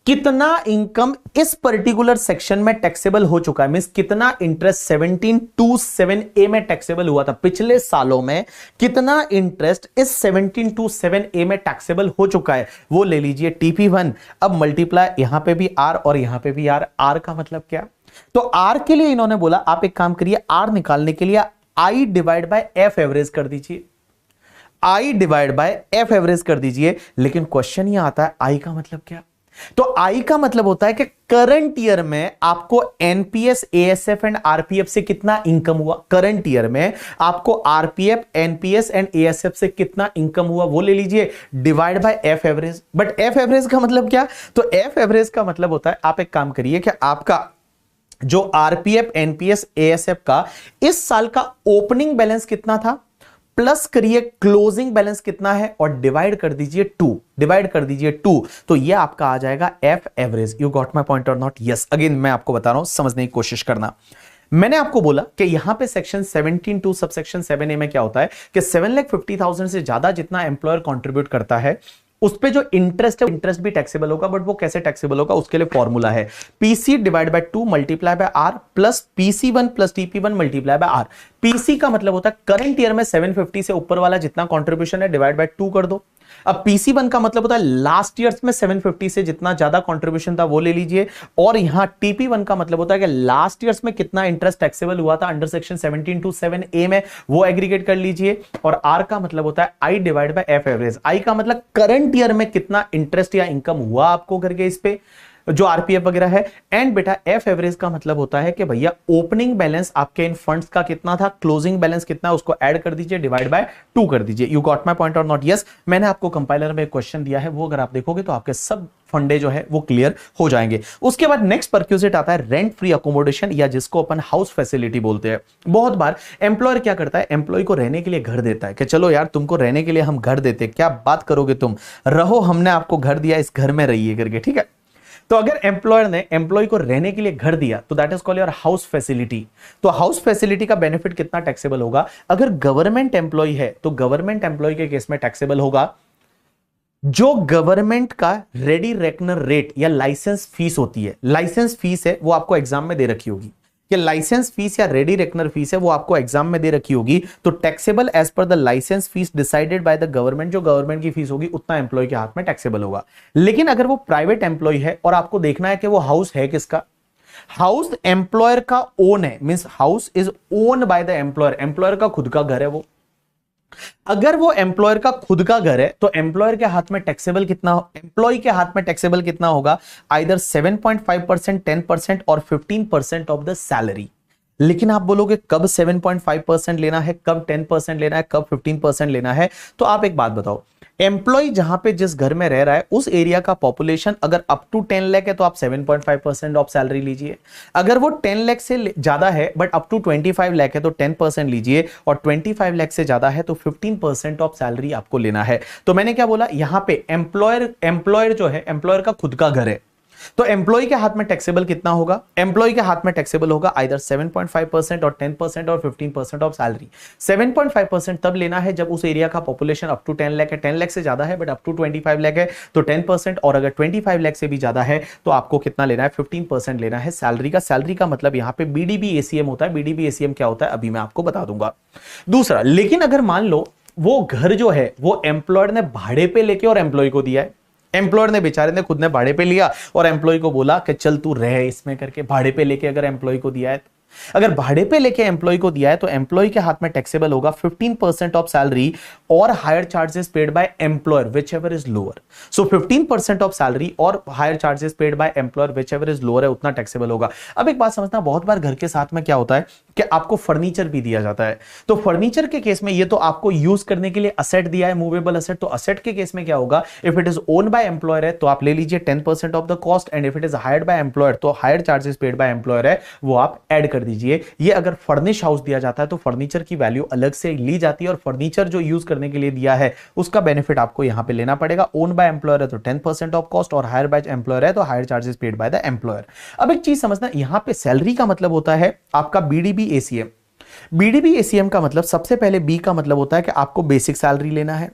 A: कितना इनकम इस पर्टिकुलर सेक्शन में टैक्सेबल हो चुका है, मींस कितना इंटरेस्ट 1727A में टैक्सेबल हुआ था, पिछले सालों में कितना इंटरेस्ट इस 1727A में टैक्सेबल हो चुका है, वो ले लीजिए TP1। अब मल्टीप्लाई यहां पे भी R और यहां पे भी R। R का मतलब क्या? तो R के लिए इन्होंने बोला आप एक काम करिए, R निकालने के लिए I divide by F average कर दीजिए, I divide by F average कर दीजिए। लेकिन क्वेश्चन यह आता है I का मतलब क्या? तो आई का मतलब होता है कि करंट ईयर में आपको एनपीएस, एएसएफ एंड आरपीएफ से कितना इनकम हुआ, करंट ईयर में आपको आरपीएफ, एनपीएस एंड एएसएफ से कितना इनकम हुआ, वो ले लीजिए, divide by F average. But F average का मतलब क्या? तो एफ एवरेज का मतलब होता है, आप एक काम करिए कि आपका जो आरपीएफ, एनपीएस, एएसएफ का इस साल का ओपनिंग बैलेंस कितना था, प्लस करिए क्लोजिंग बैलेंस कितना है और डिवाइड कर दीजिए 2, तो ये आपका आ जाएगा F average. You got my point और नॉट? यस। अगेन मैं आपको बता रहा हूं, समझने की कोशिश करना। मैंने आपको बोला कि यहां पे सेक्शन 17(2) सबसेक्शन 7A में क्या होता है कि 7,50,000 से ज्यादा जितना एम्प्लॉयर कंट्रीब्यूट करता है उस पे जो इंटरेस्ट है, इंटरेस्ट भी टैक्सेबल होगा। बट वो कैसे टैक्सेबल होगा, उसके लिए फॉर्मूला है PC divide by 2 multiply bye R plus PC1 plus TP1 multiply bye R। PC का मतलब होता है करंट ईयर में 750 से ऊपर वाला जितना कंट्रीब्यूशन है डिवाइड बाय 2 कर दो। अब PC1 का मतलब होता है लास्ट ईयर्स में 750 से जितना ज्यादा कंट्रीब्यूशन था वो ले लीजिए, और यहां TP1 का मतलब होता है कि लास्ट ईयर्स में कितना इंटरेस्ट टैक्सेबल हुआ था अंडर सेक्शन 17(2)(7A में, वो एग्रीगेट कर लीजिए। और R का मतलब होता है I divide by F average. I का मतलब करंट ईयर में कितना इंटरेस्ट या इनकम हुआ आपको करके इस पे जो आरपीएफ वगैरह है। एंड बेटा एफ एवरेज का मतलब होता है कि भैया ओपनिंग बैलेंस आपके इन फंड्स का कितना था, क्लोजिंग बैलेंस कितना, उसको ऐड कर दीजिए, डिवाइड बाय 2 कर दीजिए। यू गॉट माय पॉइंट और नॉट? यस। मैंने आपको कंपाइलर में एक क्वेश्चन दिया है, वो अगर आप देखोगे तो आपके सब फंडे जो है वो क्लियर हो जाएंगे। उसके बाद नेक्स्ट परक्यूजिट आता है रेंट फ्री अकोमोडेशन, या जिसको अपन हाउस फैसिलिटी बोलते हैं। बहुत बार एम्प्लॉयर क्या करता है, एम्प्लॉय को रहने के लिए घर देता है कि चलो यार तुमको रहने के लिए हम घर देते, क्या बात करोगे तुम, रहो, हमने आपको घर दिया, इस घर में रहिए करके, ठीक है। तो अगर एम्प्लॉयर ने एम्प्लॉय को रहने के लिए घर दिया तो that is called your house facility. तो हाउस फैसिलिटी का बेनिफिट कितना टैक्सेबल होगा? अगर गवर्नमेंट एम्प्लॉय है तो गवर्नमेंट एम्प्लॉय के केस में टैक्सेबल होगा जो गवर्नमेंट का रेडी रेकनर रेट या लाइसेंस फीस होती है। लाइसेंस फीस है वो आपको एग्जाम में दे रखी होगी कि लाइसेंस फीस या रेडी रेकनर फीस है वो आपको एग्जाम में दे रखी होगी, तो taxable as per the licence fee decided by the government. जो गवर्नमेंट की फीस होगी उतना एम्प्लॉय के हाथ में टैक्सेबल होगा। लेकिन अगर वो प्राइवेट एम्प्लॉय है और आपको देखना है कि वो हाउस है किसका, हाउस एम्प्लॉयर का ओन है, means house is owned by the employer, employer का खुद का घर है वो। अगर वो एम्प्लॉयर का खुद का घर है तो एम्प्लॉयर के हाथ में टैक्सेबल कितना, एम्प्लॉय के हाथ में टैक्सेबल कितना होगा, आइदर 7.5%, 10% और 15% ऑफ द सैलरी। लेकिन आप बोलोगे कब 7.5% लेना है, कब 10% लेना है, कब 15% लेना है, तो आप एक बात बताओ, एम्प्लॉय जहां पे जिस घर में रह रहा है उस एरिया का पॉपुलेशन अगर अप टू 10 लाख है तो आप 7.5% ऑफ सैलरी लीजिए। अगर वो 10 लाख से ज्यादा है बट अप टू 25 लाख है तो 10% लीजिए, और 25 लाख से ज्यादा है तो 15% ऑफ सैलरी आपको लेना है। तो मैंने क्या बोला, यहां पे एम्प्लॉयर जो है, एम्प्लॉयर का खुद का घर है, तो एम्प्लॉय के हाथ में टैक्सेबल कितना होगा, एम्प्लॉय के हाथ में टैक्सेबल होगा आइदर 7.5% और 10% और 15% ऑफ सैलरी। 7.5% तब लेना है जब उस एरिया का पॉपुलेशन अप टू 10 लाख है, 10 लाख से ज्यादा है बट अप टू 25 लाख है तो 10%, और अगर 25 लाख से भी ज्यादा है तो आपको कितना लेना है, 15% लेना है सैलरी का। सैलरी का मतलब यहां पे बीडीबी एसीएम होता है। बीडीबी एसीएम क्या होता है अभी मैं आपको बता दूंगा। दूसरा, लेकिन अगर मान लो वो घर जो है वो एम्प्लॉयर ने भाड़े पे लेके और एम्प्लॉय को दिया है, एम्प्लॉयर ने बेचारे ने खुद ने भाड़े पे लिया और एम्प्लॉय को बोला कि चल तू रह इसमें करके, भाड़े पे लेके अगर एम्प्लॉय को दिया है अगर भाड़े पे लेके एम्प्लॉय को दिया है तो एम्प्लॉय के हाथ में टैक्सेबल होगा 15% ऑफ सैलरी और hire charges paid by employer whichever is lower. So 15% of salary और hire charges paid by employer whichever is lower है, उतना टैक्सेबल होगा। अब एक बात समझना, बहुत बार घर के साथ में क्या होता है कि आपको फर्नीचर भी दिया जाता है। तो फर्नीचर के केस में ये तो आपको यूज करने के लिए असेट दिया है, मूवेबल असेट। तो असेट के केस में क्या होगा, if it is owned by employer है तो आप ले लीजिए 10% of the cost, and if it is hired by employer तो hire charges paid by employer है वो आप ऐड कर दीजिए। ये अगर फर्निश हाउस दिया जाता है तो फर्नीचर की वैल्यू अलग से ली जाती है और फर्नीचर जो यूज करने के लिए दिया है उसका बेनिफिट आपको यहां पे लेना पड़ेगा। ओन बाय एम्प्लॉयर है तो 10% ऑफ कॉस्ट और हायर बाय एम्प्लॉयर है तो hire charges paid by the employer. अब एक चीज समझना, यहां पे सैलरी का मतलब होता है आपका बीडीबी एसीएम। बीडीबी एसीएम का मतलब, सबसे पहले बी का मतलब होता है कि आपको बेसिक सैलरी लेना है।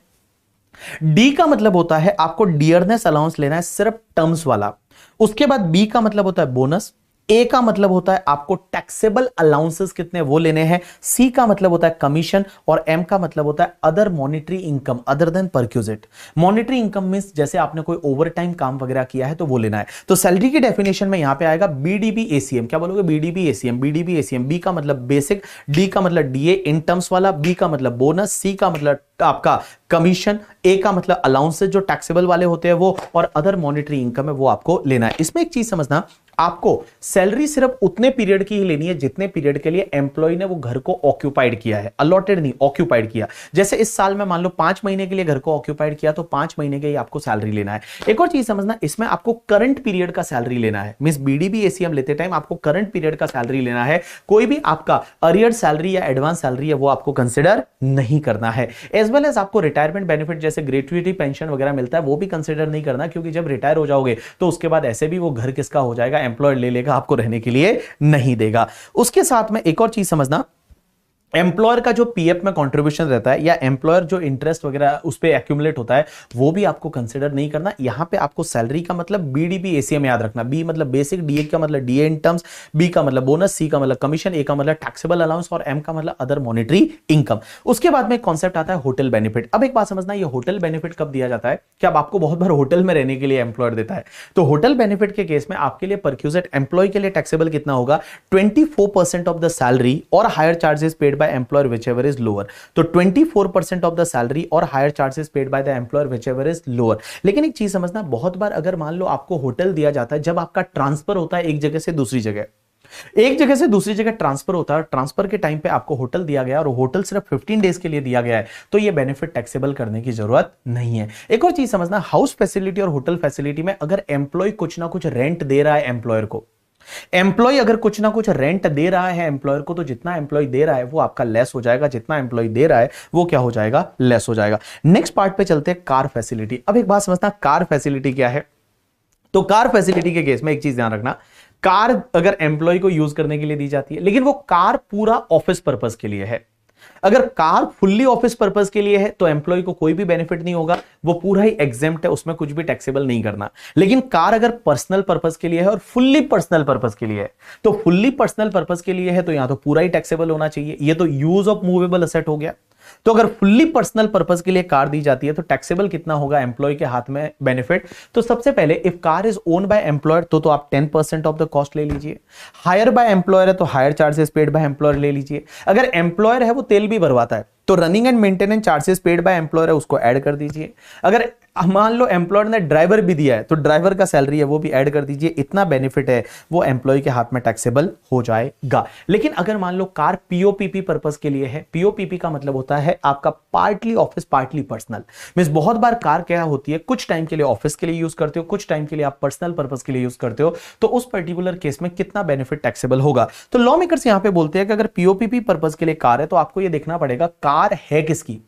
A: डी का मतलब होता है आपको डियरनेस अलाउंस लेना है, सिर्फ टर्म्स वाला। उसके बाद बी का मतलब होता है बोनस। ए का मतलब होता है आपको टैक्सेबल अलाउंसेस कितने वो लेने हैं। सी का मतलब होता है कमीशन और एम का मतलब होता है other monetary income other than perquisite. Monetary income means जैसे आपने कोई ओवर टाइम काम वगैरह किया है तो वो लेना है। तो सैलरी की डेफिनेशन में यहां पे आएगा बीडीबी एसीएम। क्या बोलोगे, बीडीबी एसीएम। बीडीबी एसीएम, बी का मतलब बेसिक, डी का मतलब डीए इन टर्म्स वाला, बी का मतलब बोनस, सी का मतलब आपका कमीशन, ए का मतलब अलाउंसेस जो टैक्सेबल वाले होते हैं वो, और अदर मॉनिटरी इनकम है वो आपको लेना है। इसमें एक चीज समझना, आपको सैलरी सिर्फ उतने पीरियड की ही लेनी है जितने पीरियड के लिए एम्प्लॉय ने वो घर को ऑक्यूपाइड किया है, अलॉटेड नहीं, ऑक्यूपाइड किया। जैसे इस साल में मान लो 5 महीने के लिए घर को ऑक्यूपाइड किया तो 5 महीने के ही आपको सैलरी लेना है। एक और चीज समझना, इसमें आपको करंट पीरियड का सैलरी लेना है। मींस बीडीबी एसीएम लेते टाइम आपको करंट पीरियड का सैलरी लेना है। कोई भी आपका अरियर सैलरी या एडवांस सैलरी है वो आपको कंसिडर नहीं करना है। एज वेल एज आपको रिटायरमेंट बेनिफिट जैसे ग्रेट्युटी पेंशन वगैरह मिलता है वो भी कंसिडर नहीं करना, क्योंकि जब रिटायर हो जाओगे तो उसके बाद ऐसे भी वो घर किसका हो जाएगा, एम्प्लॉयर ले लेगा, आपको रहने के लिए नहीं देगा। उसके साथ में एक और चीज समझना, एम्प्लॉयर का जो पीएफ में कंट्रीब्यूशन रहता है या एम्प्लॉयर जो इंटरेस्ट वगैरह उस पे एक्यूमुलेट होता है वो भी आपको कंसिडर नहीं करना। यहां पे आपको सैलरी का मतलब बीडीबी एसीएम याद रखना। बी मतलब बेसिक, डी का मतलब डीए इन टर्म्स, बी का मतलब बोनस, सी का मतलब कमीशन, ए का मतलब टैक्सेबल अलाउंस और एम का मतलब अदर मॉनिटरी इनकम। उसके बाद में एक कॉन्सेप्ट आता है होटल बेनिफिट। अब एक बात समझना, ये होटल बेनिफिट कब दिया जाता है कि अब आपको बहुत बार होटल में रहने के लिए एम्प्लॉयर देता है। तो होटल बेनिफिट के केस में आपके लिए परक्यूजेट एम्प्लॉय के लिए टैक्सेबल कितना होगा, 24% ऑफ द सैलरी और hire charges paid by employer whichever is lower। तो 24% ऑफ द सैलरी और hire charges paid by the employer whichever is lower। लेकिन एक चीज समझना, बहुत बार अगर मान लो आपको होटल दिया जाता है जब आपका ट्रांसफर होता है एक जगह से दूसरी जगह, एक जगह से दूसरी जगह ट्रांसफर होता है, ट्रांसफर के टाइम पे आपको होटल दिया गया और होटल सिर्फ 15 डेज के लिए दिया गया है तो ये बेनिफिट टैक्सेबल करने की जरूरत नहीं है। एक और चीज समझना, हाउस फैसिलिटी और होटल फैसिलिटी में अगर एम्प्लॉय कुछ ना कुछ रेंट दे रहा है एम्प्लॉयर को, एम्प्लॉय अगर कुछ ना कुछ रेंट दे रहा है एम्प्लॉयर को, तो जितना एम्प्लॉय दे रहा है वो आपका लेस हो जाएगा, जितना एम्प्लॉय दे रहा है वो क्या हो जाएगा, लेस हो जाएगा। नेक्स्ट पार्ट पे चलते हैं, कार फैसिलिटी। अब एक बात समझना, कार फैसिलिटी क्या है। तो कार फैसिलिटी के केस में एक चीज ध्यान रखना, कार अगर एम्प्लॉय को यूज करने के लिए दी जाती है लेकिन वो कार पूरा ऑफिस पर्पस के लिए है। अगर कार फुल्ली ऑफिस पर्पस के लिए है तो एम्प्लॉय को कोई भी बेनिफिट नहीं होगा, वो पूरा ही एग्जेम्प्ट है, उसमें कुछ भी टैक्सेबल नहीं करना। लेकिन कार अगर पर्सनल पर्पस के लिए है और फुल्ली पर्सनल पर्पस के लिए है, तो फुल्ली पर्सनल पर्पस के लिए है तो यहां तो पूरा ही टैक्सेबल होना चाहिए। ये तो यूज ऑफ मूवेबल असेट हो गया। तो अगर फुल्ली पर्सनल पर्पस के लिए कार दी जाती है तो टैक्सेबल कितना होगा एम्प्लॉय के हाथ में बेनिफिट। तो सबसे पहले if car is owned by employer तो आप 10% ऑफ द कॉस्ट ले लीजिए। हायर बाय एम्प्लॉयर है तो hire charges paid by employer ले लीजिए। अगर एम्प्लॉयर है वो तेल भी भरवाता है तो running and maintenance charges paid by employer है उसको ऐड कर दीजिए। अगर मान लो एम्प्लॉयर ने ड्राइवर भी दिया है तो ड्राइवर का सैलरी है वो भी ऐड कर दीजिए। इतना बेनिफिट है वो एम्प्लॉय के हाथ में टैक्सेबल हो जाएगा। लेकिन अगर मान लो कार पीओपीपी पर्पस के लिए है, पीओपीपी का मतलब होता है आपका partly office partly personal. Means बहुत बार कार क्या होती है, कुछ टाइम के लिए ऑफिस के लिए यूज करते हो, कुछ टाइम के लिए आप पर्सनल पर्पस के लिए यूज करते हो, तो उस पर्टिकुलर केस में कितना बेनिफिट टैक्सेबल होगा। तो लॉ मेकर्स यहां पे बोलते हैं कि अगर पीओपीपी पर्पस के लिए कार है तो आपको यह देखना पड़ेगा कार है किसकी।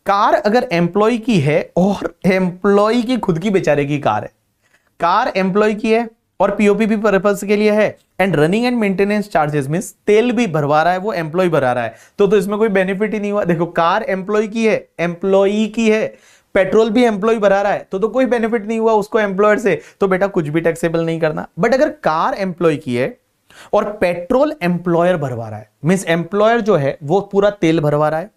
A: कार अगर एम्प्लॉय की है और एम्प्लॉय की खुद की बेचारे की कार है, कार एम्प्लॉय की है और पीओपीपी पर्पस के लिए है and running and maintenance charges means तेल भी भरवा रहा है वो एम्प्लॉय भरा रहा है, तो इसमें कोई बेनिफिट ही नहीं हुआ। देखो कार एम्प्लॉय की है, एम्प्लॉय की है, पेट्रोल भी एम्प्लॉय भरा रहा है तो कोई बेनिफिट नहीं हुआ उसको एम्प्लॉयर से, तो बेटा कुछ भी टैक्सेबल नहीं करना। बट अगर कार एम्प्लॉय की है और पेट्रोल एम्प्लॉयर भरवा रहा है, मींस एम्प्लॉयर जो है वो पूरा तेल भरवा रहा है,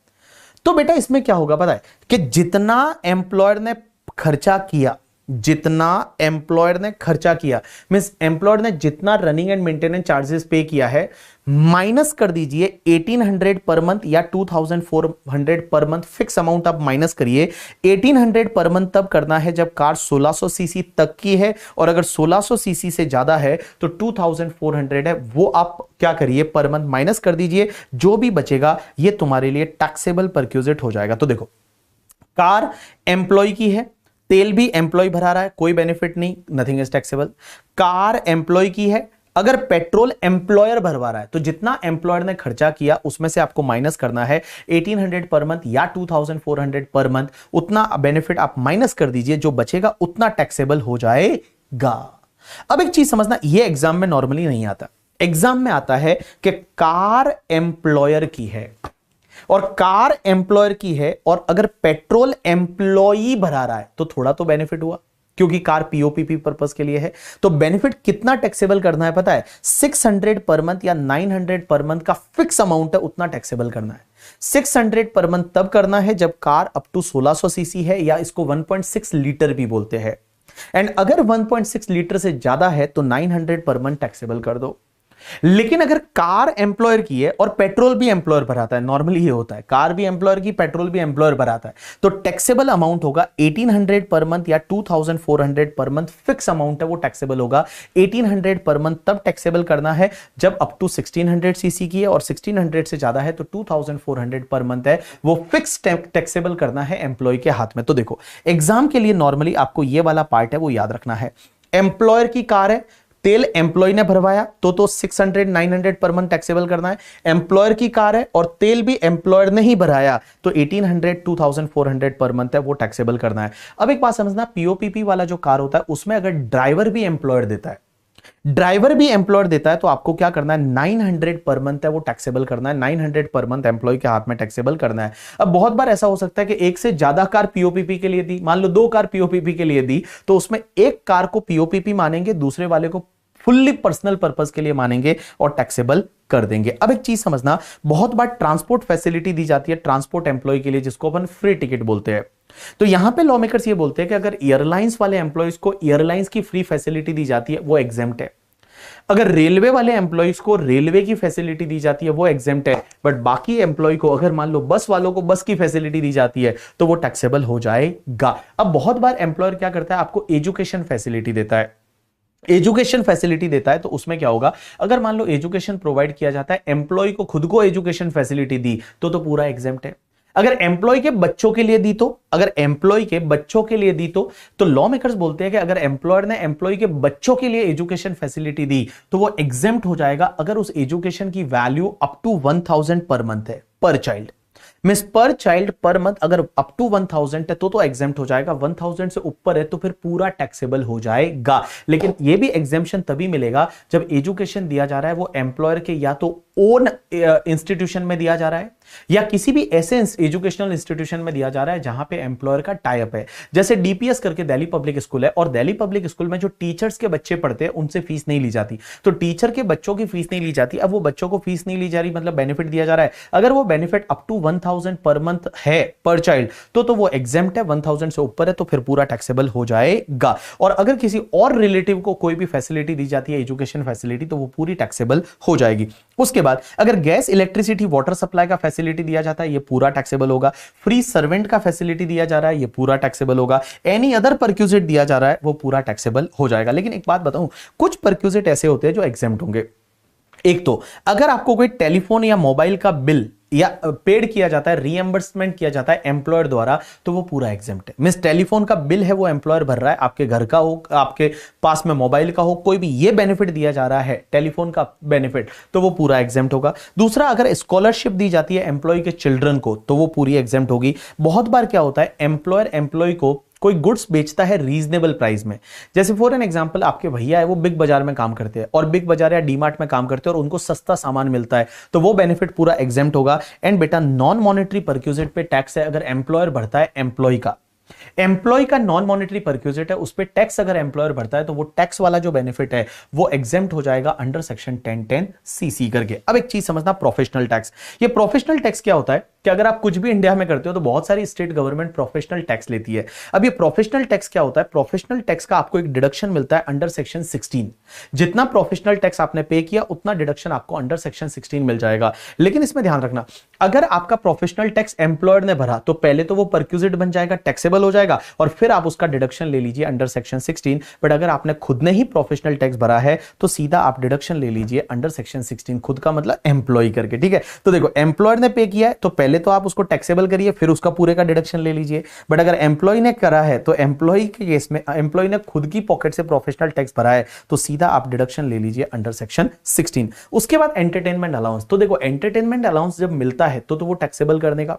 A: तो बेटा इसमें क्या होगा पता है कि जितना एम्प्लॉयर ने खर्चा किया जितना एम्प्लॉयर ने खर्चा किया, मींस एम्प्लॉयर ने जितना रनिंग एंड मेंटेनेंस चार्जेस पे किया है, माइनस कर दीजिए 1800 पर मंथ या 2400 पर मंथ, फिक्स अमाउंट आप माइनस करिए। 1800 पर मंथ तब करना है जब कार 1600 सीसी तक की है, और अगर 1600 सीसी से ज्यादा है तो 2400 है, वो आप क्या करिए पर मंथ माइनस कर दीजिए। जो भी बचेगा ये तुम्हारे लिए टैक्सेबल परक्यूजिट हो जाएगा। तो देखो, कार एम्प्लॉय की है, तेल भी एम्प्लॉय भरा रहा है, कोई बेनिफिट नहीं, nothing is taxable. Car employee की है, अगर पेट्रोल एम्प्लॉयर भरवा रहा है तो जितना एम्प्लॉयर ने खर्चा किया उसमें से आपको माइनस करना है 1800 पर मंथ या 2400 पर मंथ, उतना बेनिफिट आप माइनस कर दीजिए, जो बचेगा उतना टैक्सेबल हो जाएगा। अब एक चीज समझना, ये एग्जाम में नॉर्मली नहीं आता, एग्जाम में आता है कि कार एम्प्लॉयर की है और कार एम्प्लॉयर की है, और अगर पेट्रोल एम्प्लॉई भरा रहा है तो थोड़ा तो बेनिफिट हुआ, क्योंकि कार पीओपीपी पर्पस के लिए है। तो बेनिफिट कितना टैक्सेबल करना है पता है? 600 पर मंथ या 900 पर मंथ का फिक्स अमाउंट है, उतना टैक्सेबल करना है। 600 पर मंथ तब करना है जब कार अप टू 1600 सीसी है, या इसको 1.6 लीटर भी बोलते हैं। एंड अगर 1.6 लीटर से ज्यादा है तो 900 पर मंथ टैक्सेबल कर दो। लेकिन अगर कार एम्प्लॉयर की है और पेट्रोल भी एम्प्लॉयर भराता है, नॉर्मली ये होता है, कार भी एम्प्लॉयर की, पेट्रोल भी एम्प्लॉयर भराता है, तो टैक्सेबल अमाउंट होगा 1800 पर मंथ या 2400 पर मंथ, फिक्स अमाउंट है वो टैक्सेबल होगा। 1800 पर मंथ तब टैक्सेबल करना है जब अप टू 1600 सीसी की है, और 1600 से ज्यादा है तो 2400 पर मंथ है, वो फिक्स टैक्सेबल करना है एम्प्लॉय के हाथ में। तो देखो, एग्जाम के लिए नॉर्मली आपको ये वाला पार्ट है वो याद रखना है। एम्प्लॉयर की कार है, तेल एम्प्लॉय ने भरवाया तो 600 900 पर मंथ टैक्सेबल करना है। एम्प्लॉयर की कार है और तेल भी एम्प्लॉयर ने ही भराया तो 1800 2400 पर मंथ है वो टैक्सेबल करना है। अब एक बात समझना, पीओपीपी वाला जो कार होता है उसमें अगर ड्राइवर भी एम्प्लॉयर देता है, तो आपको क्या करना है, 900 पर मंथ है वो टैक्सेबल करना है। 900 पर मंथ एम्प्लॉय के हाथ में टैक्सेबल करना है। अब बहुत बार ऐसा हो सकता है कि एक से ज्यादा कार पीओपीपी के लिए दी, मान लो 2 कार पीओपीपी के लिए दी, तो उसमें एक कार को पीओपीपी मानेंगे, दूसरे वाले को फुल्ली पर्सनल पर्पस के लिए मानेंगे और टैक्सेबल कर देंगे। अब एक चीज समझना, बहुत बार ट्रांसपोर्ट फैसिलिटी दी जाती है ट्रांसपोर्ट एम्प्लॉय के लिए, जिसको अपन फ्री टिकट बोलते हैं। तो यहां पे लॉ मेकर्स ये बोलते हैं कि अगर एयरलाइंस वाले एम्प्लॉयज को एयरलाइंस की फ्री फैसिलिटी दी जाती है वो एग्जेम्प्ट है। अगर रेलवे वाले एम्प्लॉयज को रेलवे की फैसिलिटी दी जाती है वो एग्जेम्प्ट है। बट बाकी एम्प्लॉय को, अगर मान लो बस वालों को बस की फैसिलिटी दी जाती है तो वो टैक्सेबल हो जाएगा। अब बहुत बार एम्प्लॉयर क्या करता है, आपको एजुकेशन फैसिलिटी देता है, एजुकेशन फैसिलिटी देता है, तो उसमें क्या होगा, अगर मान लो एजुकेशन प्रोवाइड किया जाता है, एम्प्लॉय को खुद को एजुकेशन फैसिलिटी दी तो पूरा एग्जेम्प्ट है। अगर एम्प्लॉय के बच्चों के लिए दी तो लॉ मेकर्स बोलते हैं कि अगर एम्प्लॉयर ने एम्प्लॉय के बच्चों के लिए एजुकेशन फैसिलिटी दी तो वो एग्जेम्प्ट हो जाएगा, अगर उस एजुकेशन की value up to 1000 per month है, पर चाइल्ड। मिस पर चाइल्ड पर मंथ अगर अप टू 1000 है तो एग्जेम्प्ट हो जाएगा, 1000 से ऊपर है तो फिर पूरा टैक्सेबल हो जाएगा। लेकिन यह भी एग्जेम्पशन तभी मिलेगा जब एजुकेशन दिया जा रहा है वो एम्प्लॉयर के या तो ओन इंस्टीट्यूशन में दिया जा रहा है या किसी भी ऐसे एजुकेशनल इंस्टीट्यूशन में दिया जा रहा है जहां पे एम्प्लॉयर का टाई अप है। जैसे डीपीएस करके दिल्ली पब्लिक स्कूल है, और दिल्ली पब्लिक स्कूल में जो टीचर्स के बच्चे पढ़ते हैं उनसे फीस नहीं ली जाती, तो टीचर के बच्चों की फीस नहीं ली जाती। अब वो बच्चों को फीस नहीं ली जा रही, मतलब बेनिफिट दिया जा रहा है, अगर वो benefit up to 1000 per month है पर चाइल्ड तो वो एग्जेम्प्ट है, 1000 से ऊपर है तो फिर पूरा टैक्सेबल हो जाएगा। और अगर किसी और रिलेटिव को कोई भी फैसिलिटी दी जाती है एजुकेशन फैसिलिटी तो वो पूरी टैक्सेबल हो जाएगी। उसके बाद अगर गैस, इलेक्ट्रिसिटी, वाटर सप्लाई का फैसिलिटी दिया जाता है ये पूरा टैक्सेबल होगा। फ्री सर्वेंट का फैसिलिटी दिया जा रहा है ये पूरा टैक्सेबल होगा। एनी अदर परक्यूजिट दिया जा रहा है वो पूरा टैक्सेबल हो जाएगा। लेकिन एक बात बताऊं, कुछ परक्यूजिट ऐसे होते हैं जो एग्जेम्प्ट होंगे। एक तो अगर आपको कोई टेलीफोन या मोबाइल का बिल या पेड किया जाता है, रीएंबर्समेंट किया जाता है एम्प्लॉयर द्वारा, तो वो पूरा एग्जेम्प्ट है। मींस टेलीफोन का बिल है वो एम्प्लॉयर भर रहा है, आपके घर का हो, आपके पास में मोबाइल का हो, कोई भी ये बेनिफिट दिया जा रहा है टेलीफोन का बेनिफिट, तो वो पूरा एग्जेम्प्ट होगा। दूसरा, अगर स्कॉलरशिप दी जाती है एम्प्लॉय के चिल्ड्रन को तो वो पूरी एग्जेम्प्ट होगी। बहुत बार क्या होता है, एम्प्लॉयर एम्प्लॉय को कोई गुड्स बेचता है रीजनेबल प्राइस में। जैसे फॉर एन एग्जांपल, आपके भैया है वो बिग बाजार में काम करते हैं और बिग बाजार या डीमार्ट में काम करते हैं और उनको सस्ता सामान मिलता है, तो वो बेनिफिट पूरा एग्जेम्प्ट होगा। एंड बेटा, नॉन मॉनेटरी परक्यूजिट पे टैक्स है, अगर एम्प्लॉयर भरता है एम्प्लॉय का नॉन मॉनेटरी परक्यूजिट है, उस पे टैक्स अगर एम्प्लॉयर भरता है तो वो टैक्स वाला जो बेनिफिट है वो एग्जेम्प्ट हो जाएगा अंडर सेक्शन 1010 सीसी करके। अब एक चीज समझना, प्रोफेशनल टैक्स। ये प्रोफेशनल टैक्स क्या होता है, कि अगर आप कुछ भी इंडिया में करते हो तो बहुत सारी स्टेट गवर्नमेंट प्रोफेशनल टैक्स लेती है। अब ये प्रोफेशनल टैक्स क्या होता है? प्रोफेशनल टैक्स का आपको एक डिडक्शन मिलता है अंडर सेक्शन 16। जितना प्रोफेशनल टैक्स आपने पे किया उतना डिडक्शन आपको अंडर सेक्शन 16 मिल जाएगा। लेकिन इसमें ध्यान रखना, अगर आपका प्रोफेशनल टैक्स एम्प्लॉयर ने भरा तो पहले तो वो परक्यूजिट बन जाएगा, टैक्सेबल हो जाएगा, और फिर आप उसका डिडक्शन ले लीजिए अंडर सेक्शन 16। बट अगर आपने खुद ने ही प्रोफेशनल टैक्स भरा है तो सीधा आप डिडक्शन ले लीजिए अंडर सेक्शन 16, खुद का मतलब एम्प्लॉय करके। ठीक है, तो देखो एम्प्लॉयर ने पे किया है तो पहले तो आप उसको टैक्सेबल करिए, फिर उसका पूरे का डिडक्शन ले लीजिए। बट अगर एम्प्लॉय ने करा है तो एम्प्लॉय के केस में एम्प्लॉय ने खुद की पॉकेट से प्रोफेशनल टैक्स भरा है तो सीधा आप डिडक्शन ले लीजिए अंडर सेक्शन 16। उसके बाद एंटरटेनमेंट अलाउंस, तो देखो एंटरटेनमेंट अलाउंस जब मिलता है तो वो टैक्सेबल करने का,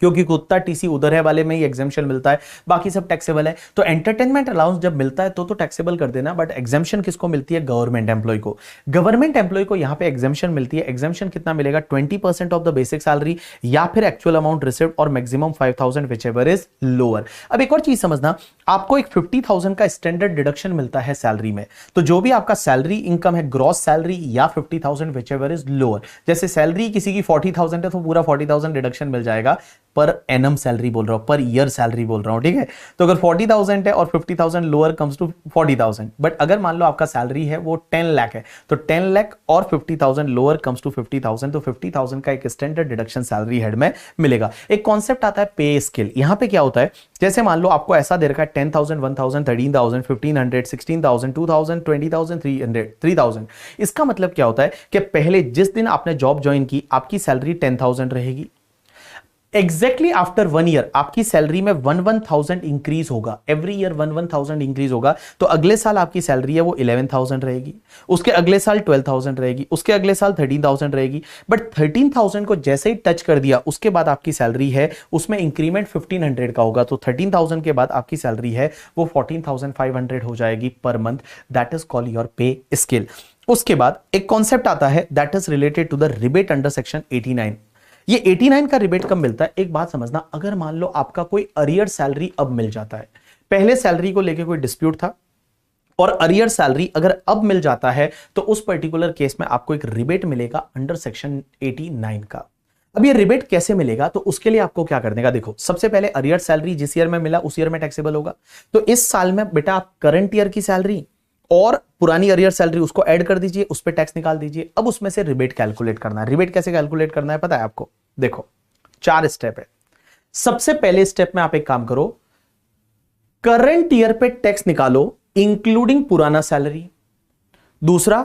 A: क्योंकि कुत्ता टीसी उधर है वाले में ही एग्जेम्पशन मिलता है, बाकी सब टैक्सेबल है। तो एंटरटेनमेंट अलाउंस जब मिलता है तो टैक्सेबल कर देना। बट एग्जेम्पशन किसको मिलती है? गवर्नमेंट एम्प्लॉय को। गवर्नमेंट एम्प्लॉय को यहां पे एग्जेम्पशन मिलती है। एग्जेम्पशन कितना मिलेगा? 20% ऑफ द बेसिक सैलरी, या फिर एक्चुअल अमाउंट रिसीव्ड, और मैक्सिमम 5000 व्हिचएवर इज लोअर। अब एक और चीज समझना, आपको एक 50,000 का स्टैंडर्ड डिडक्शन मिलता है सैलरी में। तो जो भी आपका सैलरी इनकम है, ग्रॉस सैलरी या 50,000 व्हिचएवर इज लोअर, जैसे सैलरी किसी की 40,000 है तो पूरा 40,000 डिडक्शन मिल जाएगा। पर एनम सैलरी बोल रहा हूं, पर ईयर सैलरी बोल रहा हूं। ठीक है, तो अगर 40,000 है और 50,000 लोअर कम्स टू 40,000। बट अगर मान लो आपका सैलरी है वो 10 लाख है तो 10 लाख और 50,000 लोअर कम्स टू 50,000, तो 50,000 का एक स्टैंडर्ड डिडक्शन सैलरी हेड में मिलेगा। एक कॉन्सेप्ट आता है पे स्केल। यहां पे क्या होता है, जैसे मान लो आपको ऐसा दे रखा है 10,000, 1,000, 13,000, 1,500, 16,000, 2,000, 20,000, 300, 3,000। इसका मतलब क्या होता है कि पहले जिस दिन आपने जॉब ज्वाइन की आपकी सैलरी 10,000 रहेगी। एग्जैक्टली आफ्टर 1 ईयर आपकी सैलरी में 1,000 इंक्रीज होगा, एवरी ईयर 1,000 इंक्रीज होगा। तो अगले साल आपकी सैलरी है वो 11,000 रहेगी, उसके अगले साल 12,000 रहेगी, उसके अगले साल 13,000 रहेगी। बट 13,000 को जैसे ही टच कर दिया उसके बाद आपकी सैलरी है उसमें इंक्रीमेंट 1,500 का होगा। तो 13,000 के बाद आपकी सैलरी है वो 14,500 हो जाएगी per month. That is called your pay scale. उसके बाद एक कॉन्सेप्ट आता है that is related to the rebate under section 89। ये 89 का रिबेट कब मिलता है? एक बात समझना, अगर मान लो आपका कोई अरियर सैलरी अब मिल जाता है, पहले सैलरी को लेके कोई डिस्प्यूट था और अरियर सैलरी अगर अब मिल जाता है तो उस पर्टिकुलर केस में आपको एक रिबेट मिलेगा अंडर सेक्शन 89 का। अब ये रिबेट कैसे मिलेगा? तो उसके लिए आपको क्या करने का, देखो सबसे पहले अरियर सैलरी जिस ईयर में मिला उस ईयर में टैक्सेबल होगा। तो इस साल में बेटा आप करंट ईयर की सैलरी और पुरानी अरियर सैलरी उसको ऐड कर दीजिए, उस पर टैक्स निकाल दीजिए। अब उसमें से रिबेट कैलकुलेट करना है। रिबेट कैसे कैलकुलेट करना है पता है आपको? देखो 4 स्टेप है। सबसे पहले स्टेप में आप एक काम करो, करंट ईयर पे टैक्स निकालो इंक्लूडिंग पुराना सैलरी। दूसरा,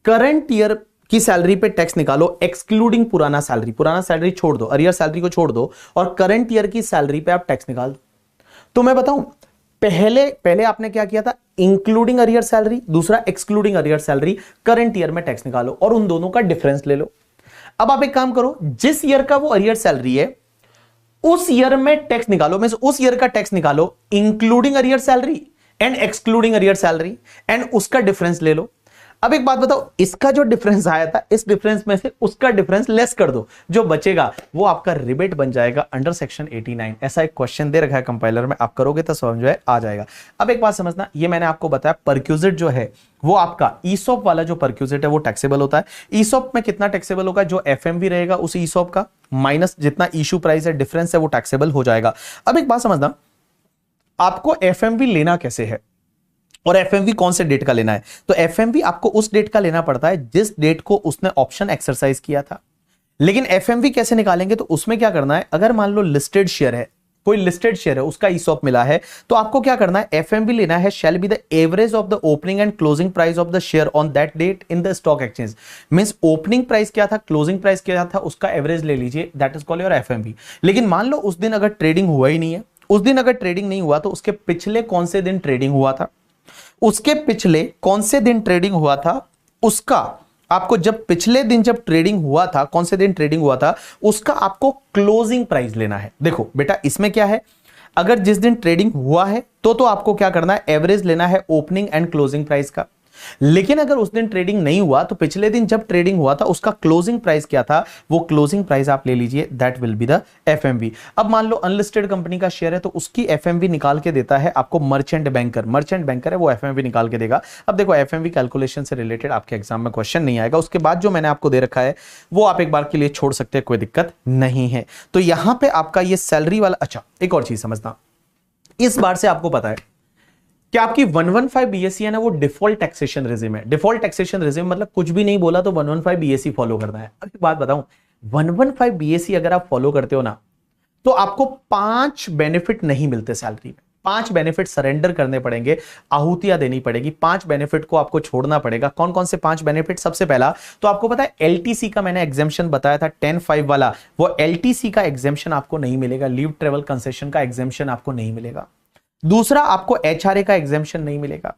A: करंट ईयर की सैलरी पे टैक्स निकालो एक्सक्लूडिंग पुराना सैलरी। पुराना सैलरी छोड़ दो, अरियर सैलरी को छोड़ दो और करंट ईयर की सैलरी पे आप टैक्स निकाल दो। तो मैं बताऊं, पहले आपने क्या किया था? इंक्लूडिंग अरियर सैलरी, दूसरा excluding arrear salary. Current year में टैक्स निकालो और उन दोनों का डिफरेंस ले लो। अब आप एक काम करो, जिस ईयर का वो अरियर सैलरी है उस ईयर में टैक्स निकालो, मींस उस ईयर का टैक्स निकालो including arrear salary and excluding arrear salary and उसका डिफरेंस ले लो। अब एक बात बताओ, इसका जो डिफरेंस आया था इस डिफरेंस में से उसका डिफरेंस लेस कर दो, जो बचेगा वो आपका रिबेट बन जाएगा अंडर सेक्शन 89। ऐसा एक क्वेश्चन दे रखा है कंपाइलर में, आप करोगे तो समझ में आ जाएगा। अब एक बात समझना, ये मैंने आपको बताया परक्यूजिट जो है वो आपका ईसॉप वाला जो परक्यूजिट है वो टैक्सेबल होता है। ईसॉप में कितना टैक्सेबल होगा? जो एफएमवी रहेगा उस ईसॉप का माइनस जितना इशू प्राइस है, डिफरेंस है, वो टैक्सेबल हो जाएगा। अब एक बात समझना, आपको एफएमवी लेना कैसे है और एफएमवी कौन से डेट का लेना है? तो एफएमवी आपको उस डेट का लेना पड़ता है जिस डेट को उसने ऑप्शन एक्सरसाइज किया था। लेकिन एफएमवी कैसे निकालेंगे? तो उसमें क्या करना है, अगर मान लो लिस्टेड शेयर है, कोई लिस्टेड शेयर है उसका ईसॉप मिला है, तो आपको क्या करना है? एफएमवी लेना है shall be the average of the opening and closing price of the share on that date in the stock exchange. Means opening price क्या था, क्लोजिंग प्राइस क्या था, उसका एवरेज ले लीजिए, that is called your FMV. लेकिन मान लो उस दिन अगर ट्रेडिंग हुआ ही नहीं है, उस दिन अगर ट्रेडिंग नहीं हुआ तो उसके पिछले कौन से दिन ट्रेडिंग हुआ था, उसके पिछले कौन से दिन ट्रेडिंग हुआ था, उसका आपको जब पिछले दिन जब ट्रेडिंग हुआ था, कौन से दिन ट्रेडिंग हुआ था, उसका आपको क्लोजिंग प्राइस लेना है। देखो बेटा इसमें क्या है, अगर जिस दिन ट्रेडिंग हुआ है तो आपको क्या करना है? एवरेज लेना है ओपनिंग एंड क्लोजिंग प्राइस का। लेकिन अगर उस दिन ट्रेडिंग नहीं हुआ तो पिछले दिन जब ट्रेडिंग हुआ था उसका क्लोजिंग प्राइस क्या था, वो क्लोजिंग प्राइस आप ले लीजिए, that will be the FMV. अब मान लो अनलिस्टेड कंपनी का शेयर है तो उसकी एफएमवी निकाल के देता है आपको मर्चेंट बैंकर है, वो एफएमवी निकाल के देगा। अब देखो एफएमवी कैलकुलेशन से रिलेटेड आपके एग्जाम में क्वेश्चन नहीं आएगा, उसके बाद जो मैंने आपको दे रखा है वो आप एक बार के लिए छोड़ सकते हैं, कोई दिक्कत नहीं है। तो यहां पे आपका ये सैलरी वाला, अच्छा एक और चीज समझना, इस बार से आपको पता है कि आपकी 115 बीएससी है ना, वो डिफॉल्ट टैक्सेशन रेजिम है। डिफॉल्ट टैक्सेशन रेजिम मतलब कुछ भी नहीं बोला तो 115 बीएससी फॉलो करना है। अब एक बात बताऊं, 115 बीएससी अगर आप फॉलो करते हो ना तो आपको 5 बेनिफिट नहीं मिलते सैलरी में। 5 बेनिफिट सरेंडर करने पड़ेंगे, आहुतियां देनी पड़ेगी, 5 बेनिफिट को आपको छोड़ना पड़ेगा। कौन कौन से 5 बेनिफिट? सबसे पहला तो आपको पता है एलटीसी का मैंने एग्जेम्पशन बताया था 10(5) वाला, वो एलटीसी का एग्जेम्पशन आपको नहीं मिलेगा, लीव ट्रेवल कंसेशन का एग्जेम्पशन आपको नहीं मिलेगा। दूसरा, आपको एचआरए का एग्जेम्पशन नहीं मिलेगा।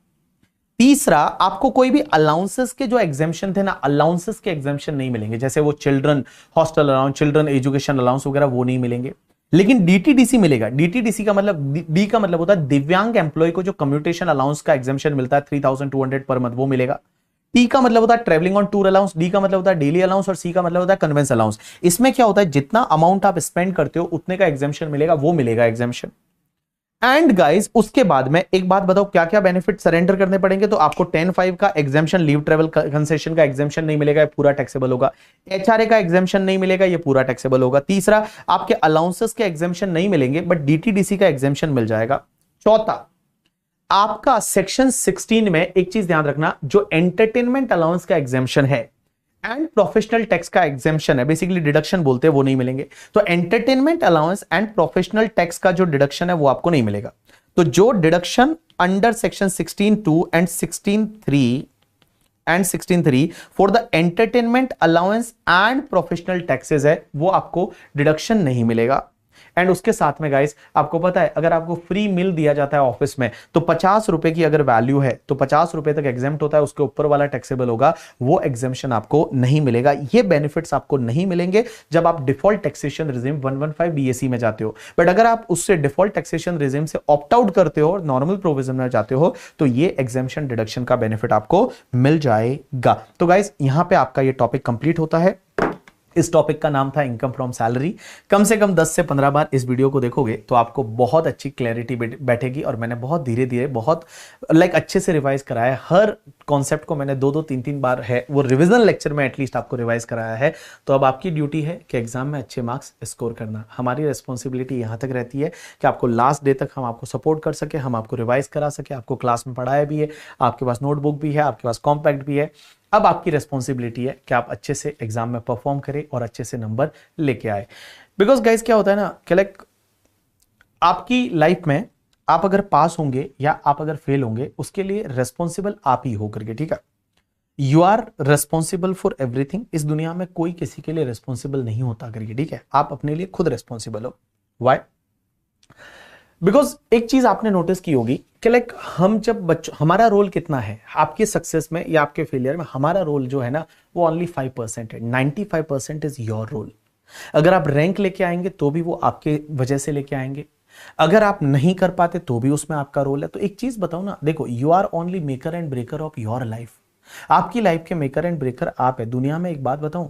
A: तीसरा, आपको कोई भी अलाउंसेस के जो एग्जेम्पशन थे ना, अलाउंसेस के एग्जेम्पशन नहीं मिलेंगे, जैसे वो children hostel allowance, children education allowance वगैरह, वो नहीं मिलेंगे। लेकिन डीटीडीसी मिलेगा। डीटीडीसी का मतलब, डी का मतलब होता है दिव्यांग एम्प्लॉय को जो कम्यूटेशन अलाउंस का एग्जेम्पशन मिलता है 3200 पर मंथ, वो मिलेगा। टी का मतलब होता है travelling on tour allowance, D का मतलब होता है डेली अलाउंस और सी का मतलब होता है कन्वेंस अलाउंस। इसमें क्या होता है, जितना अमाउंट आप स्पेंड करते हो उतने का एग्जेम्पशन मिलेगा, वो मिलेगा एग्जेम्पशन। एंड गाइस, उसके बाद में एक बात बताओ क्या क्या बेनिफिट सरेंडर करने पड़ेंगे। तो आपको 10(5) का एग्जेम्पशन, लीव ट्रेवल कंसेशन का एग्जेम्पशन नहीं मिलेगा, ये पूरा टैक्सेबल होगा। एचआरए का एग्जेम्पशन नहीं मिलेगा, ये पूरा टैक्सेबल होगा। तीसरा, आपके अलाउंसेस के एग्जेम्पशन नहीं मिलेंगे बट डीटीडीसी का एग्जेम्पशन मिल जाएगा। चौथा, आपका सेक्शन 16 में एक चीज ध्यान रखना, जो एंटरटेनमेंट अलाउंस का एग्जेम्पशन है एंड प्रोफेशनल टैक्स का एग्जेम्पशन है, बेसिकली डिडक्शन बोलते हैं, वो नहीं मिलेंगे। तो entertainment allowance and professional tax का जो डिडक्शन है वो आपको नहीं मिलेगा। तो जो deduction under section 16(2) and 16(3) for the entertainment allowance and professional taxes है, वो आपको डिडक्शन नहीं मिलेगा। एंड उसके साथ में गाइस, आपको पता है अगर आपको फ्री मील दिया जाता है ऑफिस में तो 50 रुपए की अगर वैल्यू है तो 50 रुपए तक एग्जेम्प्ट होता है, उसके ऊपर वाला टैक्सेबल होगा, वो एग्जेम्पशन आपको नहीं मिलेगा। ये बेनिफिट्स आपको नहीं मिलेंगे जब आप डिफॉल्ट टैक्सेशन रिजिम 115 बीएससी में जाते हो। बट अगर आप उससे डिफॉल्ट टैक्सेशन रिजिम से ऑप्ट आउट करते हो और नॉर्मल प्रोविजन में जाते हो तो ये एग्जेम्पशन डिडक्शन का बेनिफिट आपको मिल जाएगा। तो गाइस, यहां पे आपका ये टॉपिक कंप्लीट होता है। इस टॉपिक का नाम था इनकम फ्रॉम सैलरी। कम से कम 10 से 15 बार इस वीडियो को देखोगे तो आपको बहुत अच्छी क्लैरिटी बैठेगी। और मैंने बहुत धीरे धीरे, बहुत अच्छे से रिवाइज कराया है। हर कॉन्सेप्ट को मैंने 2-2, 3-3 बार है वो रिवीजन लेक्चर में एटलीस्ट आपको रिवाइज कराया है। तो अब आपकी ड्यूटी है कि एग्जाम में अच्छे मार्क्स स्कोर करना। हमारी रिस्पॉन्सिबिलिटी यहां तक रहती है कि आपको लास्ट डे तक हम आपको सपोर्ट कर सके, हम आपको रिवाइज करा सके, आपको क्लास में पढ़ाया भी है, आपके पास नोटबुक भी है, आपके पास कॉम्पैक्ट भी है। अब आपकी रिस्पॉन्सिबिलिटी है कि आप अच्छे से एग्जाम में परफॉर्म करें और अच्छे से नंबर लेके आए। बिकॉज गाइस, क्या होता है ना कि आपकी लाइफ में आप अगर पास होंगे या आप अगर फेल होंगे, उसके लिए रेस्पॉन्सिबल आप ही हो करके, ठीक है। You are responsible for everything. इस दुनिया में कोई किसी के लिए रेस्पॉन्सिबल नहीं होता करके, ठीक है। आप अपने लिए खुद रेस्पॉन्सिबल हो। वाई? बिकॉज एक चीज आपने नोटिस की होगी कि हम जब बच्चों, हमारा रोल कितना है आपके सक्सेस में या आपके फेलियर में? हमारा रोल जो है ना वो ओनली 5% है। 95% इज योर रोल। अगर आप रैंक लेके आएंगे तो भी वो आपके वजह से लेके आएंगे, अगर आप नहीं कर पाते तो भी उसमें आपका रोल है। तो एक चीज बताओ ना, देखो, you are only maker and breaker of your life. आपकी लाइफ के मेकर एंड ब्रेकर आप है। दुनिया में एक बात बताऊं,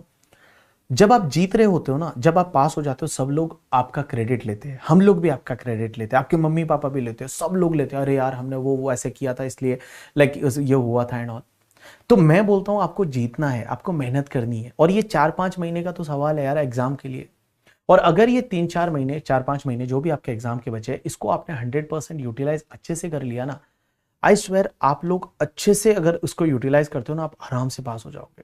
A: जब आप जीत रहे होते हो ना, जब आप पास हो जाते हो, सब लोग आपका क्रेडिट लेते हैं। हम लोग भी आपका क्रेडिट लेते हैं, आपके मम्मी पापा भी लेते हैं, सब लोग लेते हैं, अरे यार हमने वो ऐसे किया था इसलिए ये हुआ था एंड ऑल। तो मैं बोलता हूं आपको जीतना है, आपको मेहनत करनी है। और ये 4-5 महीने का तो सवाल है यार एग्जाम के लिए। और अगर ये 3-4 महीने, 4-5 महीने जो भी आपके एग्जाम के बचे, इसको आपने 100% यूटिलाइज अच्छे से कर लिया ना, आई स्वेयर आप लोग अच्छे से अगर उसको यूटिलाइज करते हो ना, आप आराम से पास हो जाओगे,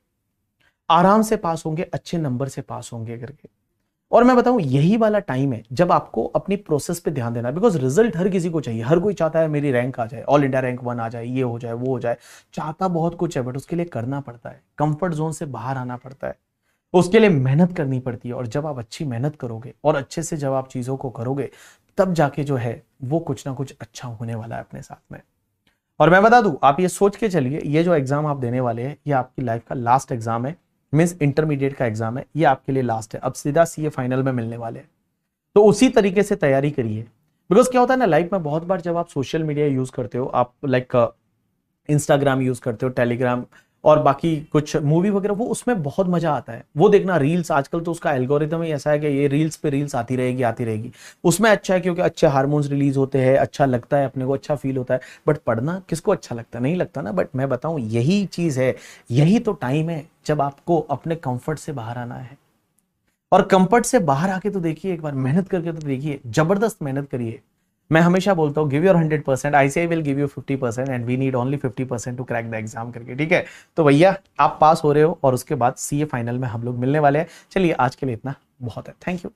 A: आराम से पास होंगे, अच्छे नंबर से पास होंगे करके। और मैं बताऊं, यही वाला टाइम है जब आपको अपनी प्रोसेस पे ध्यान देना। बिकॉज रिजल्ट हर किसी को चाहिए, हर कोई चाहता है मेरी रैंक आ जाए, ऑल इंडिया रैंक 1 आ जाए, ये हो जाए, वो हो जाए। चाहता बहुत कुछ है बट उसके लिए करना पड़ता है, कंफर्ट जोन से बाहर आना पड़ता है, उसके लिए मेहनत करनी पड़ती है। और जब आप अच्छी मेहनत करोगे और अच्छे से जब आप चीजों को करोगे, तब जाके जो है वो कुछ ना कुछ अच्छा होने वाला है अपने साथ में। और मैं बता दूं, आप ये सोच के चलिए, ये जो एग्जाम आप देने वाले हैं, ये आपकी लाइफ का लास्ट एग्जाम है। मींस इंटरमीडिएट का एग्जाम है, ये आपके लिए लास्ट है। अब सीधा सीए फाइनल में मिलने वाले हैं, तो उसी तरीके से तैयारी करिए। बिकॉज क्या होता है ना, लाइफ में बहुत बार जब आप सोशल मीडिया यूज करते हो, आप इंस्टाग्राम यूज करते हो, टेलीग्राम और बाकी कुछ मूवी वगैरह, वो उसमें बहुत मजा आता है वो देखना। रील्स आजकल तो उसका एल्गोरिदम ही ऐसा है कि ये रील्स पे रील्स आती रहेगी आती रहेगी। उसमें अच्छा है क्योंकि अच्छे हार्मोन्स रिलीज होते हैं, अच्छा लगता है, अपने को अच्छा फील होता है। बट पढ़ना किसको अच्छा लगता है? नहीं लगता ना। बट मैं बताऊं, यही चीज है, यही तो टाइम है जब आपको अपने कंफर्ट से बाहर आना है। और कंफर्ट से बाहर आके तो देखिए, एक बार मेहनत करके तो देखिए, जबरदस्त मेहनत करिए। मैं हमेशा बोलता हूँ give your 100%, ICI will give you 50% and we need only 50% to crack the exam करके, ठीक है? तो भैया आप पास हो रहे हो और उसके बाद सीए फाइनल में हम लोग मिलने वाले हैं। चलिए आज के लिए इतना बहुत है। Thank you.